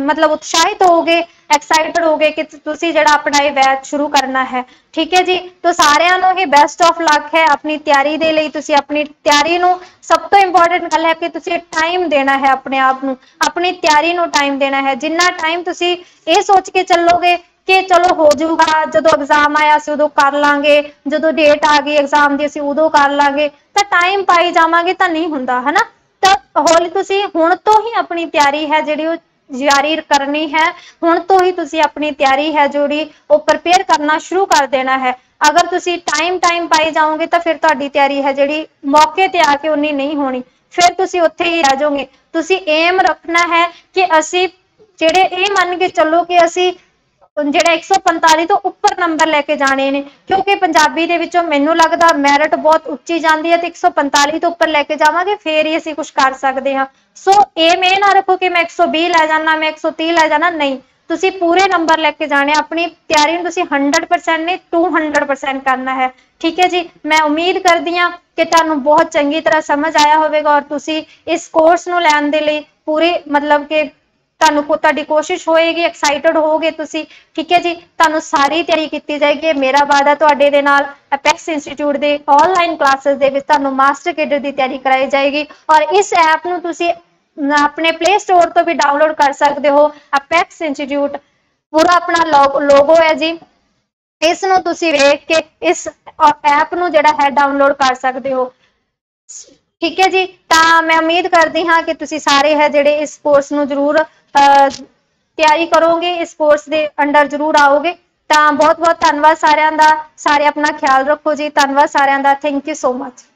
मतलब उत्साहित होगे, एक्साइटेड होगे कि ਤੁਸੀਂ ਜਿਹੜਾ ਆਪਣਾ ਇਹ ਬੈਚ ਸ਼ੁਰੂ ਕਰਨਾ ਹੈ। ਠੀਕ ਹੈ ਜੀ। तो ਸਾਰਿਆਂ ਨੂੰ ਹੀ ਬੈਸਟ ਆਫ ਲੱਕ ਹੈ ਆਪਣੀ ਤਿਆਰੀ ਦੇ ਲਈ। ਤੁਸੀਂ ਆਪਣੀ ਤਿਆਰੀ ਨੂੰ ਸਭ ਤੋਂ ਇੰਪੋਰਟੈਂਟ ਗੱਲ ਹੈ ਕਿ ਤੁਸੀਂ ਟਾਈਮ ਦੇਣਾ ਹੈ ਆਪਣੇ ਆਪ ਨੂੰ, ਆਪਣੀ ਤਿਆਰੀ ਨੂੰ ਟਾਈਮ ਦੇਣਾ ਹੈ। ਜਿੰਨਾ ਟਾਈਮ ਤੁਸੀਂ ਇਹ ਸੋਚ ਕੇ ਚੱਲੋਗੇ कि चलो हो जाऊगा, जो एग्जाम आया असीं उदों कर लांगे, जो डेट आ गई एग्जाम की असीं उदों कर लांगे, तो टाइम पाई जावांगे तो नहीं हुंदा है ना। तो हौली तुसीं हुण तो ही अपनी तैयारी है जिहड़ी जारी करनी है, हुण तो ही तुसीं अपनी तैयारी है जिहड़ी वो प्रिपेयर करना शुरू कर देना है। अगर तुसीं टाइम पाई जाओगे तो फिर तुहाडी तैयारी है जिहड़ी मौके ते आके उन्नी नहीं होनी, फिर तुसीं उत्थे ही रह जाओगे। तुसीं एम रखना है कि असीं जिहड़े ये मन के चलो कि असीं ਜਿਹੜੇ 145 ਤੋਂ ਉੱਪਰ ਨੰਬਰ ਲੈ ਕੇ ਜਾਣੇ ਨੇ, ਕਿਉਂਕਿ ਪੰਜਾਬੀ ਦੇ ਵਿੱਚੋਂ ਮੈਨੂੰ ਲੱਗਦਾ ਮੈਰਿਟ ਬਹੁਤ ਉੱਚੀ ਜਾਂਦੀ ਹੈ ਤੇ 145 ਤੋਂ ਉੱਪਰ ਲੈ ਕੇ ਜਾਵਾਂਗੇ ਫੇਰ ਹੀ ਅਸੀਂ ਕੁਝ ਕਰ ਸਕਦੇ ਹਾਂ। ਸੋ ਇਹ ਨਾ ਰੱਖੋ ਕਿ ਮੈਂ 120 ਲੈ ਜਾਣਾ, ਮੈਂ 130 ਲੈ ਜਾਣਾ, ਨਹੀਂ, ਤੁਸੀਂ ਪੂਰੇ ਨੰਬਰ ਲੈ ਕੇ ਜਾਣੇ। ਆਪਣੀ ਤਿਆਰੀ ਨੂੰ ਤੁਸੀਂ 100% ਨਹੀਂ 200% ਕਰਨਾ ਹੈ। ਠੀਕ ਹੈ ਜੀ। ਮੈਂ ਉਮੀਦ ਕਰਦੀ ਹਾਂ ਕਿ ਤੁਹਾਨੂੰ ਬਹੁਤ ਚੰਗੀ ਤਰ੍ਹਾਂ ਸਮਝ ਆਇਆ ਹੋਵੇਗਾ, ਔਰ ਤੁਸੀਂ ਇਸ ਕੋਰਸ ਨੂੰ ਲੈਣ ਦੇ ਲਈ ਪੂਰੀ मतलब ਕਿ ਤੁਹਾਡੀ ਕੋਸ਼ਿਸ਼ ਹੋਏਗੀ, ਐਕਸਾਈਟਡ ਹੋਗੇ ਤੁਸੀਂ। ਠੀਕ ਹੈ ਜੀ। ਤੁਹਾਨੂੰ ਸਾਰੀ ਤਿਆਰੀ ਕੀਤੀ ਜਾਏਗੀ। ਮੇਰਾ ਵਾਅਦਾ ਤੁਹਾਡੇ ਦੇ ਨਾਲ ਅਪੈਕਸ ਇੰਸਟੀਚਿਊਟ ਦੇ ਆਨਲਾਈਨ ਕਲਾਸਿਸ ਦੇ ਵਿੱਚ ਤੁਹਾਨੂੰ ਮਾਸਟਰ ਕੇਡਰ ਦੀ ਤਿਆਰੀ ਕਰਾਈ ਜਾਏਗੀ, ਔਰ ਇਸ ਐਪ ਨੂੰ ਤੁਸੀਂ ਆਪਣੇ ਪਲੇ ਸਟੋਰ ਤੋਂ ਵੀ ਡਾਊਨਲੋਡ ਕਰ ਸਕਦੇ ਹੋ। ਅਪੈਕਸ ਇੰਸਟੀਚਿਊਟ ਪੂਰਾ ਆਪਣਾ ਲੋਗੋ ਹੈ ਜੀ, ਇਸ ਨੂੰ ਤੁਸੀਂ ਵੇਖ ਕੇ ਇਸ ਐਪ ਨੂੰ ਜਿਹੜਾ ਹੈ ਡਾਊਨਲੋਡ ਕਰ ਸਕਦੇ ਹੋ। ठीक है जी। तो मैं उम्मीद करती हाँ कि तुसी सारे है जिहड़े इस कोर्स नूं जरूर तैयारी करोगे, इस कोर्स के अंडर जरूर आओगे। तो बहुत बहुत धन्यवाद सारिਆਂ ਦਾ। सारे अपना ख्याल रखो जी। धन्यवाद सारिਆਂ ਦਾ। Thank you so much.